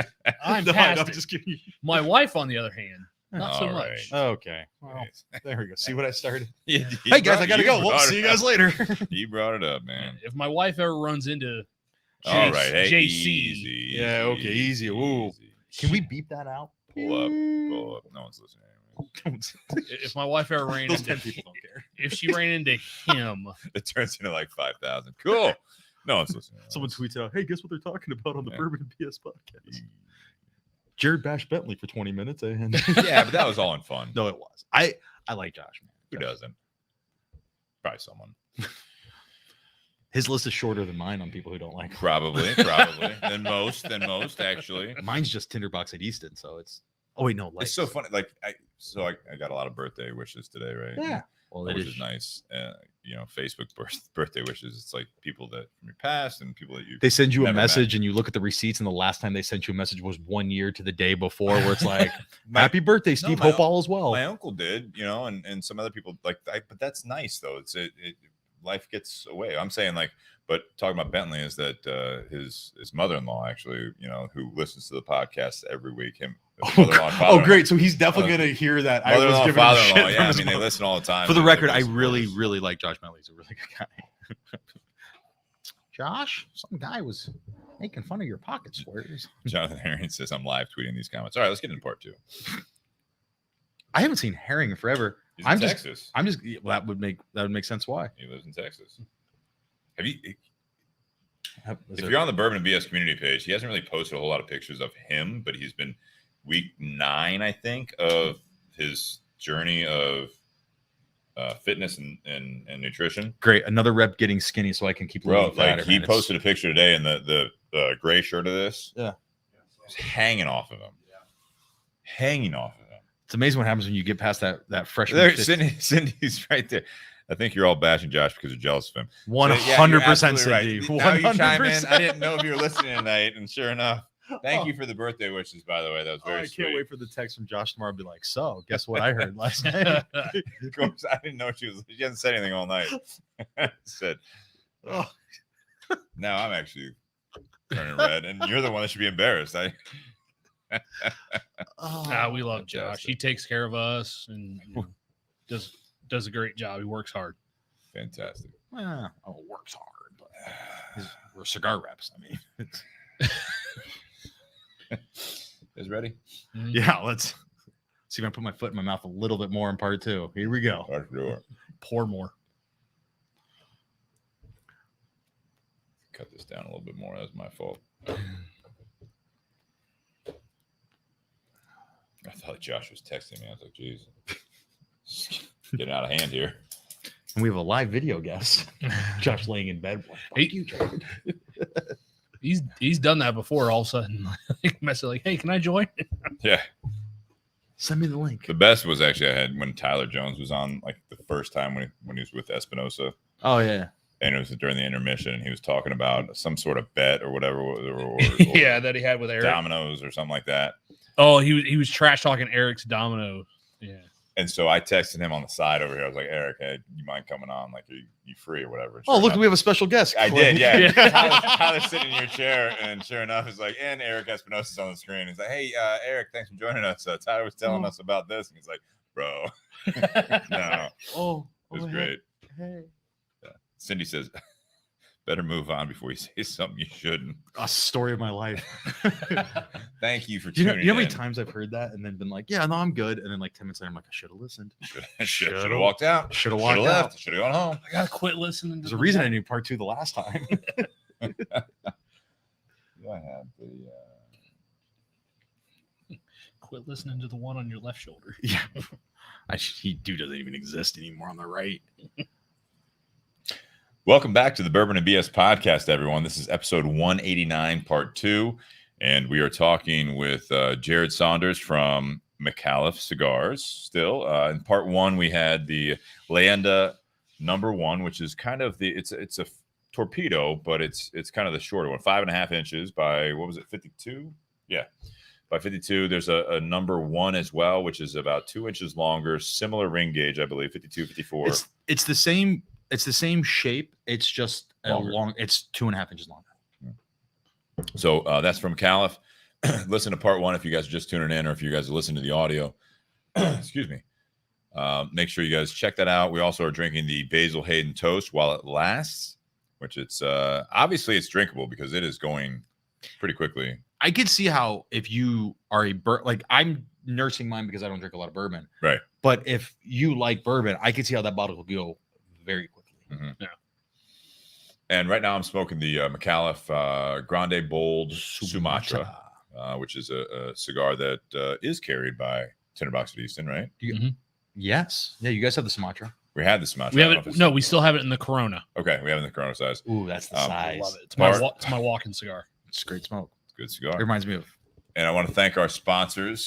I'm past. I'm just kidding. My wife, on the other hand, not so much. Okay. Well, there we go. See what I started? Hey guys, I gotta go. We'll see you guys later. You brought it up, man. If my wife ever runs into all right, hey, JC. Easy, yeah, okay, easy. Ooh. Easy. Can we beep that out? Pull up. No one's listening. If my wife ever ran into 10 people don't care. If she ran into him, it turns into like 5,000. Cool. No one's listening. Someone tweets out, "Hey, guess what they're talking about on the Bourbon BS podcast?" Jarrod bashed Bentley for 20 minutes. And yeah, but that was all in fun. No, it was. I like Josh, man. Who doesn't? Probably someone. His list is shorter than mine on people who don't like him. Probably. than most, actually. Mine's just Tinder Box at Easton, so it's. Oh wait, no. It's so funny. Like I got a lot of birthday wishes today, right? Yeah. Well, which is nice. Facebook birthday wishes. It's like people that from your past and people that you. They send you a message and you look at the receipts, and the last time they sent you a message was 1 year to the day before, where it's like, "Happy birthday, Steve. Hope all is well." My uncle did, and some other people but that's nice though. It's life gets away. I'm saying but talking about Bentley is that his mother-in-law actually, who listens to the podcast every week. Oh, great! So he's definitely gonna hear that. I was giving father-in-law. Yeah, I mean they listen all the time. For the record, I really, really like Josh Bentley. He's a really good guy. Josh, some guy was making fun of your pocket squares. Jonathan Herring says I'm live tweeting these comments. All right, let's get into part two. I haven't seen Herring in forever. He's in Texas. Well, that would make sense. Why? He lives in Texas. If you're on the Bourbon and BS community page, he hasn't really posted a whole lot of pictures of him, but he's been week 9, I think, of his journey of fitness and nutrition. Great, another rep getting skinny so I can keep. Bro, he posted a picture today, and the gray shirt of this, was hanging off of him. Hanging off of him. It's amazing what happens when you get past that freshman. Cindy's right there. I think you're all bashing Josh because you're jealous of him. 100%, Cindy. Cindy. Now you chime in. 100%. I didn't know if you were listening tonight, and sure enough, thank you for the birthday wishes. By the way, that was very sweet. I can't wait for the text from Josh tomorrow. Be like, so guess what I heard last night? Of course, I didn't know she hasn't said anything all night. Said, Oh. now I'm actually turning red, and you're the one that should be embarrassed. We love Josh. He takes care of us and does a great job. He works hard. Fantastic. Works hard, but we're cigar reps. I mean, Is ready? Yeah, let's see if I can put my foot in my mouth a little bit more in part 2. Here we go. Pour more. Cut this down a little bit more. That's my fault. I thought Josh was texting me. I was like, geez, getting out of hand here. And we have a live video guest. Josh laying in bed. He's done that before. All of a sudden, message like, "Hey, can I join?" Yeah. Send me the link. The best was actually I had when Tyler Jones was on, like the first time when he was with Espinosa. Oh yeah. And it was during the intermission, and he was talking about some sort of bet or whatever, or yeah, that he had with Eric. Dominoes or something like that. Oh, he was trash talking Eric's Dominoes. Yeah. And so I texted him on the side over here. I was like, Eric, hey, you mind coming on? Like, are you free or whatever? Oh, look, we have a special guest. I did, yeah. Yeah. Tyler's sitting in your chair, and sure enough, it's like, and Eric Espinosa's on the screen. He's like, hey, Eric, thanks for joining us. Tyler was telling us about this, and he's like, bro, no. It was great. Hey. Yeah. Cindy says, better move on before you say something you shouldn't. A story of my life. Thank you for you know tuning how many in. times I've heard that and then been like, yeah, no, I'm good. And then like 10 minutes later, I'm like, I should have listened. Should have walked out. Should have Should walked have out. left. Should have gone home. I gotta quit listening. There's a reason I knew part 2 the last time. I have the Quit listening to the one on your left shoulder. Yeah. He doesn't even exist anymore on the right. Welcome back to the Bourbon and BS podcast, everyone. This is episode 189, part 2, and we are talking with Jarrod Saunders from Micallef Cigars. Still, in part 1, we had the Leyenda No. 1, which is kind of it's a torpedo, but it's kind of the shorter one, 5.5 inches by 52? Yeah, by 52. There's a No. 1 as well, which is about 2 inches longer, similar ring gauge, I believe, 52, 54. It's the same. It's the same shape. It's just Longer. It's 2.5 inches longer. So that's from Micallef. Listen to part 1 if you guys are just tuning in, or if you guys are listening to the audio. Excuse me. Make sure you guys check that out. We also are drinking the Basil Hayden Toast while it lasts, which it's obviously it's drinkable because it is going pretty quickly. I could see how if you are like I'm nursing mine because I don't drink a lot of bourbon. Right. But if you like bourbon, I could see how that bottle will go very quickly. Mm-hmm. Yeah. And right now I'm smoking the Micallef Grande Bold Sumatra, which is a cigar that is carried by Tinder Box at Easton, right? Yes. Yeah, you guys have the Sumatra. We had the Sumatra. We have it. No, we still have it in the Corona. Okay, we have it in the Corona size. Ooh, that's the I size. love it. It's my walking cigar. It's great smoke. It's a good cigar. It reminds me of. And I want to thank our sponsors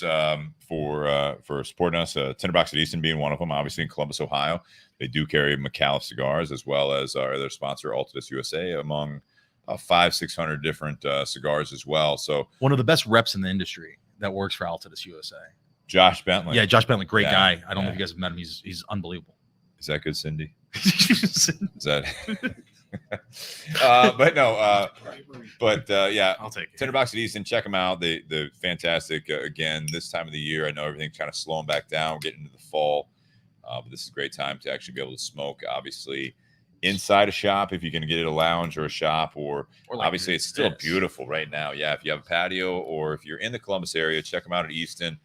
for supporting us. Tinder Box at Easton being one of them, obviously in Columbus, Ohio. They do carry Micallef Cigars as well as our other sponsor, Altadis USA, among 500-600 different cigars as well. So One of the best reps in the industry that works for Altadis USA. Josh Bentley. Yeah, Josh Bentley, great Yeah, guy. I don't know yeah. if you guys have met him. He's unbelievable. Is that good, Cindy? Is that? Yeah. I'll take it. Tinder Box at Easton, check them out. They're fantastic. Again, this time of the year, I know everything's kind of slowing back down, getting into the fall. But this is a great time to actually be able to smoke, obviously, inside a shop if you can get it a lounge or a shop, or like obviously it's still this. beautiful right now. Yeah, if you have a patio or if you're in the Columbus area, check them out at Easton.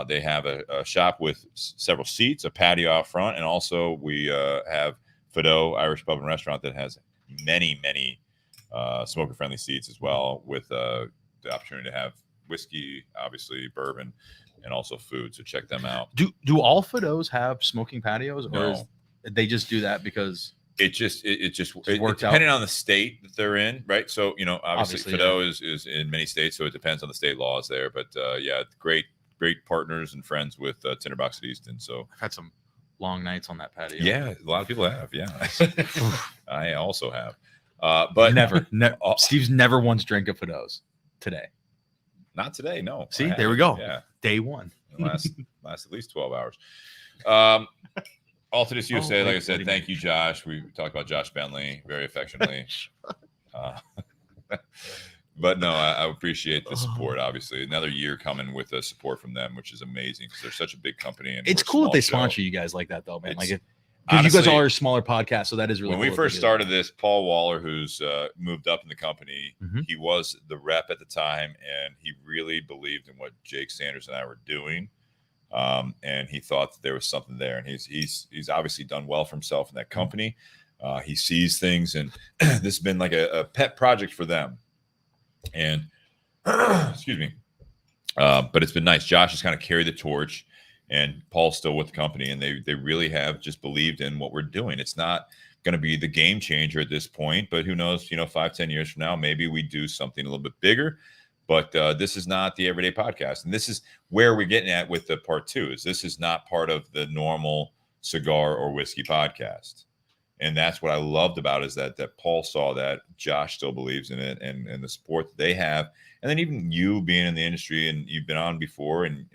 They have a shop with several seats, a patio out front, and also we have Fido Irish Pub and Restaurant that has many smoker-friendly seats as well, with the opportunity to have whiskey, obviously bourbon, and also food. So check them out. Do all Fidos have smoking patios, or No. they just do that because It worked out. depending on the state that they're in, right? So obviously Obviously, Fido is in many states, so it depends on the state laws there. But great partners and friends with Tinder Box at Easton. So I've had some long nights on that patio. Yeah, a lot of people have. Yeah, I also have. But never. Steve's never once drank a Fido's today. Not today. No. See, there we go. Yeah, day one. last at least 12 hours. Altadis USA, like I said, thank you, Josh. We talked about Josh Bentley very affectionately. But no, I appreciate the support. Obviously, another year coming with the support from them, which is amazing because they're such a big company. And it's cool that they sponsor you guys like that, though, man. It's, like, because you guys all are a smaller podcast, so that is really. When we first started this, Paul Waller, who's moved up in the company, he was the rep at the time, and he really believed in what Jake Sanders and I were doing. And he thought that there was something there, and he's obviously done well for himself in that company. He sees things, and this has been like a pet project for them. And excuse me, but it's been nice. Josh has kind of carried the torch, and Paul's still with the company, and they really have just believed in what we're doing. It's not going to be the game changer at this point, but who knows? 5-10 years from now, maybe we do something a little bit bigger. But this is not the everyday podcast, and this is where we're getting at with the part 2. Is this is not part of the normal cigar or whiskey podcast. And that's what I loved about it, is that Paul saw that, Josh still believes in it, and the support that they have. And then even you being in the industry, and you've been on before, and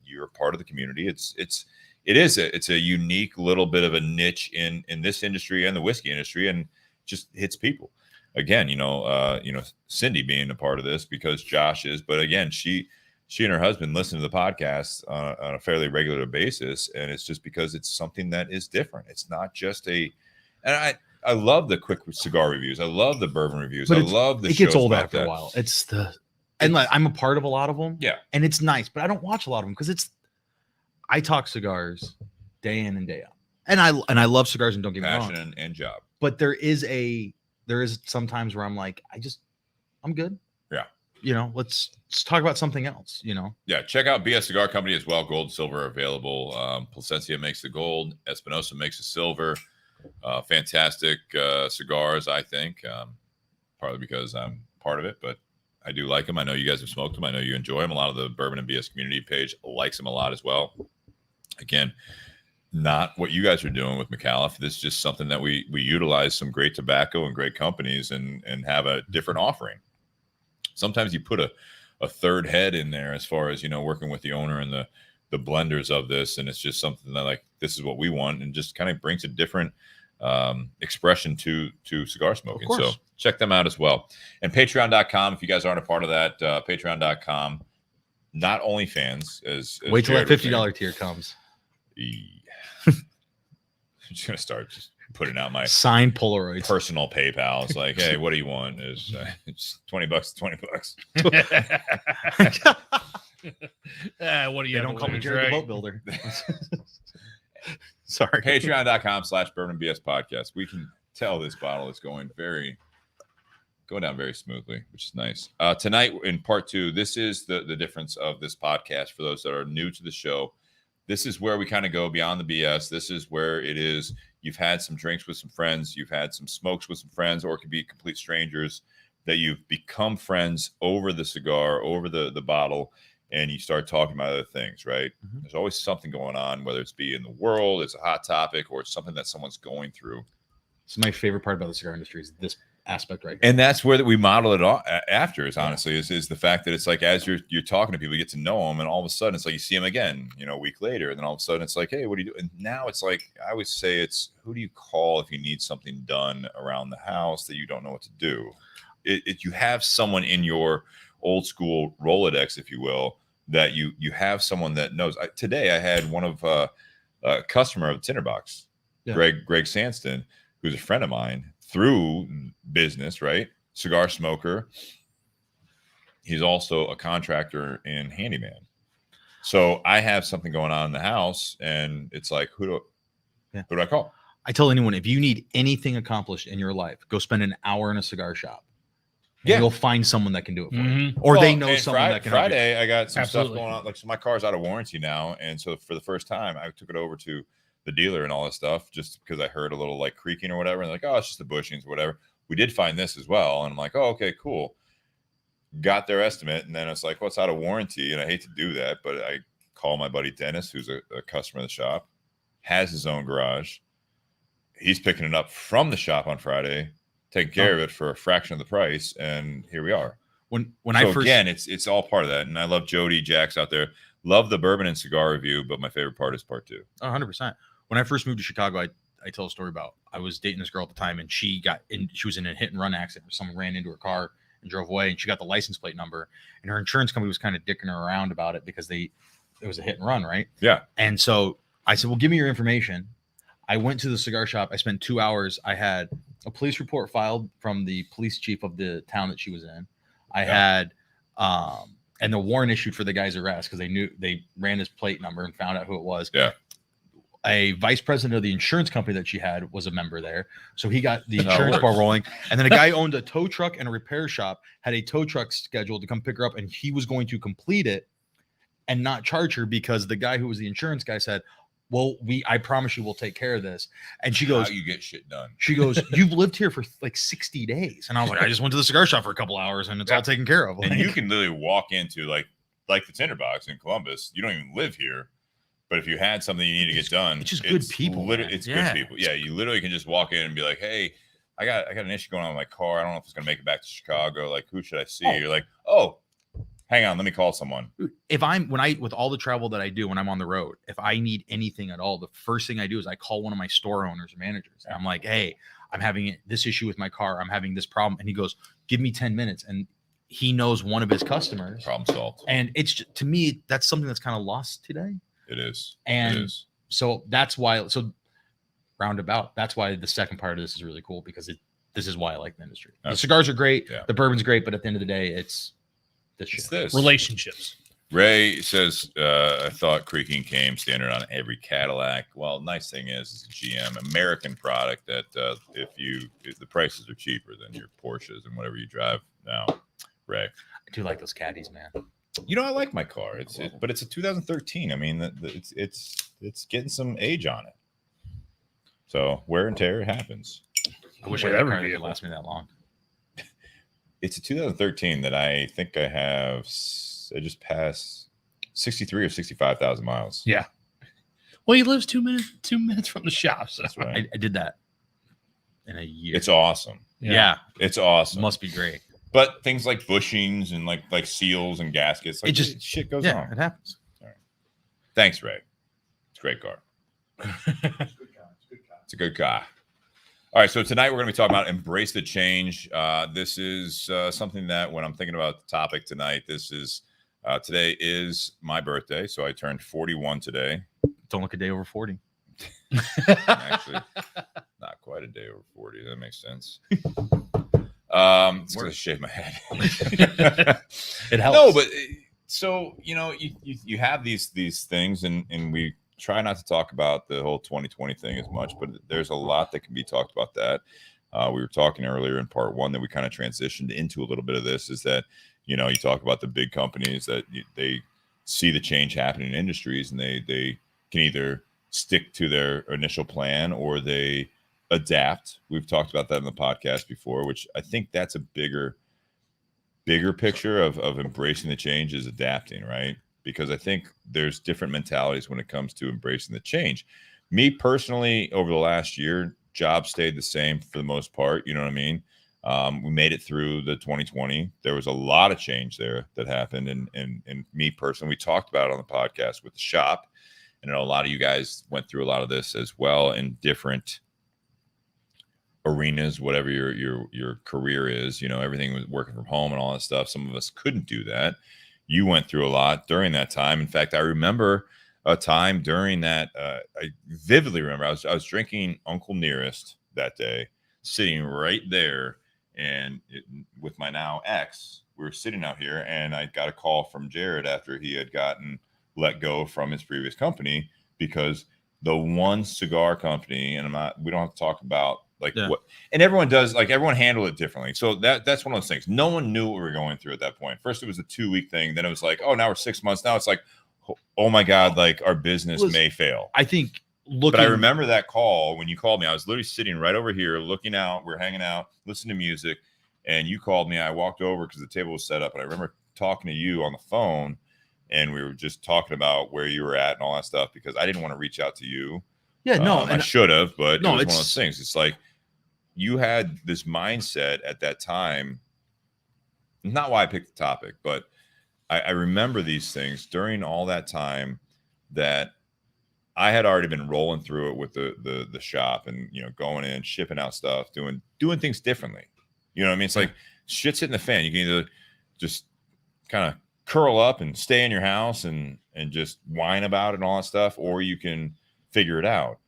you're part of the community. It's a unique little bit of a niche in this industry and the whiskey industry, and just hits people. Again, Cindy being a part of this because Josh is, but again, she and her husband listen to the podcast on a fairly regular basis. And it's just because it's something that is different. It's not just and I love the quick cigar reviews. I love the bourbon reviews. But I love the it gets shows old about after that. a while. And like, I'm a part of a lot of them. Yeah. And it's nice, but I don't watch a lot of them because I talk cigars day in and day out. And I love cigars, and don't get me wrong. Passion and job. But there is some times where I'm like, I'm good. Yeah. Let's talk about something else, Yeah, check out BS Cigar Company as well. Gold, silver available. Placencia makes the gold. Espinosa makes the silver. Fantastic cigars, I think. Partly because I'm part of it, but I do like them. I know you guys have smoked them. I know you enjoy them. A lot of the Bourbon and BS community page likes them a lot as well. Again, not what you guys are doing with Micallef. This is just something that we utilize some great tobacco and great companies and have a different offering. Sometimes you put a third head in there as far as, working with the owner and the blenders of this. And it's just something that, like, this is what we want, and just kind of brings a different expression to cigar smoking. So check them out as well. And patreon.com, if you guys aren't a part of that, patreon.com, not OnlyFans. As wait till Jarrod that $50 tier comes. I'm just going to start just putting out my signed Polaroids, personal PayPal. It's like, hey, what do you want? It's $20, $20. What do you? They don't call me Jarrod the boat builder. Sorry. Patreon.com/bourbonbs podcast. We can tell this bottle is going down very smoothly, which is nice. Tonight in part 2, this is the difference of this podcast for those that are new to the show. This is where we kind of go beyond the BS. This is where it is. You've had some drinks with some friends. You've had some smokes with some friends, or it could be complete strangers that you've become friends over the cigar, over the bottle, and you start talking about other things, right? Mm-hmm. There's always something going on, whether it's be in the world, it's a hot topic, or it's something that someone's going through. So my favorite part about the cigar industry is this aspect right here. And that's where we model it after, is honestly is the fact that it's like, as you're talking to people, you get to know them, and all of a sudden it's like you see them again, a week later, and then all of a sudden it's like, hey, what do you do? And now it's like, I always say, it's who do you call if you need something done around the house that you don't know what to do? You have someone in your old school Rolodex, if you will, that you have someone that knows. Today I had one of a customer of Tinder Box, Greg Sanston, who's a friend of mine through business, right? Cigar smoker. He's also a contractor and handyman. So I have something going on in the house, and it's like, who do I call? I tell anyone, if you need anything accomplished in your life, go spend an hour in a cigar shop. Yeah, you'll find someone that can do it for you, or they know someone that can. Friday, I got some stuff going on. Like, so my car's out of warranty now, and so for the first time, I took it over to the dealer and all this stuff, just because I heard a little like creaking or whatever, and like, oh, it's just the bushings, whatever. We did find this as well, and I'm like, oh, okay, cool. Got their estimate, and then it's like, well, it's out of warranty, and I hate to do that, but I call my buddy Dennis, who's a customer of the shop. has his own garage. He's picking it up from the shop on Friday, taking care of it for a fraction of the price, and here we are. When So I first again, it's all part of that, and I love Jody Jax out there. Love the bourbon and cigar review, but my favorite part is part 2. 100%. When I first moved to Chicago, I tell a story about I was dating this girl at the time, and she was in a hit and run accident. Someone ran into her car and drove away, and she got the license plate number, and her insurance company was kind of dicking her around about it because it was a hit and run, right? Yeah. And so I said, well, give me your information. I went to the cigar shop. I spent 2 hours. I had a police report filed from the police chief of the town that she was in. I had, and the warrant issued for the guy's arrest because they ran his plate number and found out who it was. Yeah. A vice president of the insurance company that she had was a member there. So he got the insurance ball rolling. And then a guy owned a tow truck and a repair shop, had a tow truck scheduled to come pick her up, and he was going to complete it and not charge her because the guy who was the insurance guy said, well, I promise you we'll take care of this. And she goes, how you get shit done. She goes, you've lived here for like 60 days. And I was like, I just went to the cigar shop for a couple hours and it's all taken care of. And you can literally walk into like the Tinder Box in Columbus. You don't even live here. But if you had something you need to get done, it's just good people. It's good people. Yeah, you literally can just walk in and be like, "Hey, I got an issue going on with my car. I don't know if it's gonna make it back to Chicago. Like, who should I see?" You're like, "Oh, hang on, let me call someone." If with all the travel that I do when I'm on the road, if I need anything at all, the first thing I do is I call one of my store owners or managers, and I'm like, "Hey, I'm having this issue with my car. I'm having this problem," and he goes, "Give me 10 minutes," and he knows one of his customers. Problem solved. And it's just, to me, that's something that's kind of lost today. It is. And it is. So that's why. So roundabout. That's why the second part of this is really cool because this is why I like the industry. The cigars are great. Yeah. The bourbon's great, but at the end of the day, it's this shit. It's this. Relationships. Ray says, I thought creaking came standard on every Cadillac. Well, nice thing is it's a GM American product that if the prices are cheaper than your Porsches and whatever you drive now, Ray. I do like those caddies, man. You know, I like my car. But it's a 2013. I mean, it's getting some age on it. So wear and tear happens. I wish I ever could last me that long. It's a 2013 that I think I have. I just passed 63 or 65,000 miles. Yeah. Well, he lives 2 minutes from the shop. So. That's right. I did that in a year. It's awesome. Yeah. It's awesome. Must be great. But things like bushings and like seals and gaskets, like, shit goes on. It happens. All right. Thanks, Ray. It's a great car. It's a good car. All right, so tonight we're going to be talking about embrace the change. This is something that when I'm thinking about the topic tonight, today is my birthday, so I turned 41 today. Don't look a day over 40. Actually, not quite a day over 40. That makes sense. It's going to shave my head. It helps. No, but so you have these things, and we try not to talk about the whole 2020 thing as much, but there's a lot that can be talked about that. We were talking earlier in part one that we kind of transitioned into a little bit of this is that, you talk about the big companies that they see the change happening in industries and they can either stick to their initial plan or they adapt. We've talked about that in the podcast before, which I think that's a bigger picture of embracing the change is adapting, right? Because I think there's different mentalities when it comes to embracing the change. Me personally, over the last year, jobs stayed the same for the most part. You know what I mean? We made it through the 2020. There was a lot of change there that happened. And me personally, we talked about it on the podcast with the shop. And I know a lot of you guys went through a lot of this as well in different arenas, whatever your career is. Everything was working from home and all that stuff. Some of us couldn't do that. You went through a lot during that time. In fact, I remember a time during that. I vividly remember I was drinking Uncle Nearest that day, sitting right there, and with my now ex, we were sitting out here, and I got a call from Jarrod after he had gotten let go from his previous company because the one cigar company, and we don't have to talk about what, and everyone does, everyone handled it differently. So that's one of those things. No one knew what we were going through at that point. First, it was a 2-week thing. Then it was like, oh, now we're 6 months. Now it's like, oh my God, our business may fail. I think but I remember that call when you called me. I was literally sitting right over here looking out. We're hanging out, listening to music. And you called me. I walked over because the table was set up. And I remember talking to you on the phone. And we were just talking about where you were at and all that stuff because I didn't want to reach out to you Yeah, no, I and should have, but no, it was one of those it's- things. It's like you had this mindset at that time. Not why I picked the topic, but I remember these things during all that time that I had already been rolling through it with the shop and going in, shipping out stuff, doing things differently. You know what I mean? It's like shit's hitting the fan. You can either just kind of curl up and stay in your house and just whine about it and all that stuff, or you can figure it out.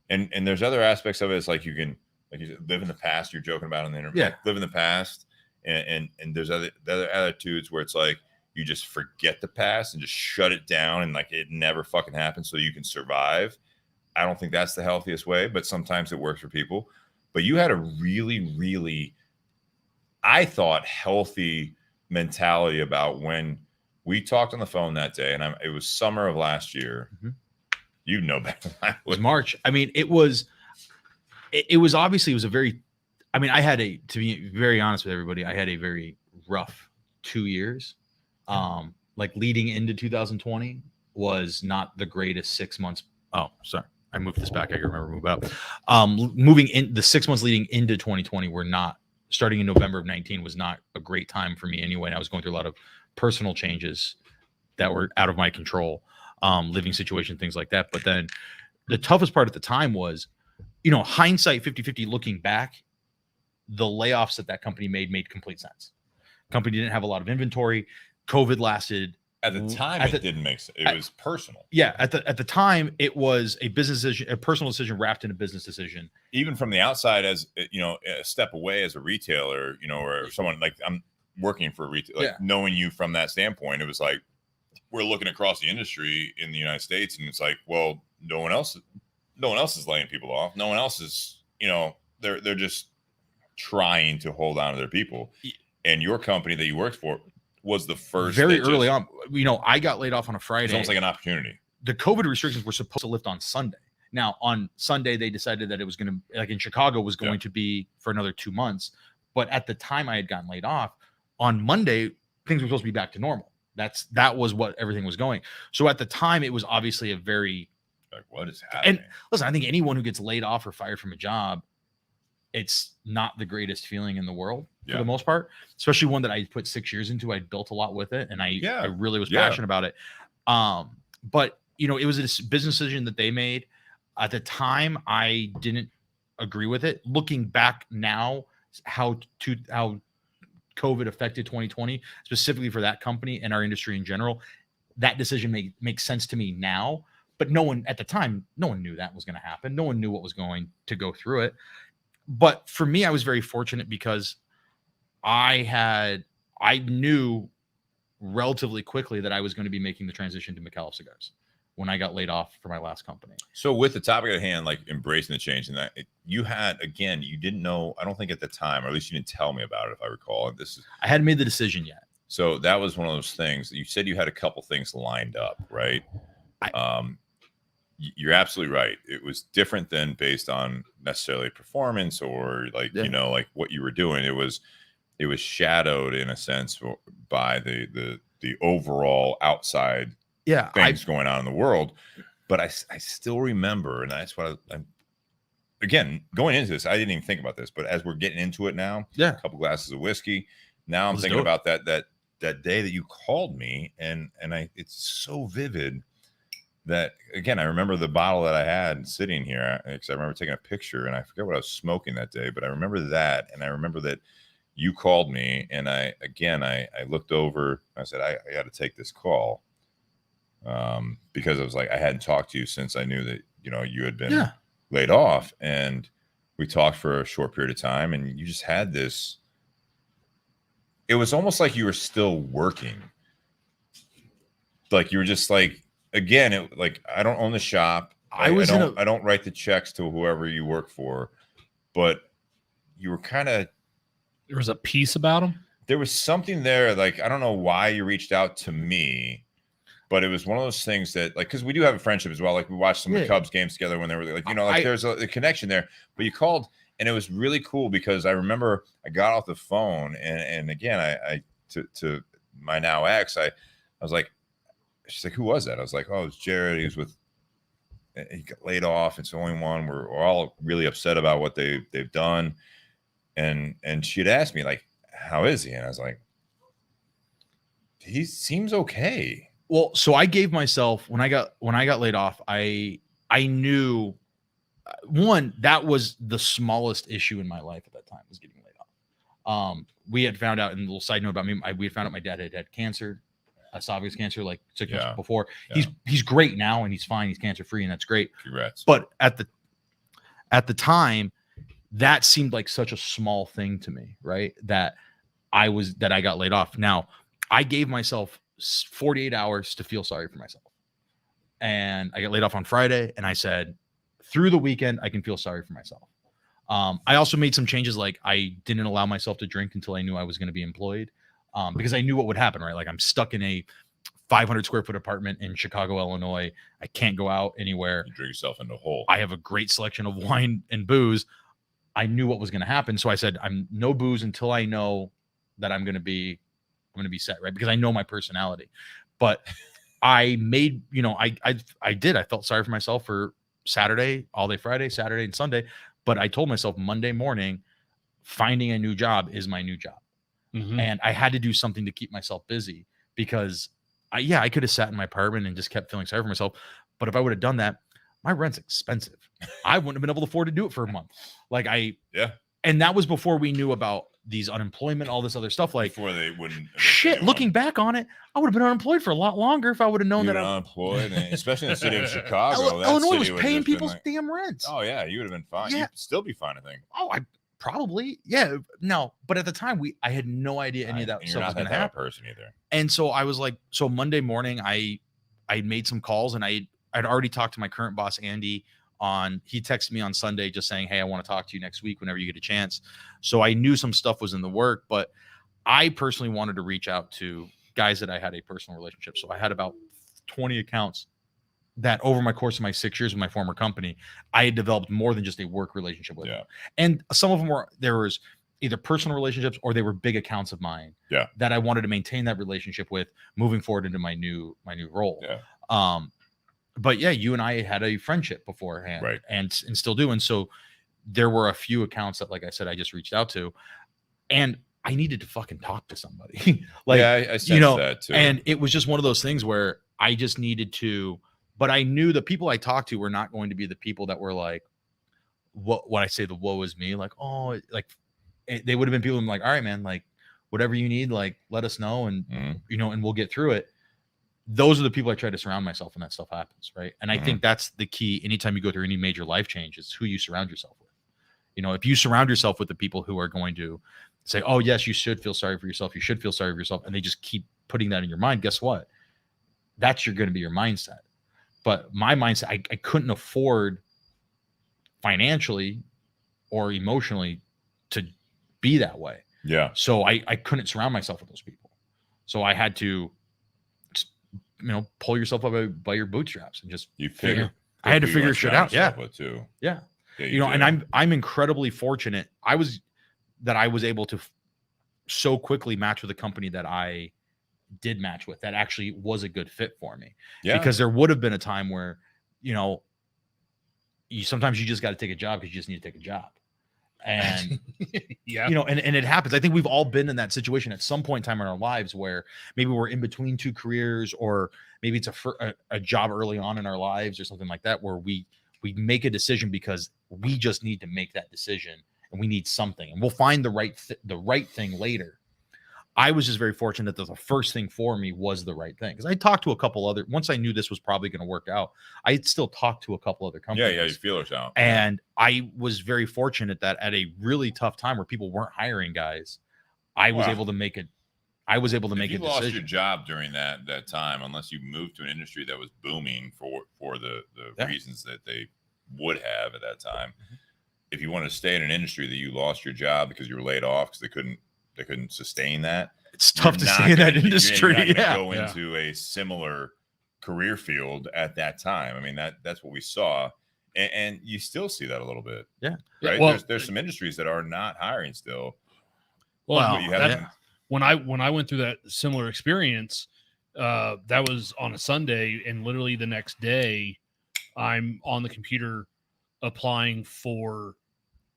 And there's other aspects of it. It's like you can, like you said, live in the past. You're joking about in the interview. Yeah. Like, live in the past. And there's other attitudes where it's like you just forget the past and just shut it down and like it never fucking happens so you can survive. I don't think that's the healthiest way, but sometimes it works for people. But you had a really, really, I thought, healthy mentality about when we talked on the phone that day, and it was summer of last year. Mm-hmm. You know better than I It was would. March. I mean, it was obviously, it was a very, I mean, to be very honest with everybody, I had a very rough 2 years. Like leading into 2020 was not the greatest 6 months. Oh, sorry. I moved this back. I can remember move up. Moving in the 6 months leading into 2020 were not, starting in November of 19 was not a great time for me anyway. And I was going through a lot of personal changes that were out of my control, living situation, things like that. But then the toughest part at the time was, hindsight 50-50 looking back, the layoffs that company made complete sense. Company didn't have a lot of inventory. COVID lasted. At the time, it didn't make sense. It was personal. Yeah, at the time, it was a business decision, a personal decision wrapped in a business decision. Even from the outside, as a step away as a retailer, or someone like I'm working for a retail, like knowing you from that standpoint, it was like we're looking across the industry in the United States, and it's like, well, no one else is laying people off. No one else is, they're just trying to hold on to their people. And your company that you worked for was the first very early on. I got laid off on a Friday. It's almost like an opportunity. The COVID restrictions were supposed to lift on Sunday. Now on Sunday, they decided that it was going to, like in Chicago, was going to be for another 2 months. But at the time I had gotten laid off, on Monday, things were supposed to be back to normal. That was what everything was going. So at the time, it was obviously a very, like, what is happening? And listen, I think anyone who gets laid off or fired from a job, it's not the greatest feeling in the world for the most part, especially one that I put 6 years into. I built a lot with it, and I really was passionate about it. But it was a business decision that they made. At the time, I didn't agree with it. Looking back now, how COVID affected 2020, specifically for that company and our industry in general, that decision makes sense to me now. But at the time, no one knew that was going to happen. No one knew what was going to go through it. But for me, I was very fortunate because I knew relatively quickly that I was going to be making the transition to Micallef Cigars when I got laid off for my last company. So with the topic at hand, like embracing the change, and that you didn't know, I don't think at the time, or at least you didn't tell me about it, if I recall. I hadn't made the decision yet. So that was one of those things. You said you had a couple things lined up, right? You're absolutely right. It was different than based on necessarily performance or like what you were doing. It was shadowed in a sense by the overall outside things going on in the world. But I still remember, and that's what I'm again going into this. I didn't even think about this, but as we're getting into it now, a couple glasses of whiskey. Now I'm thinking about that day that you called me, and it's so vivid. That again, I remember the bottle that I had sitting here because I remember taking a picture, and I forget what I was smoking that day, but I remember that, and I remember that you called me, and I looked over, I said I got to take this call, because I was like I hadn't talked to you since I knew that you had been laid off, and we talked for a short period of time, and you just had this. It was almost like you were still working, like you were just like. Again, I don't own the shop. I don't write the checks to whoever you work for, but you were kind of. There was a piece about him. There was something there. Like I don't know why you reached out to me, but it was one of those things that because we do have a friendship as well. Like we watched some of the Cubs games together when they were there's a connection there. But you called, and it was really cool because I remember I got off the phone, and again I to my now ex I was like. She's like, who was that? I was like, oh, it's Jarrod. He was with he got laid off. It's the only one. We're all really upset about what they've done. And she had asked me, like, how is he? And I was like, he seems okay. Well, so I gave myself when I got laid off, I knew one, that was the smallest issue in my life at that time, was getting laid off. We had found out, and a little side note about me, we had found out my dad had cancer, esophagus cancer, like 6 months before. Yeah. He's great now, and he's fine. He's cancer free, and that's great. Congrats. But at the time, that seemed like such a small thing to me, right? That I got laid off. Now, I gave myself 48 hours to feel sorry for myself. And I got laid off on Friday, and I said, through the weekend, I can feel sorry for myself. I also made some changes, like I didn't allow myself to drink until I knew I was going to be employed, because I knew what would happen, right? Like I'm stuck in a 500 square foot apartment in Chicago, Illinois. I can't go out anywhere. You drink yourself into a hole. I have a great selection of wine and booze. I knew what was going to happen. So I said, I'm no booze until I know that I'm going to be set, right? Because I know my personality. But I made, I did. I felt sorry for myself for Saturday, all day Friday, Saturday and Sunday. But I told myself Monday morning, finding a new job is my new job. Mm-hmm. And I had to do something to keep myself busy, because I could have sat in my apartment and just kept feeling sorry for myself. But if I would have done that, my rent's expensive. I wouldn't have been able to afford to do it for a month. And that was before we knew about these unemployment, all this other stuff. Like, before they wouldn't. Shit, looking back on it, I would have been unemployed for a lot longer if I would have known that. Unemployed, and especially in the city of Chicago. Illinois was paying people's damn rent. Oh yeah, you would have been fine. Yeah. You'd still be fine, I think. Oh, I probably, yeah. No, but at the time, I had no idea any of that stuff was going to happen. Person either. And so I was like, so Monday morning, I made some calls, and I'd already talked to my current boss, Andy. He texted me on Sunday just saying, hey, I want to talk to you next week whenever you get a chance. So I knew some stuff was in the work, but I personally wanted to reach out to guys that I had a personal relationship. So I had about 20 accounts that over my course of my 6 years with my former company, I had developed more than just a work relationship with them. And some of them there was either personal relationships or they were big accounts of mine that I wanted to maintain that relationship with moving forward into my new role. Yeah. But yeah, you and I had a friendship beforehand, right? And still do. And so there were a few accounts that, like I said, I just reached out to, and I needed to fucking talk to somebody. I sensed that too. And it was just one of those things where I just needed to, but I knew the people I talked to were not going to be the people that were like, what I say, the woe is me, like, oh, like they would have been people who like, all right, man, like whatever you need, like let us know, and and we'll get through it. Those are the people I try to surround myself when that stuff happens, right? And I think that's the key. Anytime you go through any major life change, is who you surround yourself with. If you surround yourself with the people who are going to say, oh, yes, you should feel sorry for yourself, you should feel sorry for yourself, and they just keep putting that in your mind, guess what? That's going to be your mindset. But my mindset, I couldn't afford financially or emotionally to be that way. Yeah. So I couldn't surround myself with those people. So I had to pull yourself up by your bootstraps and just I had to figure shit out. Yeah. Too. Yeah. And I'm incredibly fortunate. I was able to so quickly match with a company that I did match with that actually was a good fit for me. Yeah. Because there would have been a time where, sometimes you just got to take a job because you just need to take a job. And and it happens. I think we've all been in that situation at some point in time in our lives where maybe we're in between two careers, or maybe it's a job early on in our lives or something like that, where we make a decision because we just need to make that decision and we need something, and we'll find the right thing later. I was just very fortunate that the first thing for me was the right thing, because I talked to a couple other, once I knew this was probably going to work out, I still talked to a couple other companies. Yeah, you feel it out. And I was very fortunate that at a really tough time where people weren't hiring guys, I was able to make it. I was able to make a decision. You lost your job during that time, unless you moved to an industry that was booming for the reasons that they would have at that time. Mm-hmm. If you want to stay in an industry that you lost your job because you were laid off because they couldn't sustain that. It's tough to stay in that industry. You're not go into a similar career field at that time. I mean, that's what we saw, and you still see that a little bit. Yeah. Right. Well, there's some industries that are not hiring still. Well, when I went through that similar experience, that was on a Sunday, and literally the next day, I'm on the computer applying for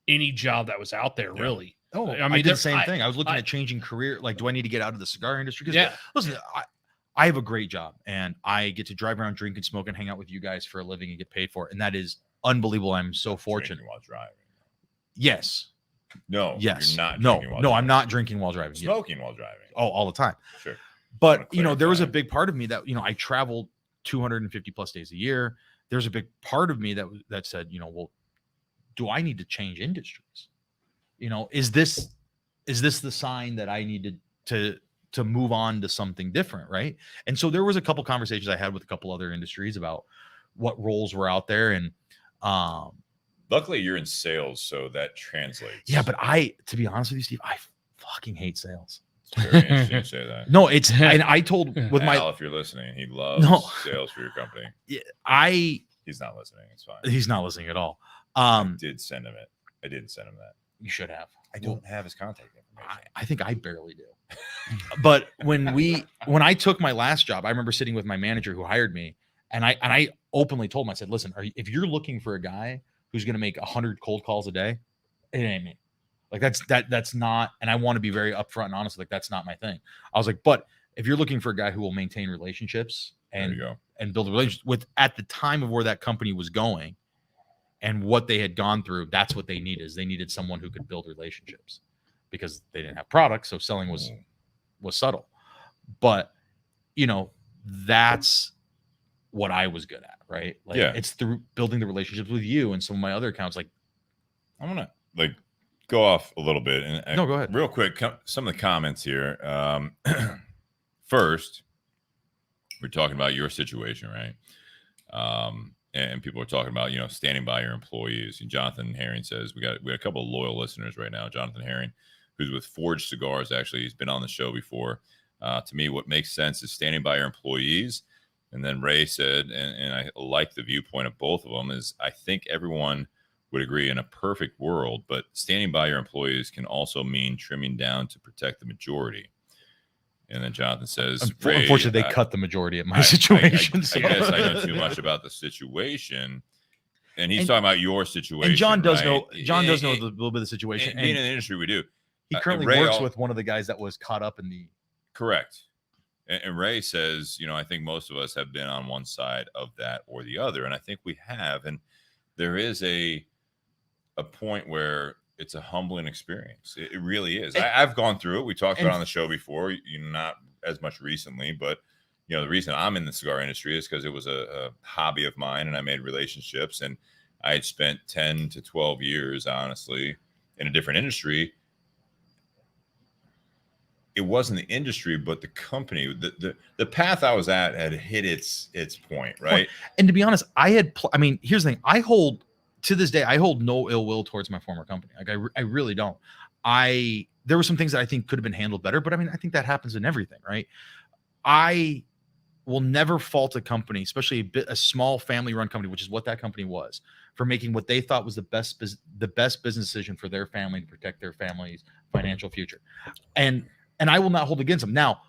any job that was out there, Yeah. really. Oh, I I mean, did there- the same I- thing. I was looking I- at changing career. Like, do I need to get out of the cigar industry? 'Cause Yeah. listen, I have a great job and I get to drive around, drink and smoke and hang out with you guys for a living and get paid for it. And that is unbelievable. I'm so fortunate. Drinking while driving. Yes. No. Yes. You're not No. drinking while No, driving. I'm not drinking while driving. Yeah. Smoking while driving. Oh, all the time. Sure. But, Wanna there was a clarify. big part of me that, I traveled 250 plus days a year. There's a big part of me that said, well, do I need to change industries? Is this the sign that I needed to move on to something different, right? And so there was a couple conversations I had with a couple other industries about what roles were out there, and Luckily, you're in sales, so that translates. yeah, but to be honest with you, Steve, I fucking hate sales. It's very interesting to say that. No, it's and I told with Al, if you're listening, he loves No. sales for your company. He's not listening. It's fine. he's not listening at all. I did send him it. I didn't send him that. You should have. I don't have his contact information. I think I barely do. But when I took my last job, I remember sitting with my manager who hired me, and I openly told him, I said, listen, if you're looking for a guy who's going to make 100 cold calls a day, it ain't me. Like that's not, and I want to be very upfront and honest. Like, that's not my thing. I was like, but if you're looking for a guy who will maintain relationships There you go. and build a relationship with, at the time of where that company was going and what they had gone through, that's what they needed. Is they needed someone who could build relationships because they didn't have products. So selling was subtle, but that's what I was good at. Right. Like, Yeah. it's through building the relationships with you and some of my other accounts. Like, I'm gonna go off a little bit and no, go ahead. real quick. Some of the comments here. First, we're talking about your situation, right? And people are talking about standing by your employees. And Jonathan Herring says we got a couple of loyal listeners right now. Jonathan Herring, who's with Forged Cigars, actually, he's been on the show before. To me, what makes sense is standing by your employees. And then Ray said, and I like the viewpoint of both of them, is I think everyone would agree in a perfect world, but standing by your employees can also mean trimming down to protect the majority. And then Jonathan says, unfortunately, they cut the majority of my situation. I guess I know too much about the situation. And he's talking about your situation. And John does right? know. John does know a little bit of the situation. And being in the industry, we do. He currently works with one of the guys that was caught up in the. Correct. And Ray says, I think most of us have been on one side of that or the other, and I think we have. And there is a point where it's a humbling experience. It really is. I've gone through it. We talked about it on the show before, not as much recently, but the reason I'm in the cigar industry is because it was a hobby of mine, and I made relationships, and I had spent 10 to 12 years, honestly, in a different industry. It wasn't the industry, but the company. The path I was at had hit its point, right? And to be honest, here's the thing. To this day, I hold no ill will towards my former company. Like, I really don't. There were some things that I think could have been handled better, but I think that happens in everything, right? I will never fault a company, especially a small family-run company, which is what that company was, for making what they thought was the best business decision for their family to protect their family's financial future. And I will not hold against them. Now,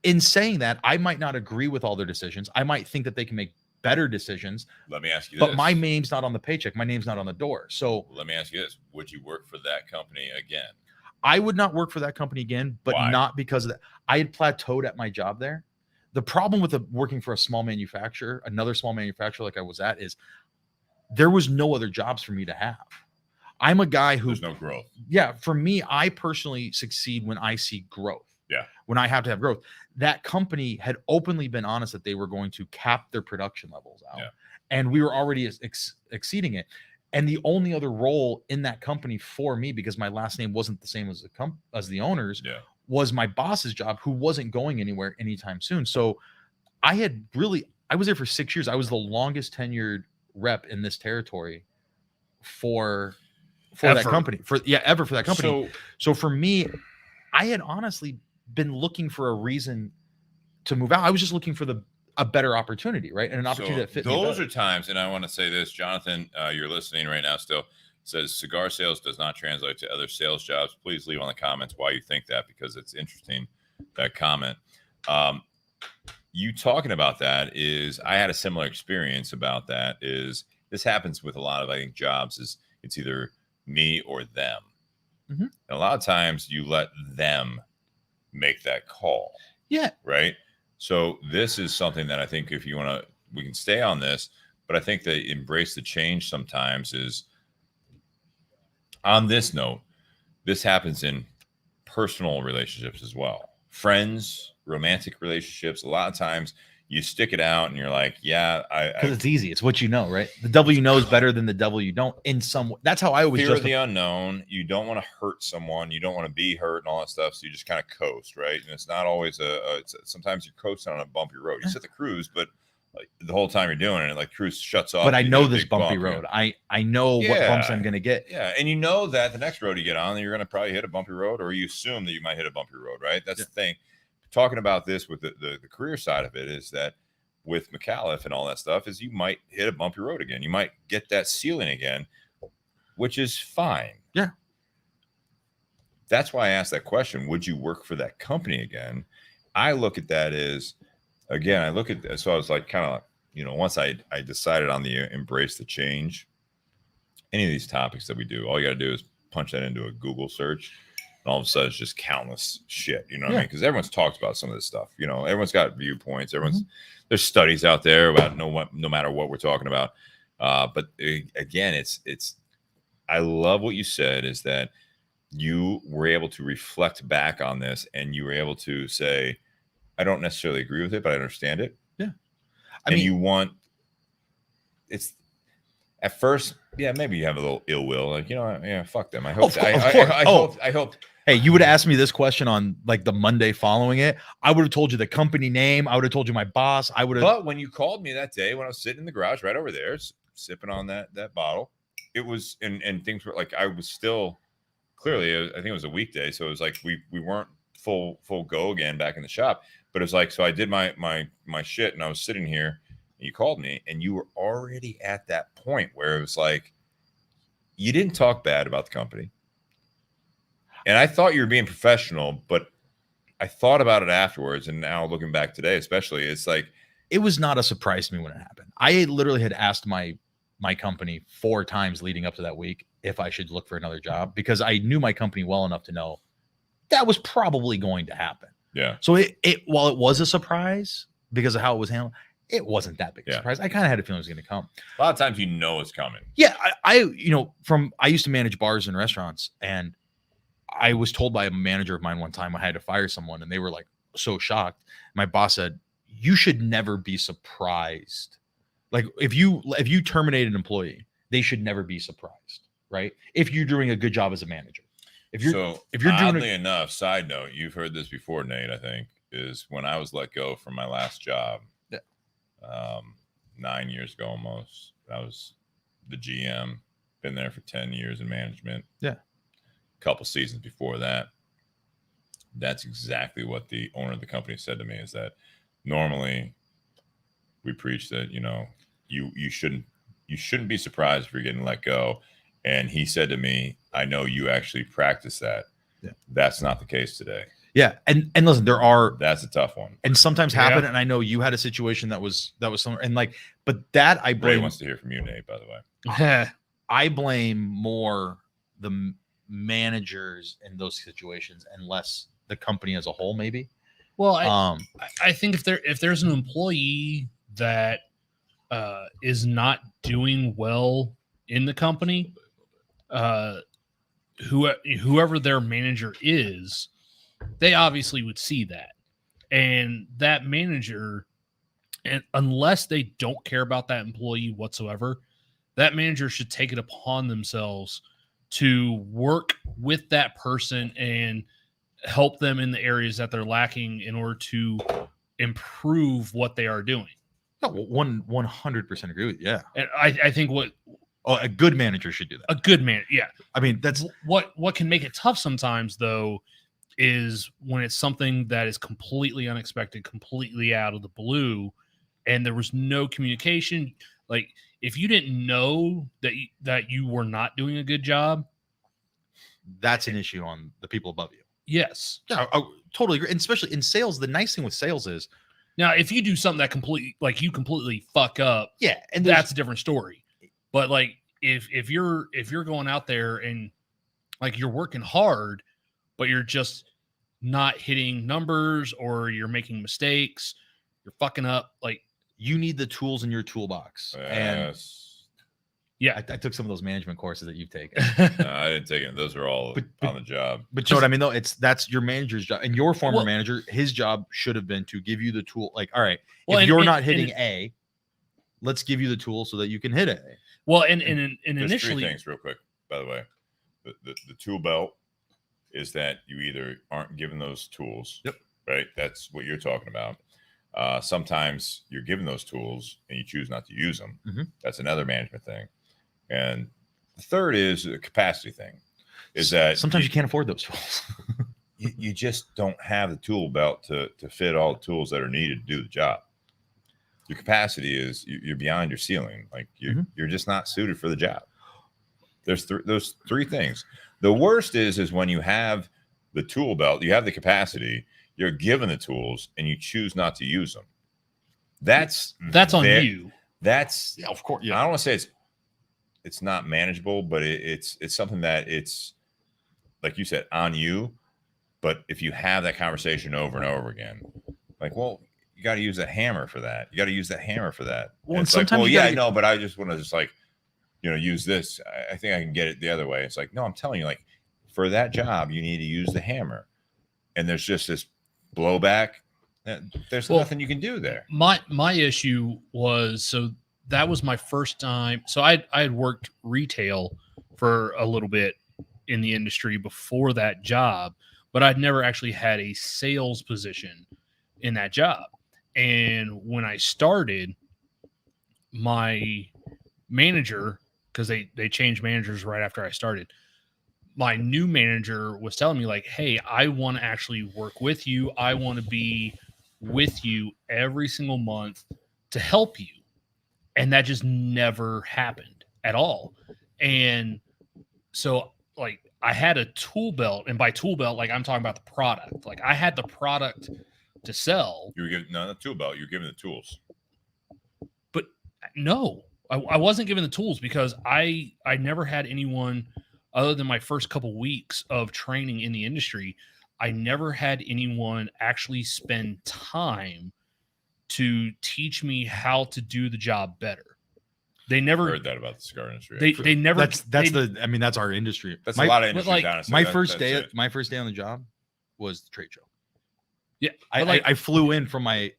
in saying that, I might not agree with all their decisions. I might think that they can make better decisions. Let me ask you but this. my name's not on the paycheck. My name's not on the door. So let me ask you this. Would you work for that company again? I would not work for that company again, but Why? not because of that. I had plateaued at my job there. The problem with working for another small manufacturer like I was at, is there was no other jobs for me to have. I'm a guy who There's no growth. Yeah, for me, I personally succeed when I see growth. Yeah. When I have to have growth. That company had openly been honest that they were going to cap their production levels out. Yeah. And we were already exceeding it. And the only other role in that company for me, because my last name wasn't the same as the owners, was my boss's job, who wasn't going anywhere anytime soon. So I was there for 6 years. I was the longest tenured rep in this territory for that company, ever for that company. So for me, I had honestly been looking for a reason to move out. I was just looking for a better opportunity, right? And an opportunity that fit me those better. are times, and I want to say this, Jonathan, you're listening right now still, says cigar sales does not translate to other sales jobs. Please leave on the comments why you think that, because it's interesting, that comment. you talking about that is, I had a similar experience about that. Is this happens with a lot of, I think, jobs, is it's either me or them. Mhm. And a lot of times you let them make that call. Yeah. Right. So this is something that I think, if you want to, we can stay on this, but I think that embrace the change sometimes is, on this note, this happens in personal relationships as well. Friends, romantic relationships. A lot of times you stick it out and you're like, yeah, Because it's easy. It's what you know, right? The devil you know is better than the devil you don't. In some, that's how I always fear of the unknown. You don't want to hurt someone. You don't want to be hurt and all that stuff. So you just kind of coast, right? And it's not always sometimes you're coasting on a bumpy road. You set the cruise, but like the whole time you're doing it, like cruise shuts off. But I you know hit a this big bumpy bump, road. I know what bumps I'm gonna get. Yeah, and you know that the next road you get on, you're gonna probably hit a bumpy road, or you assume that you might hit a bumpy road, right? That's the thing. Talking about this with the career side of it is that with Micallef and all that stuff is you might hit a bumpy road again. You might get that ceiling again, which is fine. Yeah. That's why I asked that question. Would you work for that company again? I look at that as, again, I look at that. So I was like, kind of, once I decided on the embrace the change, any of these topics that we do, all you got to do is punch that into a Google search. And all of a sudden, it's just countless shit. You know what I mean? Because everyone's talked about some of this stuff. Everyone's got viewpoints. There's studies out there about no matter what we're talking about. But again, it's. I love what you said, is that you were able to reflect back on this, and you were able to say, I don't necessarily agree with it, but I understand it. Yeah. I mean, you want. It's at first, yeah, maybe you have a little ill will, like, yeah, fuck them. I hope. I hope. Hey, you would have asked me this question on like the Monday following it. I would have told you the company name. I would have told you my boss. I would have. But when you called me that day, when I was sitting in the garage right over there, sipping on that bottle, it was, and things were like, I was still clearly, I think it was a weekday, so it was like we weren't full go again back in the shop. But it was like, so I did my shit, and I was sitting here, and you called me, and you were already at that point where it was like, you didn't talk bad about the company. And I thought you were being professional, but I thought about it afterwards. And now looking back today, especially, it's like, it was not a surprise to me when it happened. I literally had asked my company 4 times leading up to that week if I should look for another job, because I knew my company well enough to know that was probably going to happen. Yeah. So it while it was a surprise because of how it was handled, it wasn't that big a surprise. I kind of had a feeling it was going to come. A lot of times, it's coming. Yeah. I used to manage bars and restaurants, and I was told by a manager of mine one time I had to fire someone, and they were like so shocked. My boss said, you should never be surprised. Like if you terminate an employee, they should never be surprised, right? If you're doing a good job as a manager. If you're oddly enough, side note, you've heard this before, Nate, I think, is when I was let go from my last job, 9 years ago almost. I was the GM, been there for 10 years in management. Yeah. Couple seasons before that. That's exactly what the owner of the company said to me, is that normally we preach that, you shouldn't be surprised if you're getting let go. And he said to me, I know you actually practice that. Yeah. That's not the case today. Yeah. And listen, that's a tough one. And sometimes happen. And I know you had a situation that was similar. And like, but that I blame. Ray wants to hear from you, Nate, by the way. I blame more the managers in those situations and less the company as a whole, maybe. Well, I think if there's an employee that is not doing well in the company, whoever their manager is, they obviously would see that, and that manager, and unless they don't care about that employee whatsoever, that manager should take it upon themselves to work with that person and help them in the areas that they're lacking in order to improve what they are doing. No, 100% agree with you. Yeah. And I think a good manager should do that. A good man. Yeah. I mean, that's what can make it tough sometimes, though, is when it's something that is completely unexpected, completely out of the blue, and there was no communication. Like, if you didn't know that you were not doing a good job, that's an issue on the people above you. Yes. Yeah, I totally agree. And especially in sales, the nice thing with sales is Now, if you do something that you completely fuck up, Yeah, and that's a different story. But like if you're going out there and like you're working hard, but you're just not hitting numbers or you're making mistakes, you're fucking up, like you need the tools in your toolbox. And Yes. yeah, I took some of those management courses that you've taken. No, I didn't take it. Those are all on the job. But you know what I mean, though? That's your manager's job. And your former Well- manager, his job should have been to give you the tool. Like, all right, Well, if and- you're and- not hitting and- A, let's give you the tool so that you can hit A. well, and There's initially, three things real quick, by the way. The tool belt is that you either aren't given those tools. Yep. Right. That's what you're talking about. Sometimes you're given those tools and you choose not to use them. Mhm. That's another management thing. And the third is a capacity thing. Is that Sometimes you can't afford those tools. you just don't have the tool belt to fit all the tools that are needed to do the job. Your capacity is you're beyond your ceiling. Like you're just not suited for the job. There's those three things. The worst is when you have the tool belt, you have the capacity, you're given the tools, and you choose not to use them. That's on you. That's Yeah, of course. I don't want to say it's not manageable, but it's something that it's like you said on you. But if you have that conversation over and over again, like, well, you got to use that hammer for that. You got to use that hammer for that. Well, And and it's like, sometimes well, you yeah, gotta I know, but I just want to like, use this. I think I can get it the other way. It's like, no, I'm telling you, like, for that job, you need to use the hammer. And there's just this blowback. There's nothing you can do there. My issue was, so that was my first time. So I had worked retail for a little bit in the industry before that job, but I'd never actually had a sales position in that job. And when I started, my manager, because they changed managers right after I started, my new manager was telling me like, hey, I want to actually work with you. I want to be with you every single month to help you. And that just never happened at all. And so like I had a tool belt, and by tool belt, like I'm talking about the product. Like I had the product to sell. You were given not a tool belt, you're given the tools. But no, I wasn't given the tools because I never had anyone other than my first couple weeks of training in the industry. I never had anyone actually spend time to teach me how to do the job better. They never heard that about the cigar industry. They never. That's our industry. That's my, a lot of industries, like, honestly. my That- first that's day. it. My first day on the job was the trade show. Yeah, but like, I flew in from my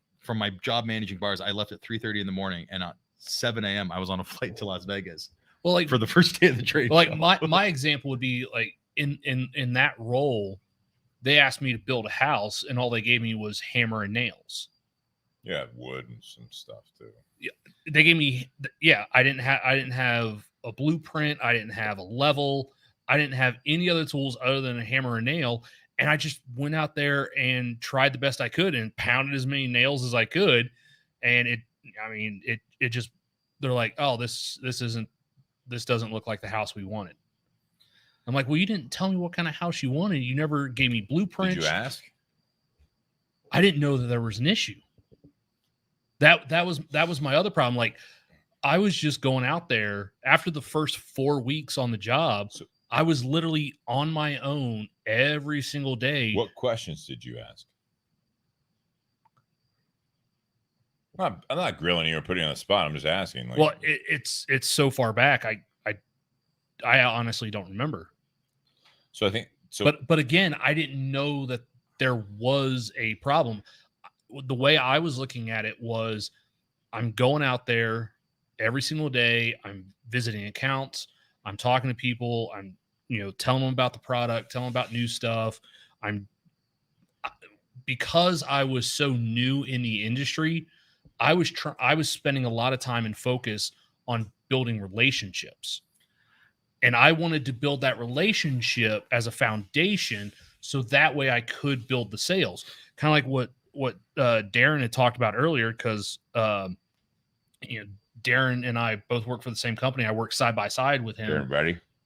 job managing bars. I left at 3:30 in the morning, and at 7 a.m. I was on a flight to Las Vegas well, like for the first day of the trade like show. my example would be like in that role, they asked me to build a house, and all they gave me was hammer and nails. Yeah, wood and some stuff too. They gave me, I didn't have a blueprint. I didn't have a level. I didn't have any other tools other than a hammer and nail. And I just went out there and tried the best I could and pounded as many nails as I could. And it just, they're like, oh, this doesn't look like the house we wanted. I'm like, well, you didn't tell me what kind of house you wanted. You never gave me blueprints. Did you ask? I didn't know that there was an issue. That was my other problem. Like I was just going out there after the first 4 weeks on the job. So- I was literally on my own every single day. What questions did you ask? I'm not grilling you or putting you on the spot. I'm just asking. Like, Well, it's so far back. I honestly don't remember. so I think so. But again, I didn't know that there was a problem. The way I was looking at it was, I'm going out there every single day. I'm visiting accounts. I'm talking to people. I'm telling them about the product, telling them about new stuff. Because I was so new in the industry, I was spending a lot of time and focus on building relationships. And I wanted to build that relationship as a foundation so that way I could build the sales. Kind of like what Darren had talked about earlier, because Darren and I both work for the same company. I work side by side with him.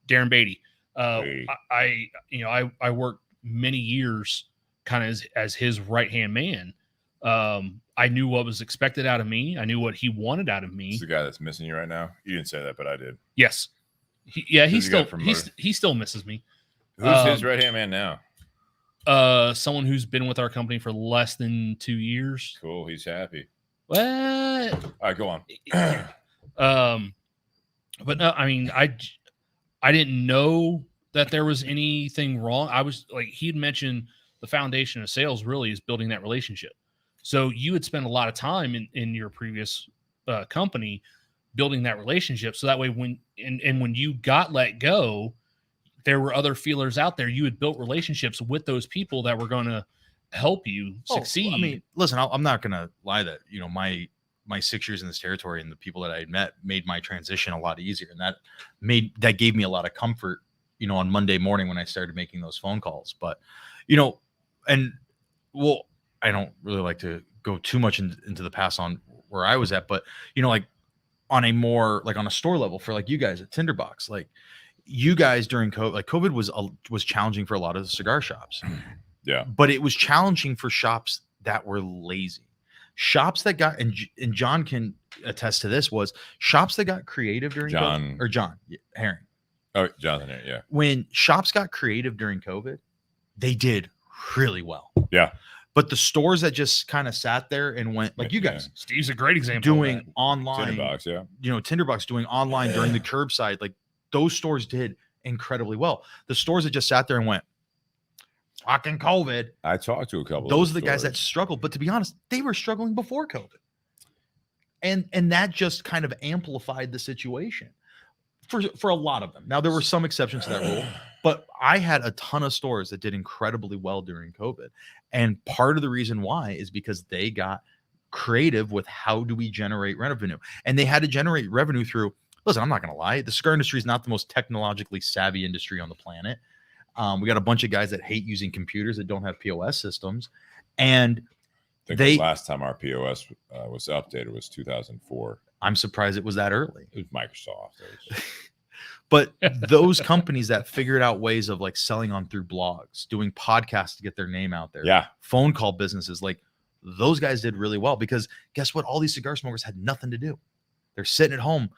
Darren Beatty. I worked many years kind of as his right-hand man. I knew what was expected out of me. I knew what he wanted out of This me. is the guy that's missing you right now. You didn't say that, but I did. Yes. He Who's the guy still promoted? he still misses me. Who's his right hand man now? Someone who's been with our company for less than 2 years. Cool. He's happy. What? All right, go on. But no, I mean, I didn't know that there was anything wrong. I was like, he'd mentioned the foundation of sales really is building that relationship. So you had spent a lot of time in your previous company building that relationship. So that way, when you got let go, there were other feelers out there. You had built relationships with those people that were going to help you succeed. I mean, listen, I'm not going to lie that, my 6 years in this territory and the people that I had met made my transition a lot easier. And that gave me a lot of comfort, on Monday morning when I started making those phone calls. But, I don't really like to go too much into the past on where I was at, but, like on a more, like on a store level for like you guys at Tinder Box, like you guys during COVID, like COVID was challenging for a lot of the cigar shops. Yeah. But it was challenging for shops that were lazy. Shops that got, and John can attest to this, was shops that got creative during COVID, or John Herring. Oh, Jonathan Herring, yeah. When shops got creative during COVID, they did really well. Yeah. But the stores that just kind of sat there and went, like you guys, Steve's a great example doing online, Tinder Box, yeah. Tinder Box doing online during the curbside, like those stores did incredibly well. The stores that just sat there and went, fucking COVID. I talked to a couple. Those are the guys that struggled. But to be honest, they were struggling before COVID. And that just kind of amplified the situation for a lot of them. Now, there were some exceptions to that rule, but I had a ton of stores that did incredibly well during COVID. And part of the reason why is because they got creative with how do we generate revenue. And they had to generate revenue through, listen, I'm not going to lie, the cigar industry is not the most technologically savvy industry on the planet. We got a bunch of guys that hate using computers that don't have POS systems. And I think the last time our POS was updated was 2004. I'm surprised it was that early. It was Microsoft. But those companies that figured out ways of like selling on through blogs, doing podcasts to get their name out there, yeah, phone call businesses, like those guys did really well because guess what? All these cigar smokers had nothing to do. They're sitting at home.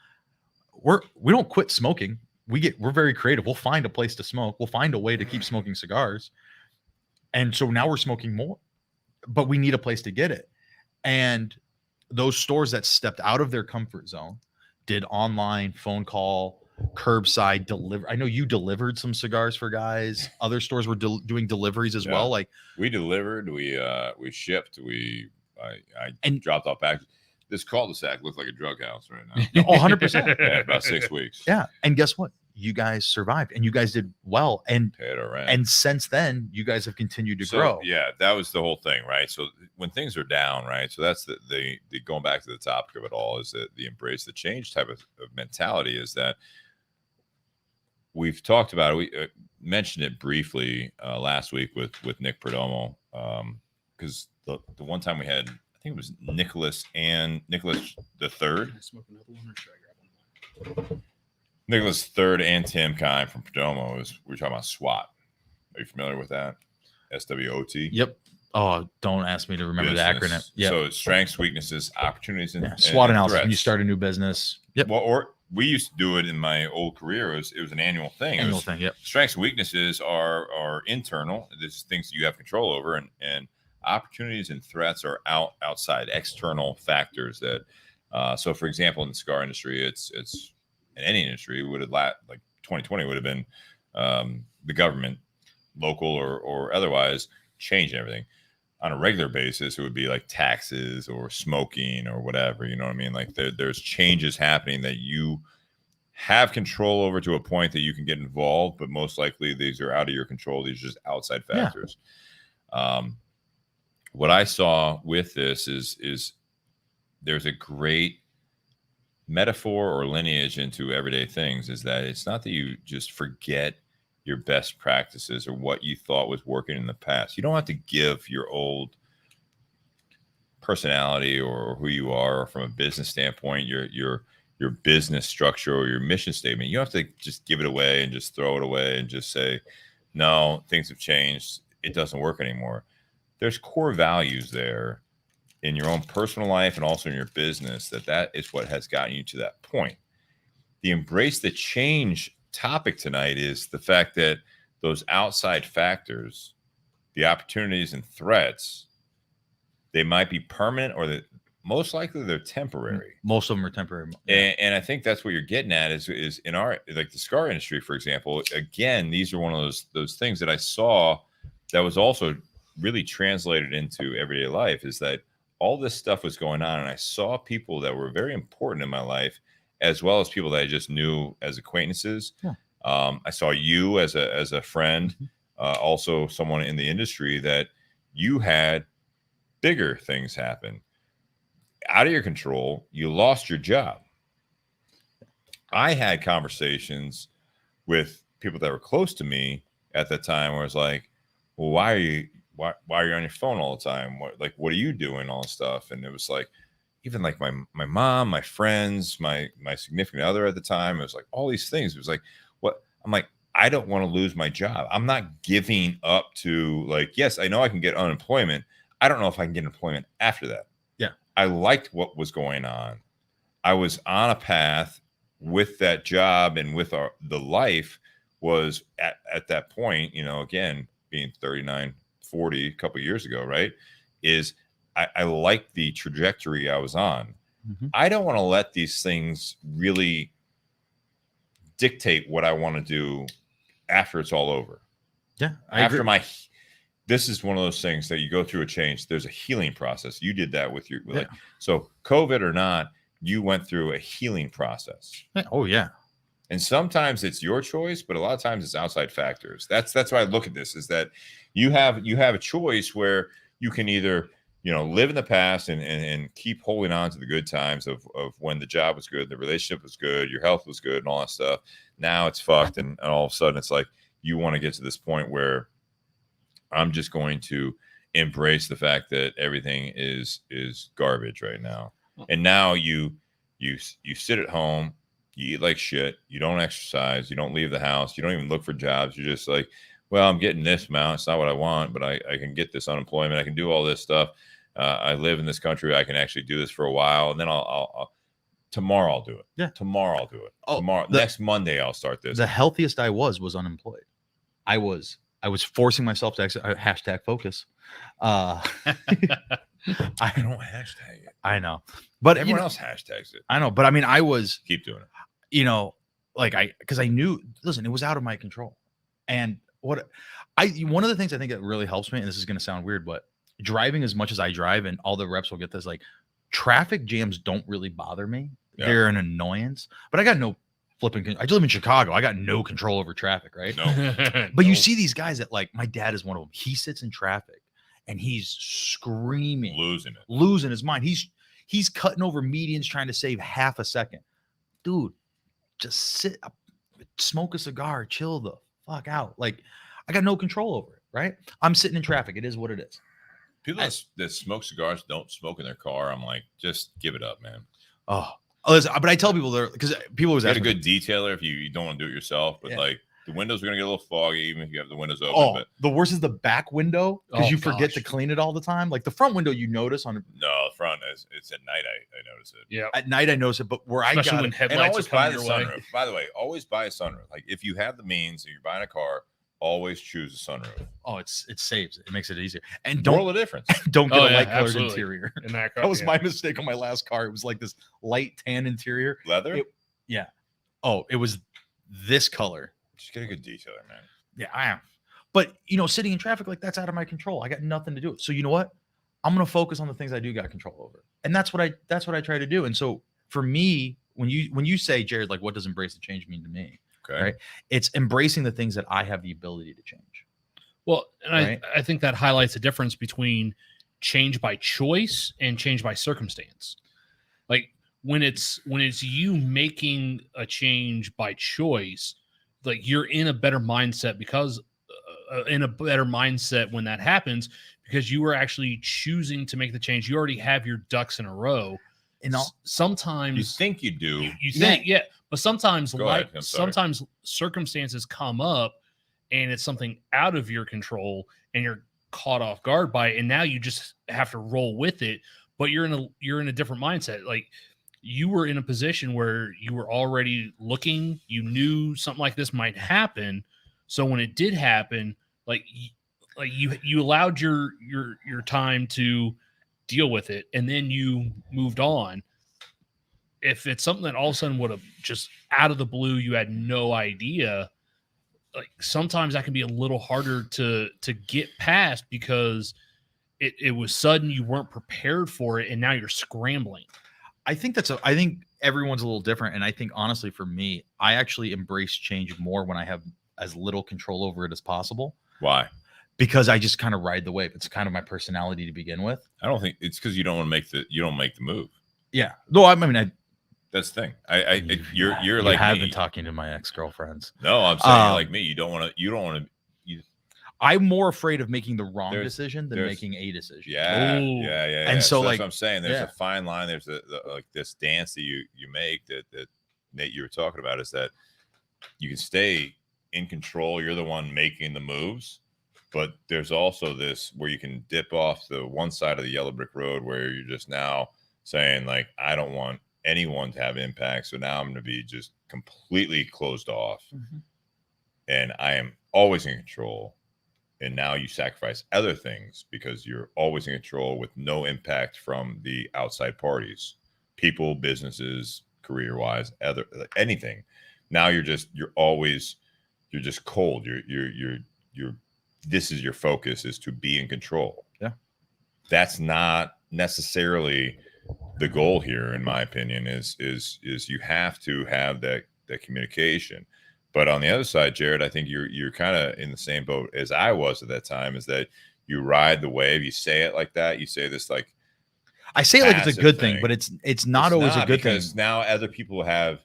We don't quit smoking. We're very creative. We'll find a place to smoke. We'll find a way to keep smoking cigars. And so now we're smoking more, but we need a place to get it. And those stores that stepped out of their comfort zone did online, phone call, curbside deliver. I know you delivered some cigars for guys. Other stores were doing deliveries as well. Like we delivered, we shipped, I dropped off packages. This cul-de-sac looks like a drug house right now. 100%. Yeah, about 6 weeks. Yeah. And guess what? You guys survived and you guys did well. And since then, you guys have continued to grow. Yeah, that was the whole thing, right? So when things are down, right? So that's the going back to the topic of it all is that the embrace the change type of mentality is that we've talked about it. We mentioned it briefly last week with Nick Perdomo because the one time we had, I think it was Nicholas the Third. Nicholas Third and Tim Kine from Perdomo we were talking about SWOT. Are you familiar with that? SWOT. Yep. Oh, don't ask me to remember the acronym. Yeah. So it's strengths, weaknesses, opportunities, and SWOT analysis threats. when you start a new business. Yep. Well, or we used to do it in my old career. It was an annual thing. Yep. Strengths and weaknesses are internal. There's things that you have control over, and opportunities and threats are outside external factors that. So, for example, in the cigar industry, it's in any industry would have like 2020 would have been the government, local or otherwise, changing everything. On a regular basis, it would be like taxes or smoking or whatever. You know what I mean? Like there's changes happening that you have control over to a point that you can get involved, but most likely these are out of your control. These are just outside factors. Yeah. What I saw with this is there's a great metaphor or lineage into everyday things is that it's not that you just forget your best practices or what you thought was working in the past. You don't have to give your old personality or who you are from a business standpoint, your business structure or your mission statement. You don't have to just give it away and just throw it away and just say, no, things have changed. It doesn't work anymore. There's core values there in your own personal life and also in your business, that is what has gotten you to that point. The embrace the change topic tonight is the fact that those outside factors, the opportunities and threats, they might be permanent or most likely they're temporary. Most of them are temporary. And I think that's what you're getting at is in our, like the cigar industry, for example, again, these are one of those things that I saw that was also really translated into everyday life, is that all this stuff was going on. And I saw people that were very important in my life, as well as people that I just knew as acquaintances. Yeah. I saw you as a friend, also someone in the industry that you had bigger things happen out of your control. You lost your job. I had conversations with people that were close to me at that time where I was like, well, why are you on your phone all the time? What are you doing? All this stuff. And it was like, even like my mom, my friends, my significant other at the time, it was like all these things. It was like, what? I'm like, I don't want to lose my job. I'm not giving up to, like, yes, I know I can get unemployment. I don't know if I can get employment after that. Yeah. I liked what was going on. I was on a path with that job and with the life was at that point, again, being 39, 40, a couple of years ago, right? Is I like the trajectory I was on. Mm-hmm. I don't want to let these things really dictate what I want to do after it's all over. Yeah. This is one of those things that you go through a change. There's a healing process. You did that with so COVID or not, you went through a healing process. Oh yeah. And sometimes it's your choice, but a lot of times it's outside factors. That's why I look at this, is that you have a choice where you can either, live in the past and keep holding on to the good times of when the job was good, the relationship was good, your health was good and all that stuff. Now it's fucked. And all of a sudden it's like, you want to get to this point where I'm just going to embrace the fact that everything is garbage right now. And now you sit at home, you eat like shit, you don't exercise, you don't leave the house, you don't even look for jobs. You're just like, well, I'm getting this amount. It's not what I want, but I can get this unemployment. I can do all this stuff. I live in this country. I can actually do this for a while. And then I'll tomorrow I'll do it. Yeah. Tomorrow I'll do it. Oh, Tomorrow, next Monday I'll start this. The healthiest I was unemployed. I was forcing myself to hashtag focus. I don't hashtag it. I know, but everyone else hashtags it. I know, but I mean, I was keep doing it. Because I knew. Listen, it was out of my control, and one of the things I think that really helps me, and this is going to sound weird, but driving as much as I drive, and all the reps will get this, like traffic jams don't really bother me. Yeah. They're an annoyance, but I got no flipping. I live in Chicago. I got no control over traffic, right? No. But you see these guys that, like, my dad is one of them. He sits in traffic and he's screaming, losing his mind. He's cutting over medians trying to save half a second. Dude, just sit up, smoke a cigar, chill the fuck out. Like, I got no control over it, right? I'm sitting in traffic. It is what it is. People that smoke cigars don't smoke in their car. I'm like, just give it up, man. Oh, but I tell people because people always ask a good detailer if you don't want to do it yourself, but like the windows are gonna get a little foggy even if you have the windows open. Oh, but the worst is the back window because you forget to clean it all the time. Like the front window, you notice on. No, the front it's at night. I notice it. Yeah, at night I notice it, but where especially I got when it, headlights and always buy the sunroof. Way. By the way, always buy a sunroof. Like if you have the means and you're buying a car, always choose a sunroof. Oh, it saves it makes it easier. And don't the difference. Don't get a light colored interior. In that was my mistake on my last car. It was like this light tan interior. Leather? Yeah. Oh, it was this color. Just get a good detailer, man. Yeah, I am. But sitting in traffic, like, that's out of my control. I got nothing to do with it. So you know what? I'm gonna focus on the things I do got control over. And that's what I try to do. And so for me, when you say, Jarrod, like, what does embrace the change mean to me? Okay. Right. It's embracing the things that I have the ability to change. Well, and I think that highlights the difference between change by choice and change by circumstance. Like when it's you making a change by choice, like you're in a better mindset when that happens, because you are actually choosing to make the change. You already have your ducks in a row. And sometimes you think you do. You think, yeah. But sometimes sometimes circumstances come up and it's something out of your control and you're caught off guard by it. And now you just have to roll with it. but you're in a different mindset. Like you were in a position where you were already looking, you knew something like this might happen. So when it did happen, like you allowed your time to deal with it, and then you moved on. If it's something that all of a sudden would have just out of the blue, you had no idea, like sometimes that can be a little harder to get past because it was sudden, you weren't prepared for it, and now you're scrambling. I think I think everyone's a little different. And I think honestly, for me, I actually embrace change more when I have as little control over it as possible. Why? Because I just kind of ride the wave. It's kind of my personality to begin with. I don't think it's because you don't want to make the move. Yeah. No, I mean, that's the thing. You're you like have me. been talking to my ex-girlfriends. No, I'm saying you're like me. You don't want to. I'm more afraid of making the wrong decision than there's- making a decision. Yeah, Ooh. yeah. And so, that's like, what I'm saying. There's yeah. a fine line. There's like this dance that you make that Nate, you were talking about, is that you can stay in control. You're the one making the moves, but there's also this where you can dip off the one side of the yellow brick road where you're just now saying, like, I don't want anyone to have impact. So now I'm going to be just completely closed off, and I am always in control. And now you sacrifice other things because you're always in control with no impact from the outside parties, people, businesses, career-wise, anything. Now you're just cold. This is your focus, is to be in control. Yeah. That's not necessarily the goal here, in my opinion, is you have to have that communication. But on the other side, Jarrod, I think you're kind of in the same boat as I was at that time, is that you ride the wave. You say it like that. You say this like, I say it like it's a good thing, but it's not always a good thing. Because now other people have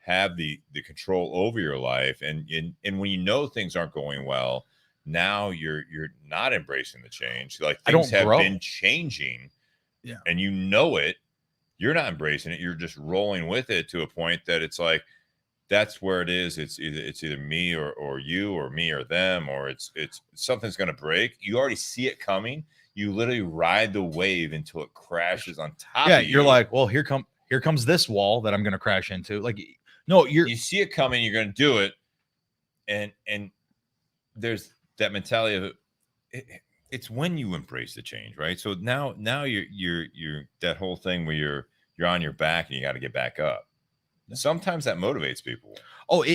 the control over your life, and when you know things aren't going well, now you're not embracing the change. Like things have been changing, yeah, and you know it. You're not embracing it. You're just rolling with it to a point that it's like, that's where it is. It's either me or you, or me or them, or it's something's going to break. You already see it coming. You literally ride the wave until it crashes on top of you. You're like, well, here comes this wall that I'm going to crash into. Like, no, you see it coming. You're going to do it. And there's that mentality of it's when you embrace the change, right? So now you're that whole thing where you're on your back and you got to get back up. Sometimes that motivates people. Oh,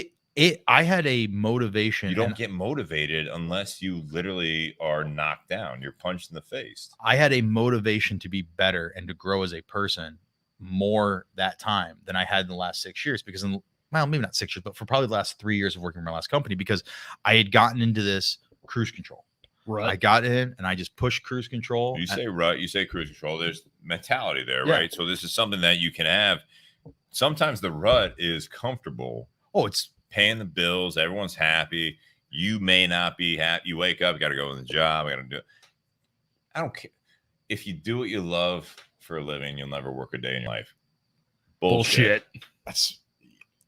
I had a motivation. You don't get motivated unless you literally are knocked down. You're punched in the face. I had a motivation to be better and to grow as a person more that time than I had in the last 6 years, because maybe not 6 years, but for probably the last 3 years of working for my last company, because I had gotten into this cruise control. Right. I got in and I just pushed cruise control. You say rut, you say cruise control. There's mentality there, right? So this is something that you can have. Sometimes the rut is comfortable. Oh, it's paying the bills. Everyone's happy. You may not be happy. You wake up, you got to go to the job. I got to do it. I don't care. If you do what you love for a living, you'll never work a day in your life. Bullshit.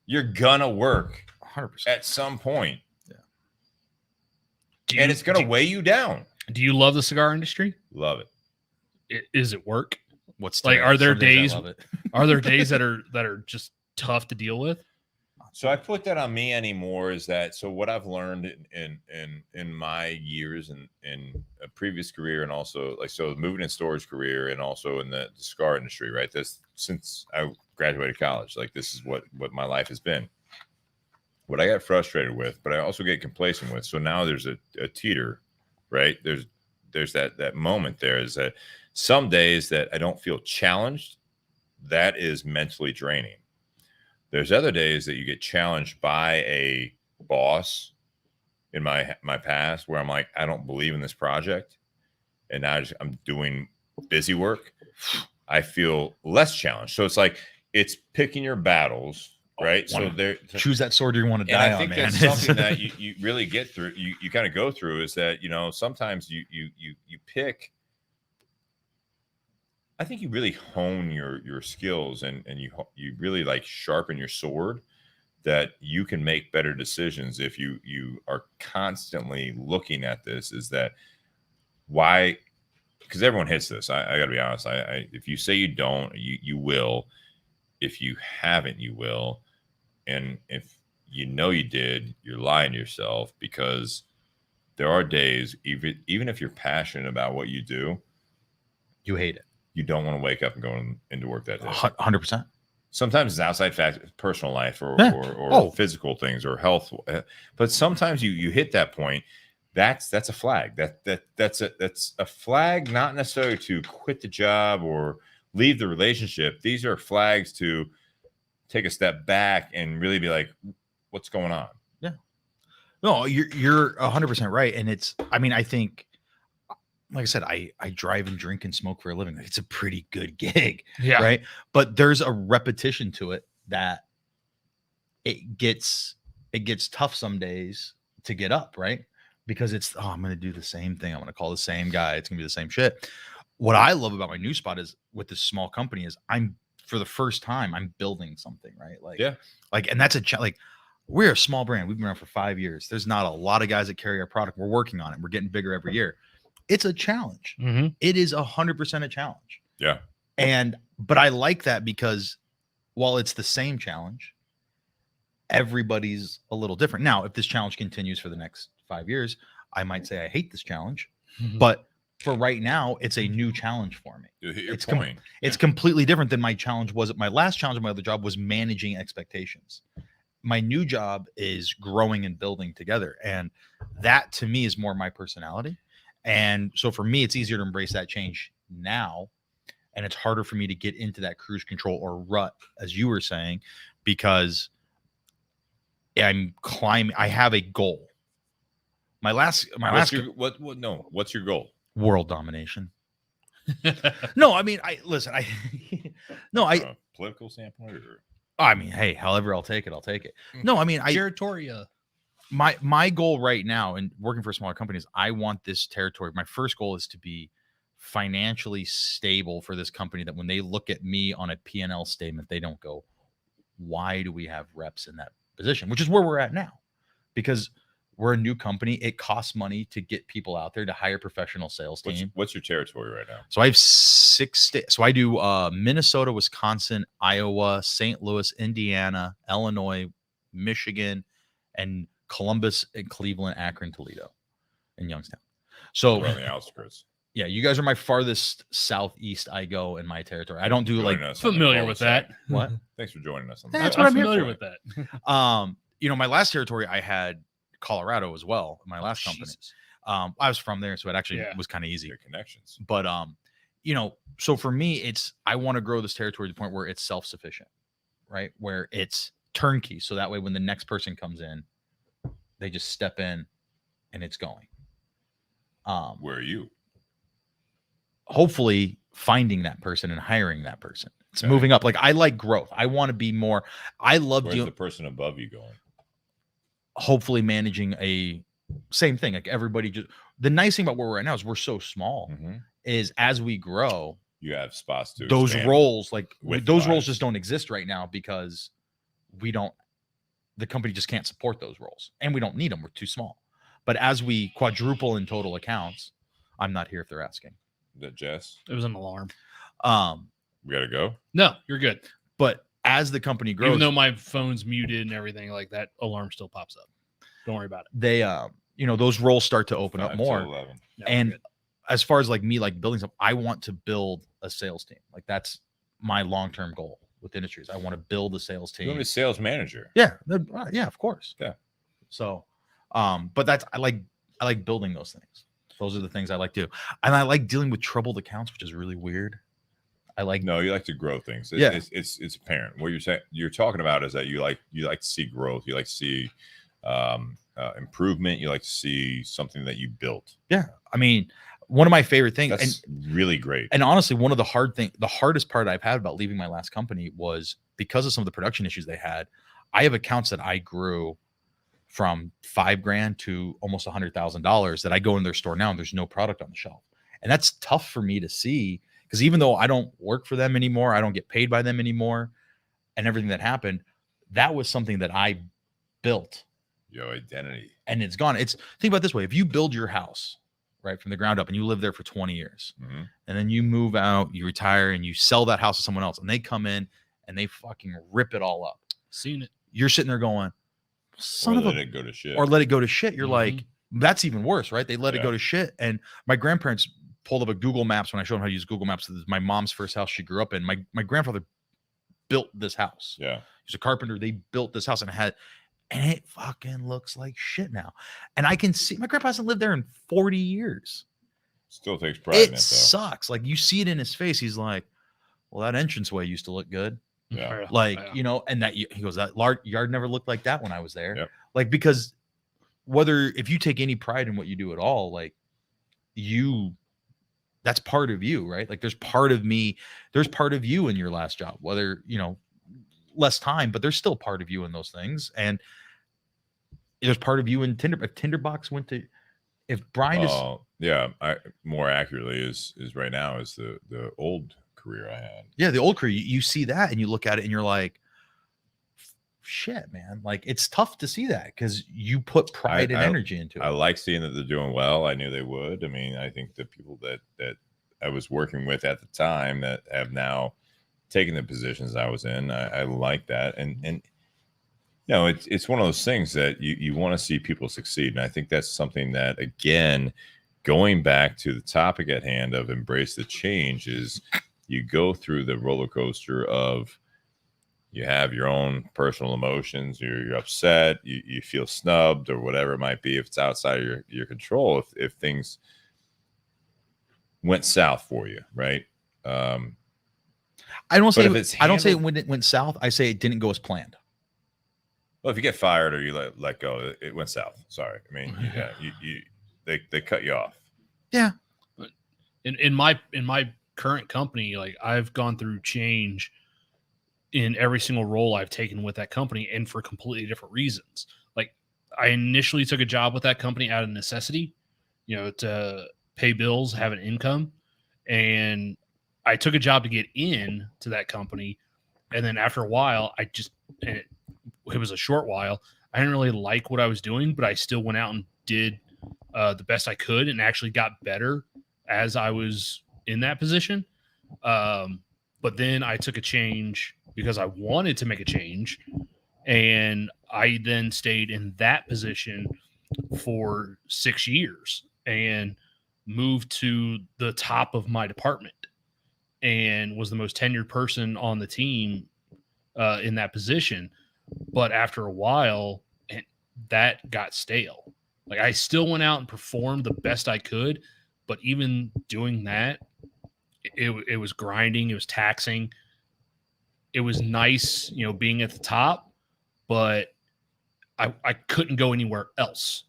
You're gonna work 100% at some point. Yeah. And it's gonna weigh you down. Do you love the cigar industry? Love it. Is it work? What's like? Are there days? Love it. Are there days that are just tough to deal with? So I put that on me anymore. Is that so? What I've learned in my years and in a previous career, and also like so moving and storage career, and also in the cigar industry, right? This since I graduated college, like this is what my life has been. What I got frustrated with, but I also get complacent with. So now there's a teeter, right? There's that moment there is that some days that I don't feel challenged, that is mentally draining. There's other days that you get challenged by a boss in my past where I'm like, I don't believe in this project. And now I'm doing busy work. I feel less challenged. So it's like, it's picking your battles, right? So there, choose that sword you want to die on, man. I think that's something that you really get through. You kind of go through is that, sometimes you pick. I think you really hone your skills and you really like sharpen your sword, that you can make better decisions if you are constantly looking at this. Is that why? because everyone hits this. I got to be honest. If you say you don't, you will. If you haven't, you will. And if you know you did, you're lying to yourself, because there are days, even if you're passionate about what you do, You hate it. you don't want to wake up and go into work that day. 100%. Sometimes it's outside factors, personal life or physical things or health. But sometimes you hit that point. That's a flag. That's a flag, not necessarily to quit the job or leave the relationship. These are flags to take a step back and really be like, what's going on? Yeah. No, you're 100% right. And it's, I mean, I think, like I said, I drive and drink and smoke for a living. It's a pretty good gig. Yeah. Right. But there's a repetition to it that it gets tough some days to get up. Right. Because it's, I'm going to do the same thing. I'm going to call the same guy. It's going to be the same shit. What I love about my new spot is with this small company is for the first time, I'm building something, right? Like, Yeah. Like, and that's like, we're a small brand. We've been around for 5 years. There's not a lot of guys that carry our product. We're working on it. We're getting bigger every year. It's a challenge. Mm-hmm. It is 100% a challenge. Yeah. But I like that because while it's the same challenge, everybody's a little different. Now, if this challenge continues for the next 5 years, I might say I hate this challenge, but for right now, it's a new challenge for me. It's completely different than my challenge was. My last challenge of my other job was managing expectations. My new job is growing and building together. And that to me is more my personality. And so for me, it's easier to embrace that change now. And it's harder for me to get into that cruise control or rut, as you were saying, because I'm climbing. I have a goal. What's your goal? World domination. No, I mean, Political standpoint, or I mean, hey, however I'll take it. No, I mean, Territoria. My goal right now, and working for smaller companies, I want this territory. My first goal is to be financially stable for this company, that when they look at me on a P&L statement, they don't go, why do we have reps in that position? Which is where we're at now, because we're a new company. It costs money to get people out there, to hire professional sales team. What's your territory right now? So I have 6 states. So I do Minnesota, Wisconsin, Iowa, St. Louis, Indiana, Illinois, Michigan, and Columbus and Cleveland, Akron, Toledo, and Youngstown. So we're on the outskirts. Yeah, you guys are my farthest southeast I go in my territory. I don't do like familiar with that. What? Thanks for joining us. That's what I'm familiar here for. with that. My last territory, I had Colorado as well. My last company. I was from there, so it actually was kind of easy. Your connections. But so for me, I want to grow this territory to the point where it's self-sufficient, right? Where it's turnkey. So that way, when the next person comes in, they just step in and it's going. Where are you? Hopefully finding that person and hiring that person. It's moving up. Like, I like growth. I want to be more. I love Where's the person above you going? Hopefully managing a same thing. Like, everybody just, the nice thing about where we're at now is we're so small, is as we grow, you have spots to those roles, roles just don't exist right now because the company just can't support those roles, and we don't need them. We're too small. But as we quadruple in total accounts, I'm not here if they're asking. That Jess? It was an alarm. We gotta go. No, you're good. But as the company grows, even though my phone's muted and everything like that, alarm still pops up. Don't worry about it. They, those roles start to open up more. No, and as far as like me, like building stuff, I want to build a sales team. Like, that's my long-term goal with industries. I want to build a sales team. You're a sales manager. Yeah. Yeah, of course. Yeah. So, but I like building those things. Those are the things I like to do. And I like dealing with troubled accounts, which is really weird. You like to grow things. It's apparent. What you're talking about is that you like to see growth. You like to see improvement. You like to see something that you built. Yeah. I mean, one of my favorite things. That's really great. And honestly, one of the hardest part I've had about leaving my last company was because of some of the production issues they had. I have accounts that I grew from $5,000 to almost $100,000 that I go in their store now and there's no product on the shelf. And that's tough for me to see, because even though I don't work for them anymore, I don't get paid by them anymore, and everything that happened, that was something that I built. Your identity. And it's gone. Think about it this way. If you build your house, right, from the ground up, and you live there for 20 years, Mhm. and then you move out, you retire, and you sell that house to someone else, and they come in and they fucking rip it all up. Seen it. You're sitting there going, son Or of let a, it go to shit. or let it go to shit. You're Mhm. like, that's even worse, right? They let it Yeah. go to shit. And my grandparents pulled up a Google Maps when I showed them how to use Google Maps. This is my mom's first house she grew up in. My grandfather built this house. Yeah. He's a carpenter. They built this house and it fucking looks like shit now. And I can see my grandpa hasn't lived there in 40 years. Still takes pride in it, It though. sucks. Like, you see it in his face. He's like, well, that entranceway used to look good. Yeah. Like, Yeah. you know, and that he goes, that yard never looked like that when I was there. Yep. Like, because if you take any pride in what you do at all, like, that's part of you, right? Like, there's part of you in your last job, whether, you know, less time, but there's still part of you in those things. And there's part of you in Tinder. If Tinder Box went to, if Brian is, yeah, more accurately is right now is the old career I had. yeah, the old career, you see that and you look at it and you're like, shit, man. Like, it's tough to see that because you put pride and energy into it. I like seeing that they're doing well. I knew they would. I mean, I think the people that I was working with at the time that have now taken the positions I was in, I like that. And you know, it's one of those things that you want to see people succeed. And I think that's something that, again, going back to the topic at hand of embrace the change, is you go through the roller coaster of, you have your own personal emotions, you're upset, you feel snubbed or whatever it might be, if it's outside of your control, if things went south for you, right? I don't say when it went south. I say it didn't go as planned. Well, if you get fired or you let go, it went south. Sorry. I mean, yeah, they cut you off. Yeah. But in my current company, like, I've gone through change in every single role I've taken with that company, and for completely different reasons. Like, I initially took a job with that company out of necessity, you know, to pay bills, have an income. And I took a job to get in to that company. And then after a while, it was a short while, I didn't really like what I was doing, but I still went out and did the best I could and actually got better as I was in that position. But then I took a change because I wanted to make a change. And I then stayed in that position for 6 years and moved to the top of my department and was the most tenured person on the team in that position. But after a while, that got stale. Like, I still went out and performed the best I could, but even doing that, it was grinding, it was taxing. It was nice, you know, being at the top, but I couldn't go anywhere else.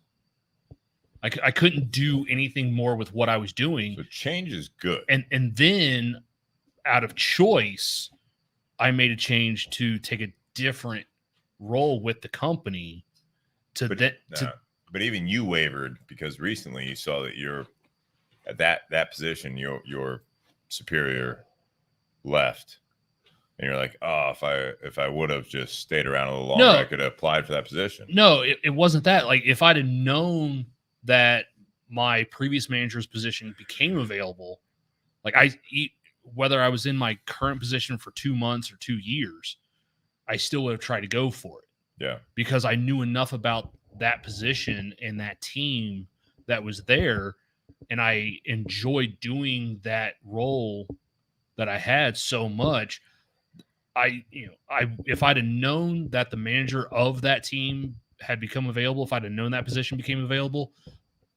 I couldn't do anything more with what I was doing. So change is good. And then, out of choice, I made a change to take a different role with the company. But even you wavered because recently you saw that you're at that position, your superior left. And you're like, oh, if I would have just stayed around a little longer, I could have applied for that position. No, it wasn't that. Like, if I'd have known that my previous manager's position became available, like, whether I was in my current position for 2 months or 2 years, I still would have tried to go for it. Yeah. Because I knew enough about that position and that team that was there, and I enjoyed doing that role that I had so much. If I'd have known that the manager of that team had become available, if I'd have known that position became available,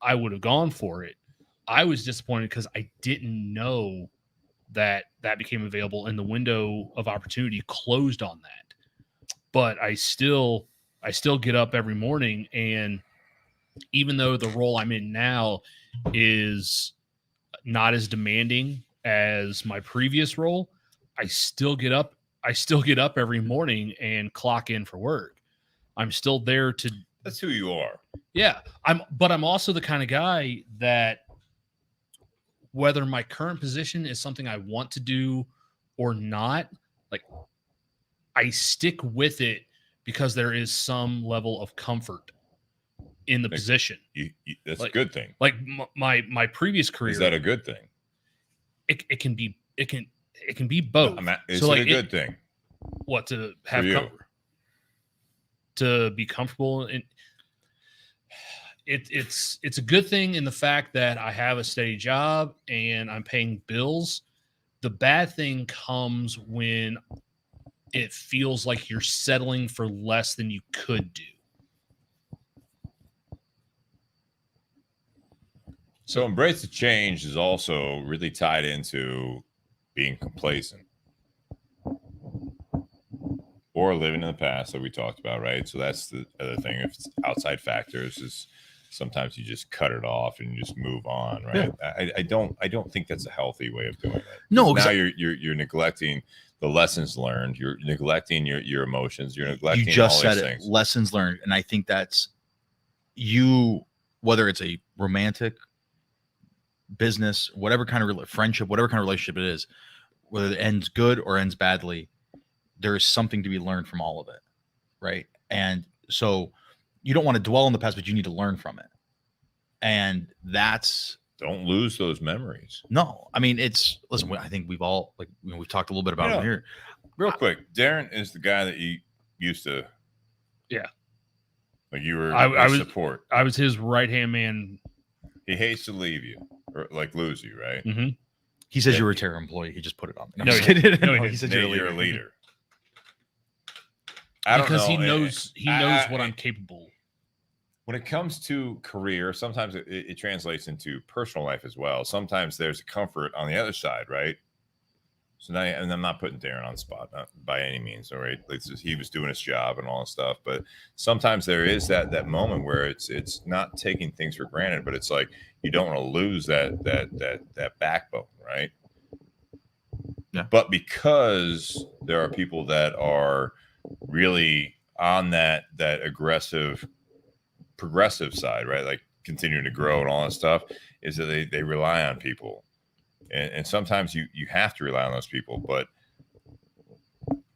I would have gone for it. I was disappointed because I didn't know that became available and the window of opportunity closed on that. But I still get up every morning, and even though the role I'm in now is not as demanding as my previous role, I still get up every morning and clock in for work. I'm still there to. That's who you are. Yeah. But I'm also the kind of guy that, whether my current position is something I want to do or not, like, I stick with it because there is some level of comfort in the position. That's Like- a good thing. Like my previous career, Is that a good thing? it can be both. Is so it like a good thing? what to have you? to be comfortable in it's a good thing in the fact that I have a steady job and I'm paying bills. The bad thing comes when it feels like you're settling for less than you could do. So embrace the change is also really tied into being complacent or living in the past that we talked about, right? So that's the other thing. If it's outside factors, is sometimes you just cut it off and you just move on, right? Yeah. I don't think that's a healthy way of doing it. No, now you're neglecting the lessons learned. You're neglecting your emotions. You're neglecting. You just all said these it. things. Lessons learned, and I think that's you. Whether it's a romantic, business, whatever kind of friendship, whatever kind of relationship it is, whether it ends good or ends badly, there is something to be learned from all of it, right? And so you don't want to dwell on the past, but you need to learn from it. And that's don't lose those memories. No, I mean listen. I think we've all we've talked a little bit about it here. Real quick, Darren is the guy that you used to, like you were I was support. I was his right hand man. He hates to leave you or like lose you, right? Mm-hmm. He says you're a terror employee. He just put it on. No, he said you're a leader. I don't know. Because he knows what I'm capable. When it comes to career, sometimes it translates into personal life as well. Sometimes there's a comfort on the other side, right? So now, and I'm not putting Darren on the spot, not by any means. All right, he was doing his job and all that stuff, but sometimes there is that moment where it's not taking things for granted, but it's like you don't want to lose that backbone, right? Yeah. But because there are people that are really on that aggressive, progressive side, right? Like continuing to grow and all that stuff, is that they rely on people. And sometimes you have to rely on those people, but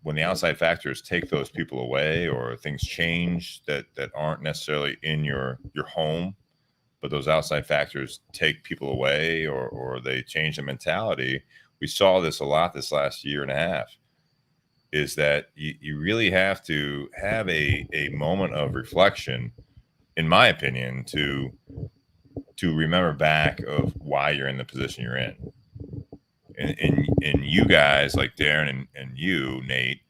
when the outside factors take those people away or things change that aren't necessarily in your home, but those outside factors take people away or they change the mentality. We saw this a lot this last year and a half, is that you really have to have a moment of reflection, in my opinion, to remember back of why you're in the position you're in. And you guys like Darren and you, Nate,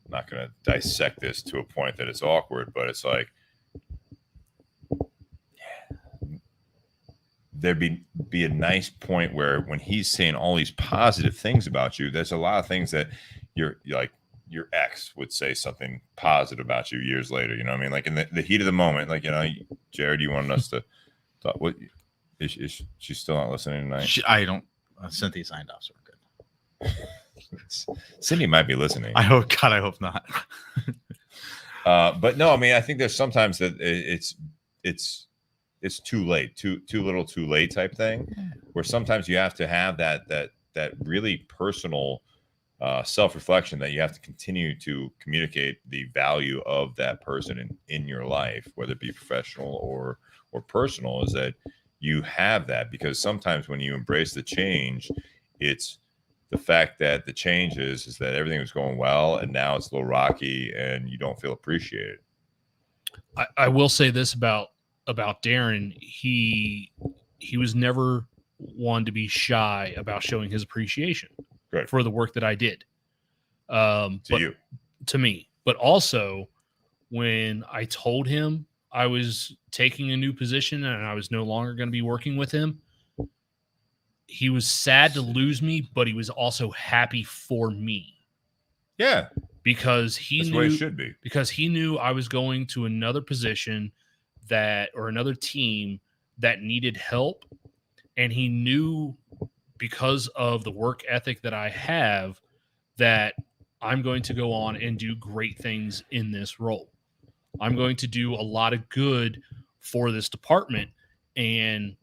I'm not going to dissect this to a point that it's awkward, but it's like, there'd be a nice point where when he's saying all these positive things about you, there's a lot of things that you're like, your ex would say something positive about you years later. You know what I mean? Like in the heat of the moment, like, Jarrod, you wanted us to talk. What is she still not listening tonight? I don't. Cynthia signed off, so we're good. Cindy might be listening. I hope not. But no, I mean, I think there's sometimes that it's too late, too little, too late type thing, where sometimes you have to have that really personal self-reflection that you have to continue to communicate the value of that person in your life, whether it be professional or personal, is that you have that, because sometimes when you embrace the change, it's the fact that the change is that everything was going well and now it's a little rocky and you don't feel appreciated. I will say this about Darren. He was never one to be shy about showing his appreciation for the work that I did. To me, but also when I told him I was taking a new position and I was no longer going to be working with him, he was sad to lose me, but he was also happy for me. Yeah. Because he That's knew the way it should be. Because he knew I was going to another position or another team that needed help. And he knew, because of the work ethic that I have, that I'm going to go on and do great things in this role. I'm going to do a lot of good for this department. And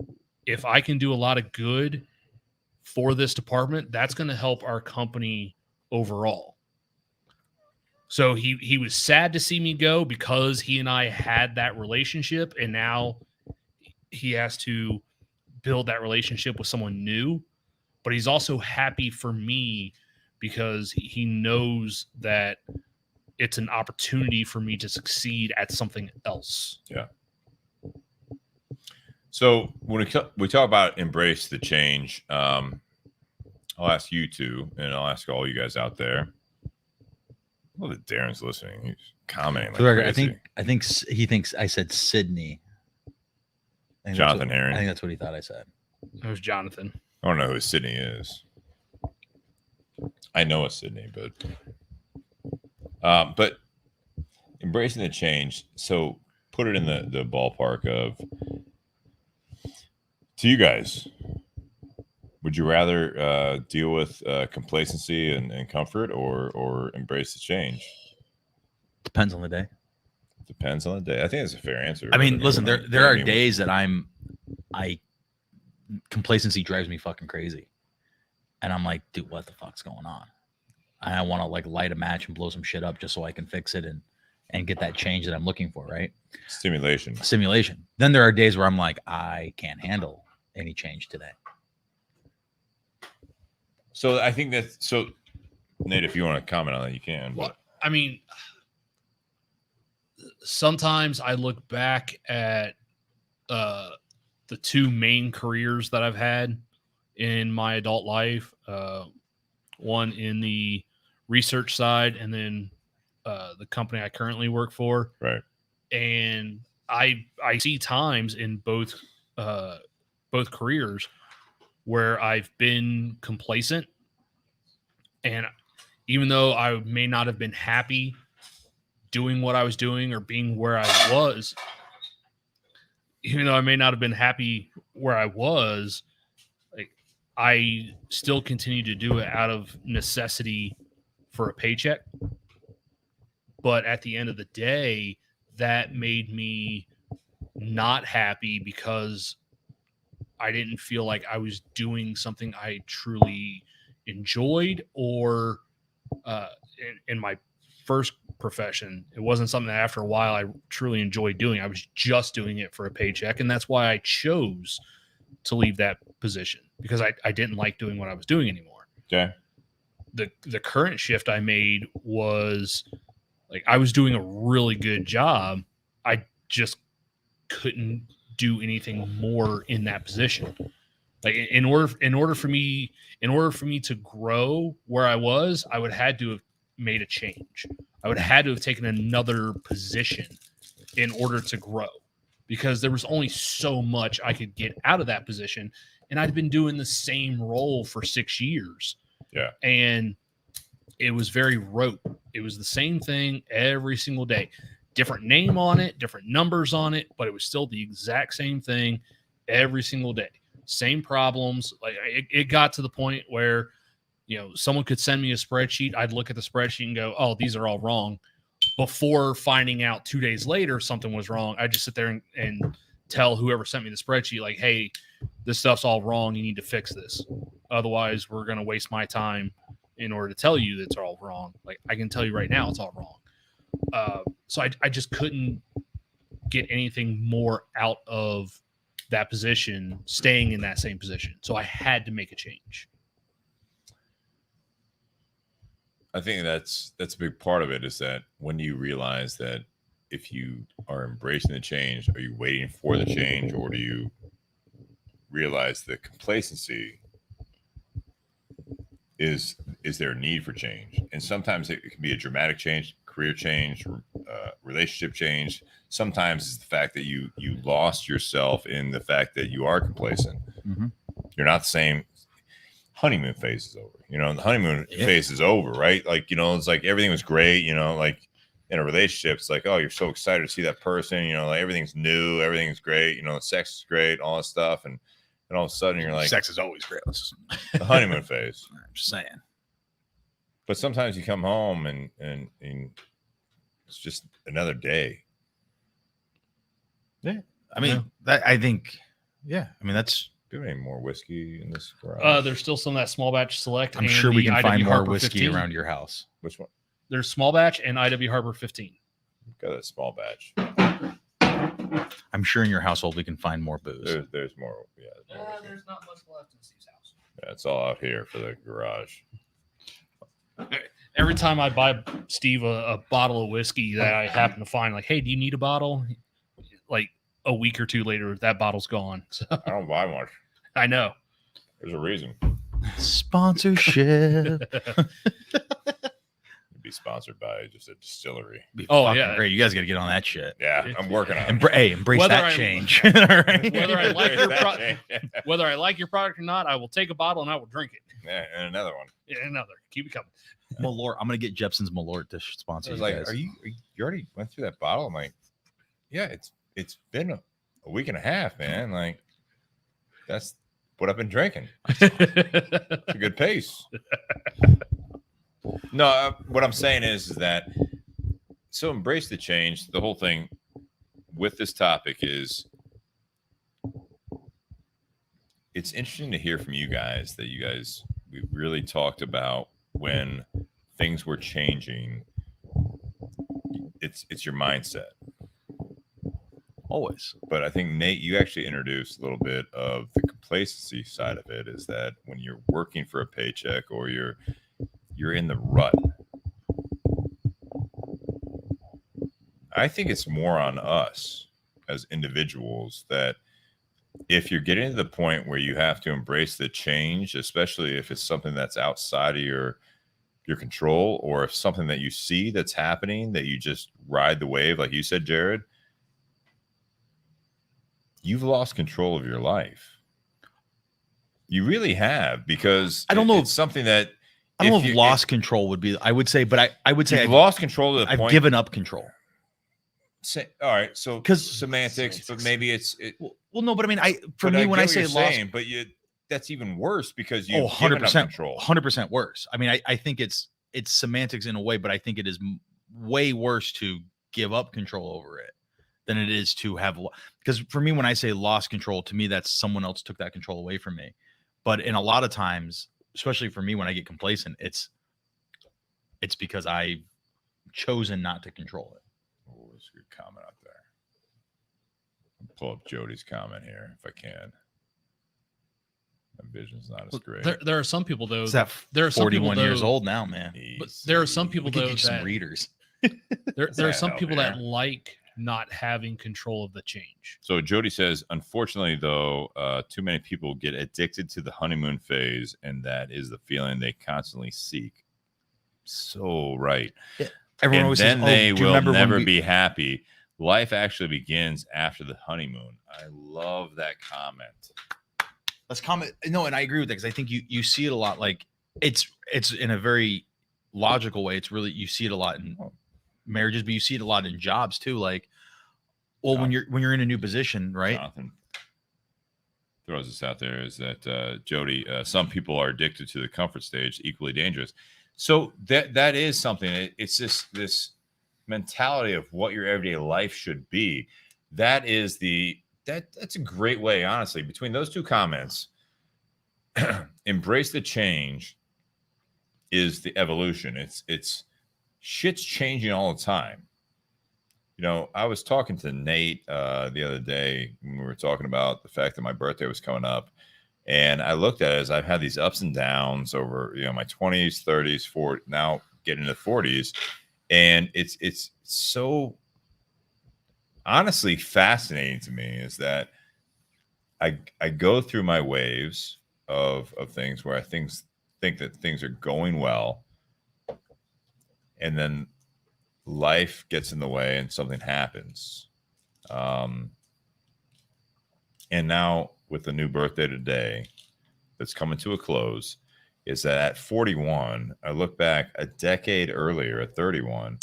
if I can do a lot of good for this department, that's going to help our company overall. So he was sad to see me go because he and I had that relationship, and now he has to build that relationship with someone new. But he's also happy for me because he knows that it's an opportunity for me to succeed at something else. Yeah. So when we talk about embrace the change, I'll ask you two, and I'll ask all you guys out there. Well, that Darren's listening. He's commenting. Like crazy. I think he thinks I said Sydney. Jonathan Herring. I think that's what he thought I said. It was Jonathan. I don't know who Sydney is. I know a Sydney, but embracing the change. So put it in the ballpark of, to you guys, would you rather deal with complacency and comfort or embrace the change? Depends on the day. Depends on the day. I think that's a fair answer. I mean, listen, there are days that complacency drives me fucking crazy. And I'm like, dude, what the fuck's going on? And I want to like light a match and blow some shit up just so I can fix it and get that change that I'm looking for, right? Stimulation. Then there are days where I'm like, I can't handle any change today. So I think so Nate, if you want to comment on that, you can. Well, I mean, sometimes I look back at the two main careers that I've had in my adult life, one in the research side and then the company I currently work for. Right. And I see times in both careers where I've been complacent, and even though I may not have been happy doing what I was doing or being where I was, even though I may not have been happy where I was, like I still continue to do it out of necessity for a paycheck. But at the end of the day, that made me not happy because I didn't feel like I was doing something I truly enjoyed, or in my first profession, it wasn't something that after a while I truly enjoyed doing. I was just doing it for a paycheck. And that's why I chose to leave that position, because I didn't like doing what I was doing anymore. Okay. The current shift I made was like, I was doing a really good job. I just couldn't do anything more in that position. Like in order for me to grow where I was, I would have had to have made a change. I would have had to have taken another position in order to grow, because there was only so much I could get out of that position. And I'd been doing the same role for 6 years. Yeah. And it was very rote. It was the same thing every single day. Different name on it, different numbers on it, but it was still the exact same thing every single day. Same problems. Like it got to the point where, you know, someone could send me a spreadsheet. I'd look at the spreadsheet and go, oh, these are all wrong. Before finding out 2 days later something was wrong, I just sit there and tell whoever sent me the spreadsheet, like, hey, this stuff's all wrong. You need to fix this. Otherwise, we're going to waste my time in order to tell you that it's all wrong. Like, I can tell you right now it's all wrong. So I just couldn't get anything more out of that position, staying in that same position. So I had to make a change. I think that's a big part of it, is that when you realize that if you are embracing the change, are you waiting for the change, or do you realize the complacency is there a need for change? And sometimes it can be a dramatic change, career change, relationship change. Sometimes it's the fact that you lost yourself in the fact that you are complacent. Mm-hmm. You're not the same. Honeymoon phase is over. You know, the honeymoon phase is over, right? Like, you know, it's like everything was great, you know, like in a relationship, it's like, oh, you're so excited to see that person, you know, like everything's new, everything's great, you know, the sex is great, all that stuff. And all of a sudden you're like, sex is always great. The honeymoon phase. I'm just saying. But sometimes you come home and it's just another day. Yeah. I mean, I think, yeah. I mean, that's. Do you have any more whiskey in this garage? There's still some of that small batch select. I'm sure we can find more whiskey around your house. Which one? There's small batch and IW Harbor 15. Got a small batch. I'm sure in your household we can find more booze. There's more. Yeah, There's not much left in Steve's house. yeah, it's all out here for the garage. Every time I buy Steve a bottle of whiskey that I happen to find, like, hey, do you need a bottle? Like a week or two later, that bottle's gone. So I don't buy much. I know. There's a reason. Sponsorship. Be sponsored by just a distillery. Be Oh, fucking yeah. great. You guys got to get on that shit. Yeah, I'm working on it. Embrace Whether that I- change. All right. Whether I like your That- whether I like your product or not, I will take a bottle and I will drink it. yeah, and another one. Yeah, another. Keep it coming. Malort. I'm gonna get Jepson's Malort to I sponsor was you like, guys. you already went through that bottle? I'm like, yeah, it's been a week and a half, man. Like, that's what I've been drinking. It's a good pace. No, what I'm saying is that so embrace the change. The whole thing with this topic is it's interesting to hear from you guys that we really talked about when things were changing. It's your mindset. Always. But I think, Nate, you actually introduced a little bit of the complacency side of it, is that when you're working for a paycheck or you're in the rut, I think it's more on us as individuals that if you're getting to the point where you have to embrace the change, especially if it's something that's outside of your control, or if something that you see that's happening that you just ride the wave, like you said, Jarrod, you've lost control of your life. You really have, because I don't know. It's something that I don't know if lost control would be. I would say, but I would say you've lost control to the I've point. given up control. All right, so 'Cause semantics, but maybe it's Well, no, but I mean, but when get I what say you're lost, saying, but that's even worse because you've 100%, given up control. 100% worse. I mean, I think it's semantics in a way, but I think it is way worse to give up control over it than it is to have, because for me, when I say lost control, to me, that's someone else took that control away from me. But in a lot of times, especially for me, when I get complacent, it's because I've chosen not to control it. Oh, there's a good comment out there. I'll pull up Jody's comment here if I can. My vision's not as great. There are some people though. It's that There are some people 41 years though- old now, man. But there are some people We could though get you some that readers. there are some out people there. that like not having control of the change. So Jody says, unfortunately, though, too many people get addicted to the honeymoon phase, and that is the feeling they constantly seek. So right. Everyone And always then says, "Oh, they do you will remember when never we-" be happy. Life actually begins after the honeymoon. I love that comment. Let's comment. No, and I agree with that, because I think you see it a lot. Like it's in a very logical way. It's really, you see it a lot in marriages, but you see it a lot in jobs too. Like, well, when you're in a new position, right? Jonathan throws this out there is that Jody, some people are addicted to the comfort stage, equally dangerous. So that is something. It's this mentality of what your everyday life should be. That's a great way, honestly. Between those two comments, embrace the change is the evolution. It's shit's changing all the time. You know, I was talking to Nate the other day when we were talking about the fact that my birthday was coming up, and I looked at it as I've had these ups and downs over, my 20s, 30s, 40s, now getting into 40s, and it's so honestly fascinating to me is that I go through my waves of things where I think that things are going well, and then life gets in the way and something happens. And now with the new birthday today that's coming to a close, is that at 41, I look back a decade earlier at 31,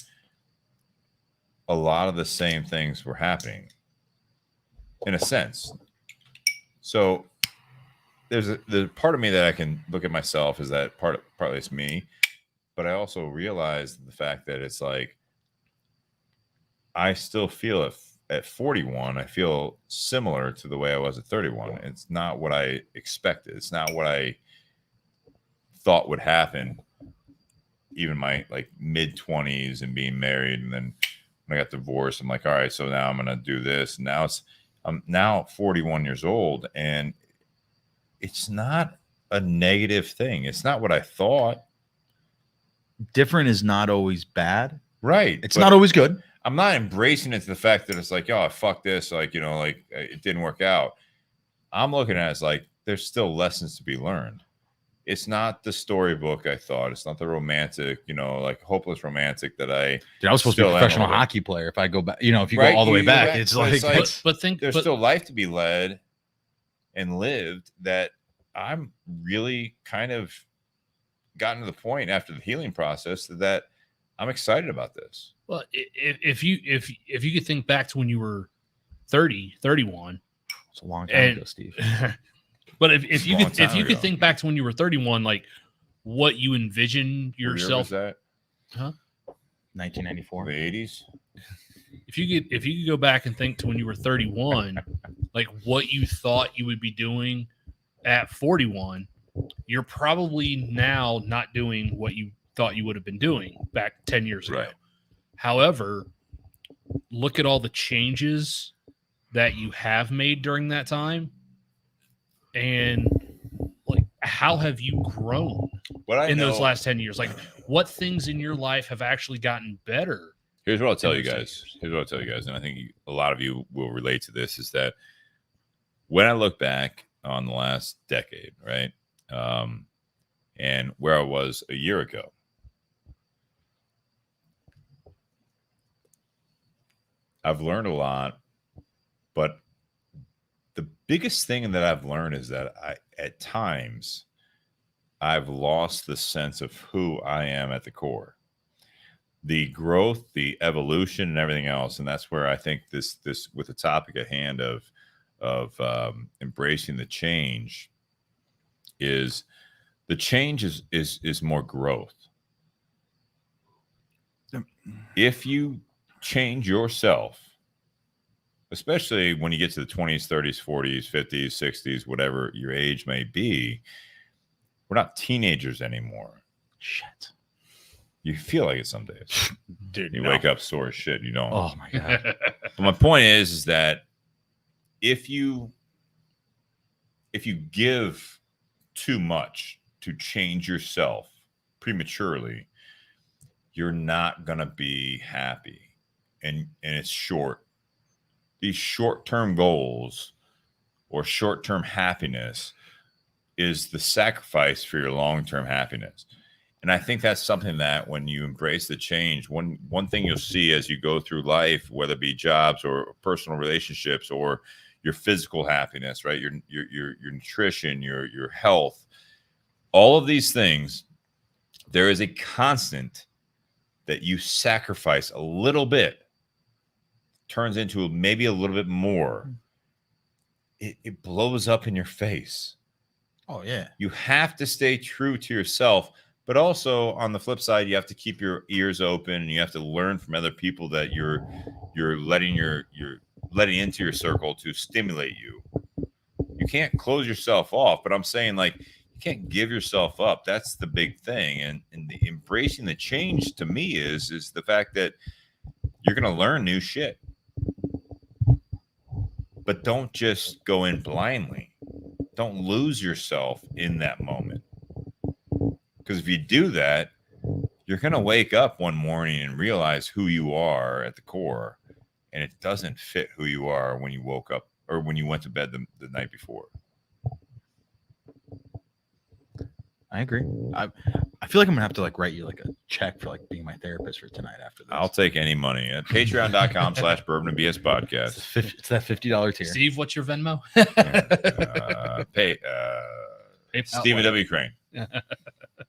a lot of the same things were happening in a sense. So there's the part of me that I can look at myself is that partly it's me, but I also realize the fact that it's like, I still feel at 41, I feel similar to the way I was at 31. It's not what I expected. It's not what I thought would happen even my like mid 20s and being married, and then when I got divorced, I'm like, all right, so now I'm gonna do this. And now I'm now 41 years old, and it's not a negative thing. It's not what I thought. Different is not always bad. Right. It's not always good. I'm not embracing it to the fact that it's like, oh, fuck this. Like, like it didn't work out. I'm looking at it as like, there's still lessons to be learned. It's not the storybook I thought. It's not the romantic, like hopeless romantic that I. Dude, I was supposed to be a professional hockey player. If I go back, if you go all the way back, it's like, but there's still life to be led and lived that I'm really kind of gotten to the point after the healing process that I'm excited about this. Well, if you could think back to when you were 30, 31, it's a long time ago, Steve. But if you could think back to when you were 31, like what you envision yourself, that? Huh? 1994, the 80s. If you could go back and think to when you were 31, like what you thought you would be doing at 41, you're probably now not doing what you thought you would have been doing back 10 years ago. Right. However, look at all the changes that you have made during that time, and like how have you grown those last 10 years? Like what things in your life have actually gotten better? Here's what I'll tell you guys. And I think a lot of you will relate to this, is that when I look back on the last decade, right, and where I was a year ago, I've learned a lot, but the biggest thing that I've learned is that at times I've lost the sense of who I am at the core. The growth, the evolution, and everything else, and that's where I think this with the topic at hand of embracing the change is the change is more growth. If you change yourself, especially when you get to the 20s, 30s, 40s, 50s, 60s, whatever your age may be, we're not teenagers anymore. Shit. You feel like it some days. Dude, you wake up sore as shit. You don't. Oh my God. But my point is that if you give too much to change yourself prematurely, you're not going to be happy. And it's short. These short-term goals or short-term happiness is the sacrifice for your long-term happiness. And I think that's something that when you embrace the change, one thing you'll see as you go through life, whether it be jobs or personal relationships or your physical happiness, right? Your nutrition, your health, all of these things, there is a constant that you sacrifice a little bit, turns into maybe a little bit more. It blows up in your face. Oh yeah. You have to stay true to yourself. But also on the flip side, you have to keep your ears open, and you have to learn from other people that you're letting into your circle to stimulate you. You can't close yourself off, but I'm saying like you can't give yourself up. That's the big thing. And embracing the change to me is the fact that you're gonna learn new shit. But don't just go in blindly. Don't lose yourself in that moment. Because if you do that, you're going to wake up one morning and realize who you are at the core, and it doesn't fit who you are when you woke up or when you went to bed the night before. I agree. I feel like I'm gonna have to like write you like a check for like being my therapist for tonight after this. I'll take any money at patreon.com/bourbonandbs podcast. It's that $50 tier. Steve, what's your Venmo? Stephen W. Crane.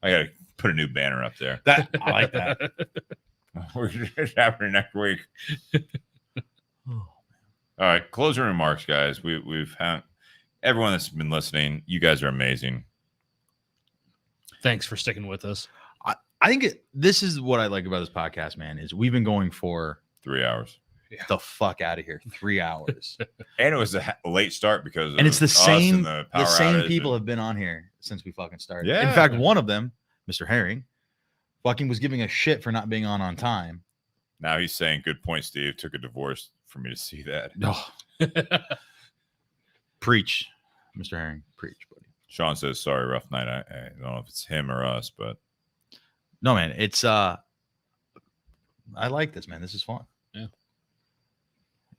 I gotta put a new banner up there. I like that. We're just happening next week. All right, closing remarks, guys. We've had everyone that's been listening. You guys are amazing. Thanks for sticking with us. I think this is what I like about this podcast, man. Is we've been going for 3 hours. Yeah. The fuck out of here, 3 hours. And it was a late start because and it's the same. The same people have been on here since we fucking started. Yeah. In fact, one of them, Mr. Herring, fucking was giving a shit for not being on time. Now he's saying, "Good point, Steve. Took a divorce for me to see that." No. Preach, Mr. Herring. Preach, buddy. Sean says, "Sorry, rough night." I don't know if it's him or us, but No, man. It's I like this, man. This is fun. Yeah.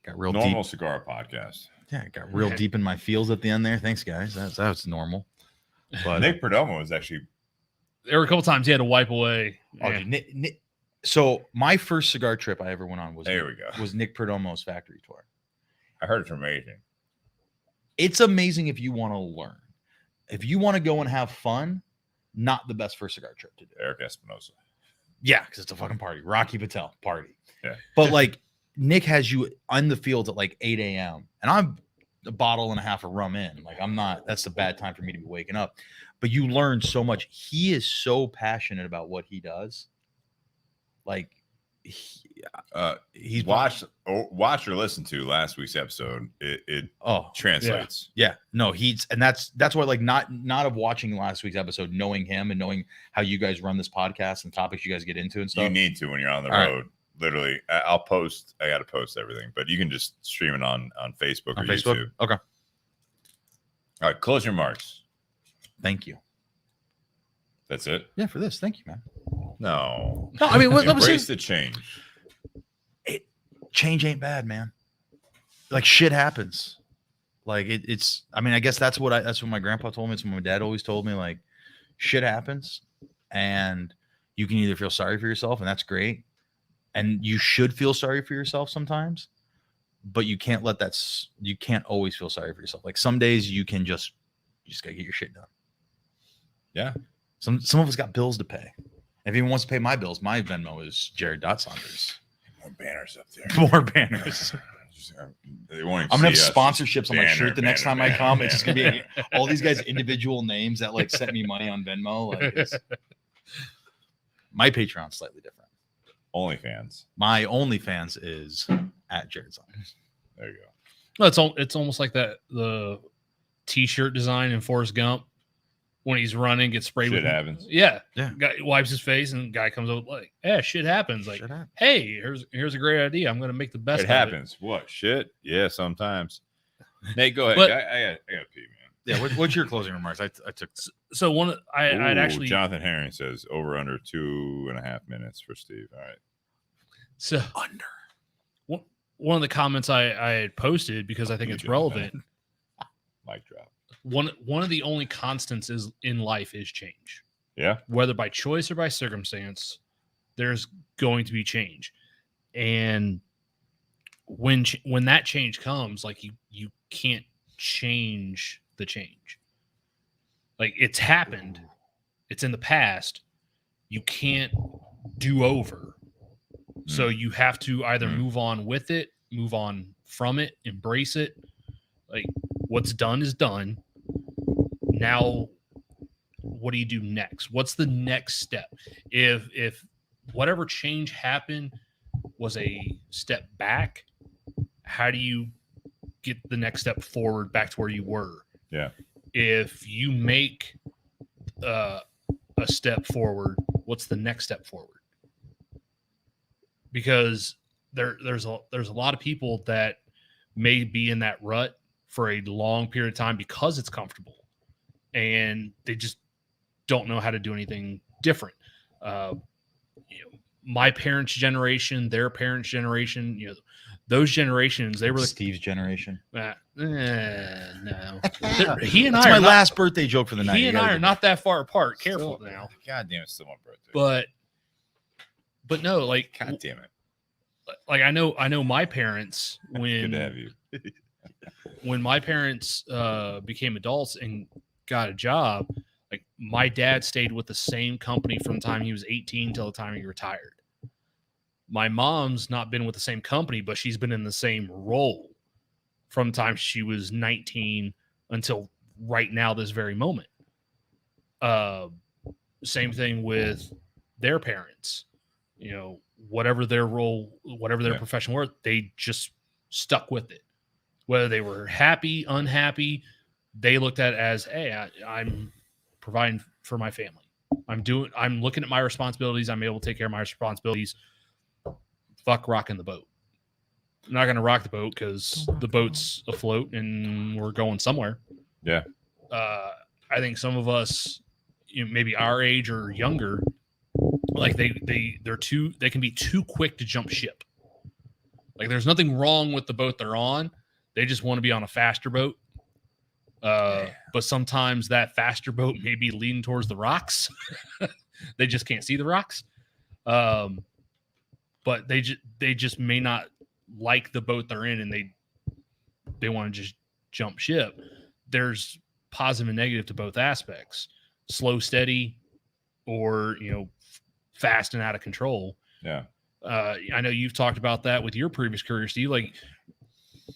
Got real normal deep. cigar podcast. Yeah, it got real deep in my feels at the end there. Thanks, guys. That's normal. But Nick Perdomo was actually There were a couple times he had to wipe away. oh, Yeah. dude, Nick, so my first cigar trip I ever went on was there. We go. was Nick Perdomo's factory tour. I heard it's amazing. It's amazing if you want to learn. If you want to go and have fun, not the best first cigar trip to do. Eric Espinosa. Yeah, because it's a fucking party. Rocky Patel party. Yeah. But like Nick has you on the field at like 8 a.m. and I'm a bottle and a half of rum in. Like I'm not, that's a bad time for me to be waking up. But you learn so much. He is so passionate about what he does. Like He's watched or listened to last week's episode. It translates. Yeah. No, that's why like not of watching last week's episode, knowing him and knowing how you guys run this podcast and topics you guys get into and stuff. You need to when you're on the All road. Right. Literally, I'll post. I got to post everything, but you can just stream it on Facebook or YouTube. Okay. All right, closing remarks. Thank you. That's it. Yeah, for this. Thank you, man. No, I mean, embrace the change. Change ain't bad, man. Like shit happens. Like it's. I mean, I guess that's what my grandpa told me. It's what my dad always told me. Like, shit happens, and you can either feel sorry for yourself, and that's great, and you should feel sorry for yourself sometimes, but you can't let that. You can't always feel sorry for yourself. Like some days you just gotta get your shit done. Yeah. Some of us got bills to pay. If anyone wants to pay my bills, my Venmo is Jarrod Saunders. More banners up there. More banners. I'm gonna have sponsorships on my shirt the next time I come. It's just gonna be all these guys' individual names that like sent me money on Venmo. Like my Patreon's slightly different. OnlyFans. My OnlyFans is at Jarrod Saunders. There you go. No, it's almost like the T-shirt design in Forrest Gump when he's running, gets sprayed shit with happens. Yeah. Yeah. Guy wipes his face and guy comes up like, yeah, shit happens. Like, hey, here's a great idea. I'm gonna make the best. It happens. What shit? Yeah, sometimes. Nate, go ahead. But, I gotta pee, man. Yeah. What's your closing remarks? I took. So I'd actually. Jonathan Herring says over under 2.5 minutes for Steve. All right. So under one of the comments I had posted because I think it's relevant. Mic drop. One of the only constants in life is change. Yeah. Whether by choice or by circumstance, there's going to be change. And when that change comes, like you can't change the change. Like it's happened. It's in the past. You can't do over. So you have to either move on with it, move on from it, embrace it. Like what's done is done. Now, what do you do next? What's the next step? If whatever change happened was a step back, how do you get the next step forward back to where you were? Yeah. If you make a step forward, what's the next step forward? Because there's a lot of people that may be in that rut for a long period of time because it's comfortable and they just don't know how to do anything different. My parents' generation, their parents' generation, those generations, they were Steve's generation. No. He and I. That's my last birthday joke for the night. He and I are not that far apart. Careful now. God damn, it's still my birthday. But no, like God damn it. Like I know my parents when good to have you. when my parents became adults and got a job, like my dad stayed with the same company from the time he was 18 till the time he retired. My mom's not been with the same company, but she's been in the same role from the time she was 19 until right now, this very moment. Same thing with their parents, whatever their role, whatever their profession were, they just stuck with it. Whether they were happy, unhappy, they looked at it as, hey, I'm providing for my family. I'm looking at my responsibilities. I'm able to take care of my responsibilities. Fuck rocking the boat. I'm not going to rock the boat because the boat's afloat and we're going somewhere. Yeah. I think some of us, maybe our age or younger, like they can be too quick to jump ship. Like there's nothing wrong with the boat they're on. They just want to be on a faster boat. But sometimes that faster boat may be leading towards the rocks. They just can't see the rocks. But they just may not like the boat they're in, and they want to just jump ship. There's positive and negative to both aspects. Slow, steady, or fast and out of control. Yeah. I know you've talked about that with your previous career, Steve. Like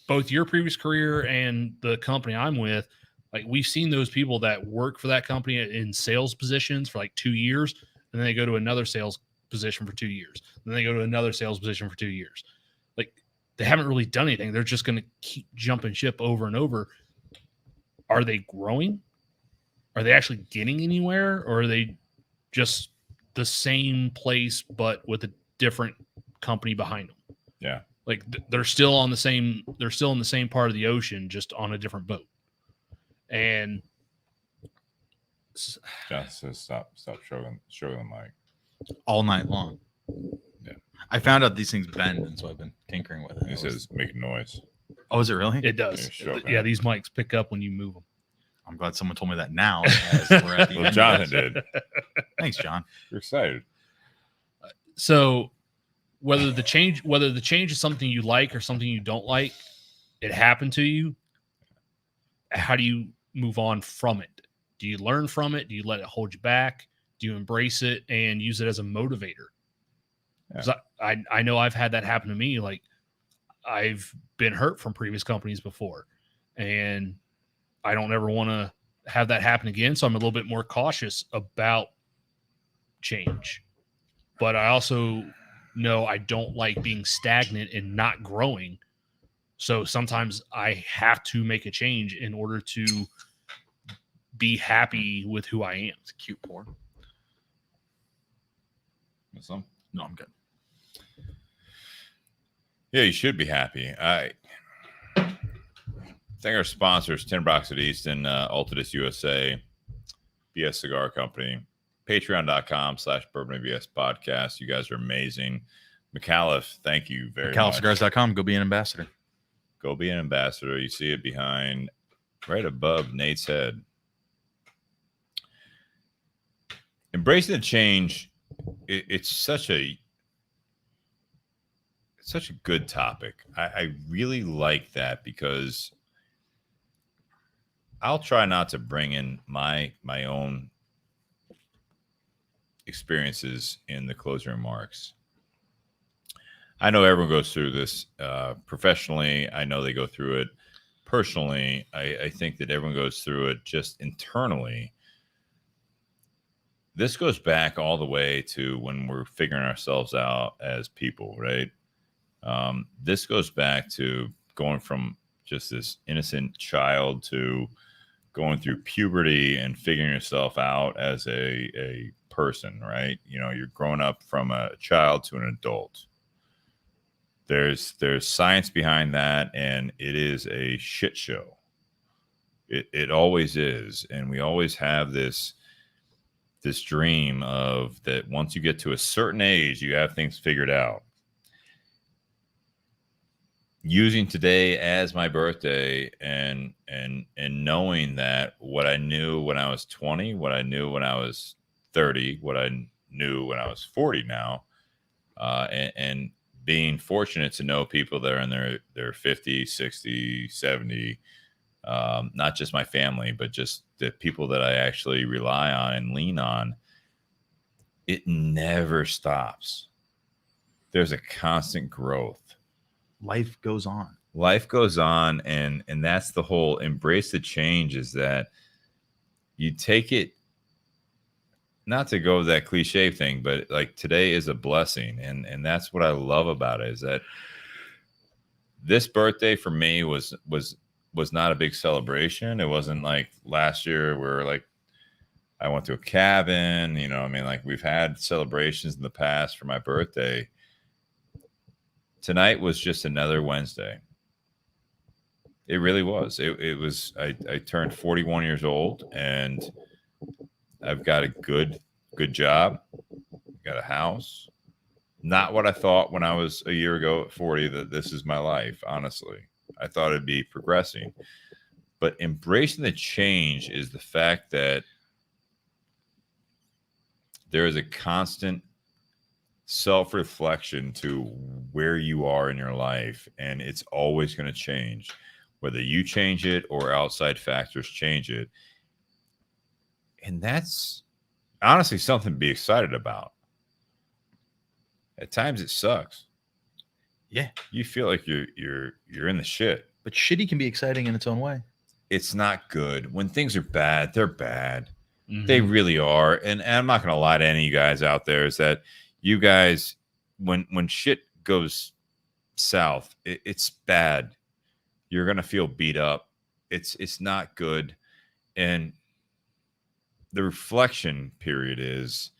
both your previous career and the company I'm with, like we've seen those people that work for that company in sales positions for like 2 years, and then they go to another sales position for 2 years. Then they go to another sales position for 2 years. Like they haven't really done anything. They're just going to keep jumping ship over and over. Are they growing? Are they actually getting anywhere? Or are they just the same place, but with a different company behind them? Yeah. Like they're still in the same part of the ocean, just on a different boat. And Just stop showing the mic. All night long. Yeah. I found out these things bend, and so I've been tinkering with it. It says making noise. Oh, is it really? it does. Sure, Yeah, these mics pick up when you move them. I'm glad someone told me that now. As we're at the Well, end. Jonathan did. Thanks, John. You're excited. So whether the change is something you like or something you don't like, it happened to you. How do you move on from it? Do you learn from it? Do you let it hold you back? Do you embrace it and use it as a motivator? Yeah. I know I've had that happen to me. Like I've been hurt from previous companies before, and I don't ever want to have that happen again. So I'm a little bit more cautious about change. But I also know I don't like being stagnant and not growing. So sometimes I have to make a change in order to be happy with who I am. It's cute porn. Want some? No, I'm good. Yeah, you should be happy. I thank our sponsors, Tinder Box at Easton, Altadis USA, BS Cigar Company, patreon.com/bourbonbs podcast. You guys are amazing. Micallef, thank you very much. MicallefCigars.com. Go be an ambassador. Go be an ambassador. You see it behind, right above Nate's head. Embracing the change, it's such a good topic. I really like that because I'll try not to bring in my own experiences in the closing remarks. I know everyone goes through this professionally. I know they go through it personally. I think that everyone goes through it just internally. This goes back all the way to when we're figuring ourselves out as people, right? This goes back to going from just this innocent child to going through puberty and figuring yourself out as a person, right? You're growing up from a child to an adult. There's science behind that, and it is a shit show. It always is, and we always have this dream of that once you get to a certain age, you have things figured out. Using today as my birthday and knowing that what I knew when I was 20, what I knew when I was 30, what I knew when I was 40 now, and being fortunate to know people that are in their 50, 60, 70, not just my family, but just the people that I actually rely on and lean on. It never stops. There's a constant growth. Life goes on. Life goes on, and that's the whole embrace the change, is that you take it, not to go that cliche thing, but like today is a blessing. And that's what I love about it, is that this birthday for me was not a big celebration. It wasn't like last year where like I went to a cabin, you know, I mean, like we've had celebrations in the past for my birthday. Tonight was just another Wednesday. It really was. It was, I turned 41 years old and I've got a good job, got a house. Not what I thought when I was a year ago at 40 that this is my life, honestly. I thought it'd be progressing. But embracing the change is the fact that there is a constant self-reflection to where you are in your life, and it's always going to change, whether you change it or outside factors change it. And that's honestly something to be excited about. At times it sucks. Yeah. You feel like you're in the shit. But shitty can be exciting in its own way. It's not good. When things are bad, they're bad. Mhm. They really are. And I'm not going to lie to any of you guys out there, is that you guys, when shit goes south, it's bad. You're going to feel beat up. It's not good. And the reflection period is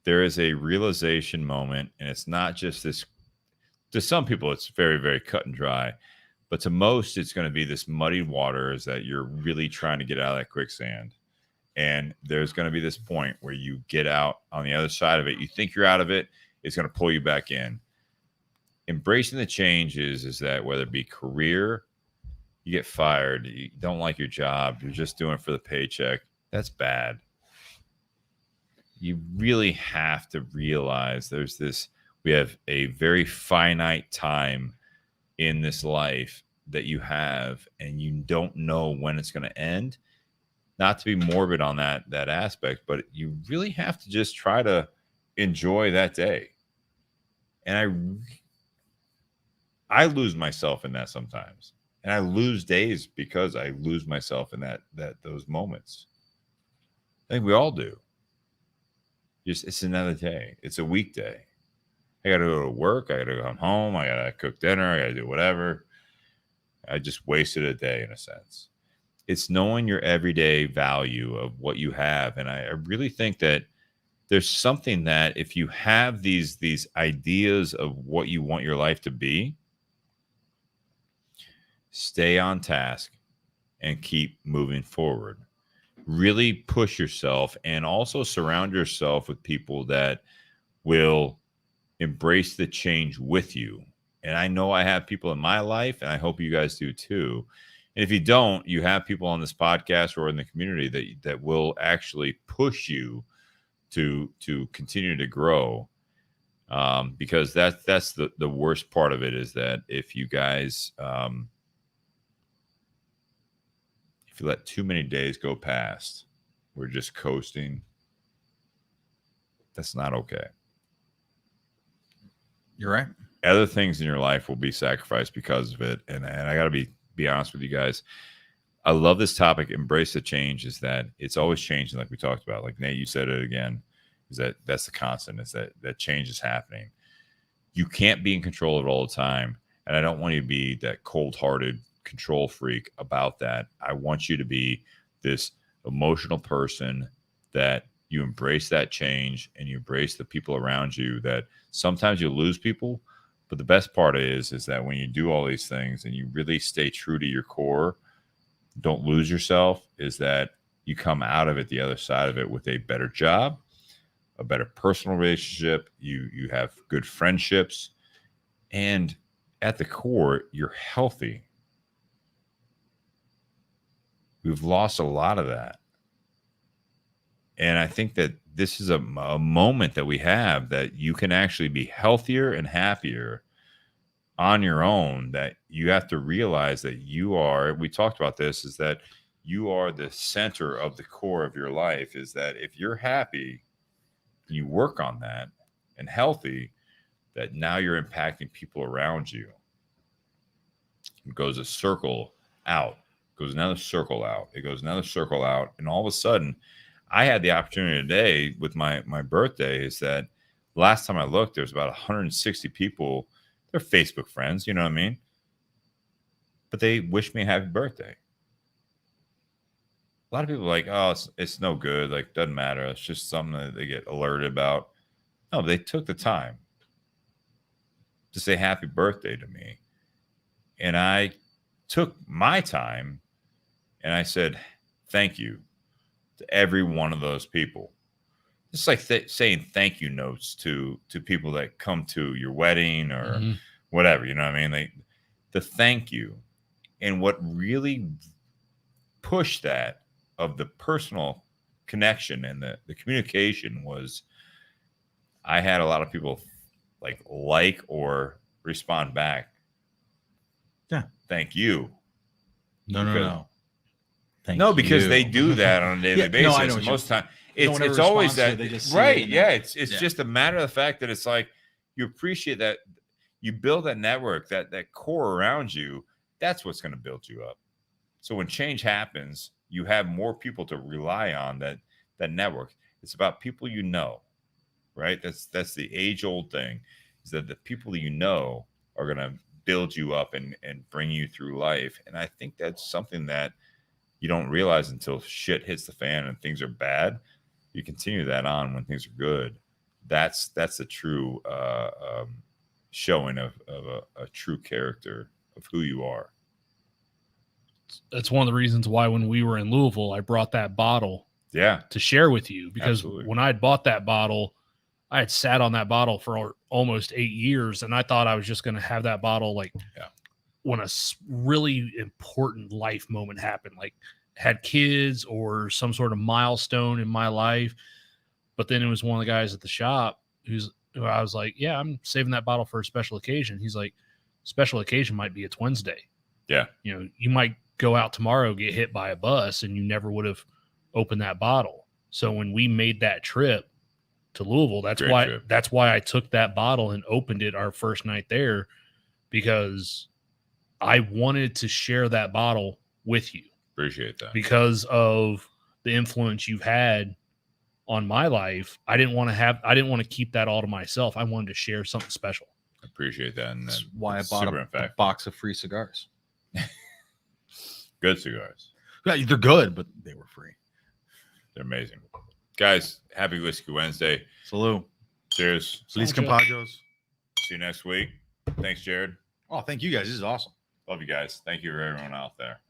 there is a realization moment, and it's not just this. To some people, it's very, very cut and dry. But to most, it's going to be this muddy water, is that you're really trying to get out of that quicksand. And there's going to be this point where you get out on the other side of it. You think you're out of it. It's going to pull you back in. Embracing the change is that whether it be career, you get fired, you don't like your job, you're just doing it for the paycheck. That's bad. You really have to realize we have a very finite time in this life that you have, and you don't know when it's going to end. Not to be morbid on that aspect, but you really have to just try to enjoy that day. And I lose myself in that sometimes, and I lose days because I lose myself in those moments. I think we all do. Just, it's another day. It's a weekday. I got to go to work. I got to come home. I got to cook dinner. I got to do whatever. I just wasted a day in a sense. It's knowing your everyday value of what you have. And I really think that there's something that if you have these ideas of what you want your life to be, stay on task and keep moving forward. Really push yourself, and also surround yourself with people that will embrace the change with you. And I know I have people in my life, and I hope you guys do too. And if you don't, you have people on this podcast or in the community that will actually push you to continue to grow. Because that's the worst part of it, is that if you guys, if you let too many days go past, we're just coasting. That's not okay. You're right. Other things in your life will be sacrificed because of it. And I got to be honest with you guys. I love this topic. Embrace the change, is that it's always changing. Like we talked about, like Nate, you said it again, is that's the constant, is that change is happening. You can't be in control of it all the time. And I don't want you to be that cold-hearted control freak about that. I want you to be this emotional person that you embrace that change, and you embrace the people around you. That sometimes you lose people, but the best part is that when you do all these things and you really stay true to your core, don't lose yourself, is that you come out of it, the other side of it, with a better job, a better personal relationship. You have good friendships, and at the core, you're healthy. We've lost a lot of that. And I think that this is a moment that we have, that you can actually be healthier and happier on your own. That you have to realize that we talked about this, is that you are the center of the core of your life. Is that if you're happy, you work on that and healthy, that now you're impacting people around you. It goes a circle out, goes another circle out, it goes another circle out. And all of a sudden, I had the opportunity today with my birthday, is that last time I looked, there's about 160 people. They're Facebook friends, you know what I mean? But they wished me a happy birthday. a lot of people are like, oh, it's no good. Like, doesn't matter. It's just something that they get alerted about. No, they took the time to say happy birthday to me. And I took my time and I said, thank you to every one of those people. It's like saying thank you notes to people that come to your wedding or whatever, you know what I mean? The thank you. And what really pushed that of the personal connection and the communication was I had a lot of people like or respond back. Yeah. Thank you. No. Because they do that on a daily basis. No, I know most time no one it's ever always responds to that it, they just see right. it and Yeah. It's just a matter of the fact that it's like you appreciate that you build that network, that core around you. That's what's going to build you up. So when change happens, you have more people to rely on that network. It's about people you know, right? That's the age-old thing, is that the people that you know are going to build you up and bring you through life. And I think that's something that you don't realize until shit hits the fan and things are bad. You continue that on when things are good. That's the true showing of a true character of who you are. That's one of the reasons why when we were in Louisville, I brought that bottle to share with you, because when I had bought that bottle, I had sat on that bottle for almost 8 years, and I thought I was just going to have that bottle when a really important life moment happened, like had kids or some sort of milestone in my life. But then it was one of the guys at the shop who I was like, yeah, I'm saving that bottle for a special occasion. He's like, special occasion might be it's Wednesday. Yeah. You know, you might go out tomorrow, get hit by a bus, and you never would have opened that bottle. So when we made that trip to Louisville, that's why I took that bottle and opened it our first night there, because I wanted to share that bottle with you. Appreciate that. Because of the influence you've had on my life. I didn't want to keep that all to myself. I wanted to share something special. Appreciate that. And that's why I bought a box of free cigars. Good cigars. Yeah, they're good, but they were free. They're amazing. Guys, happy Whiskey Wednesday. Salute. Cheers. Feliz Compagos. See you next week. Thanks, Jarrod. Oh, thank you guys. This is awesome. Love you guys. Thank you for everyone out there.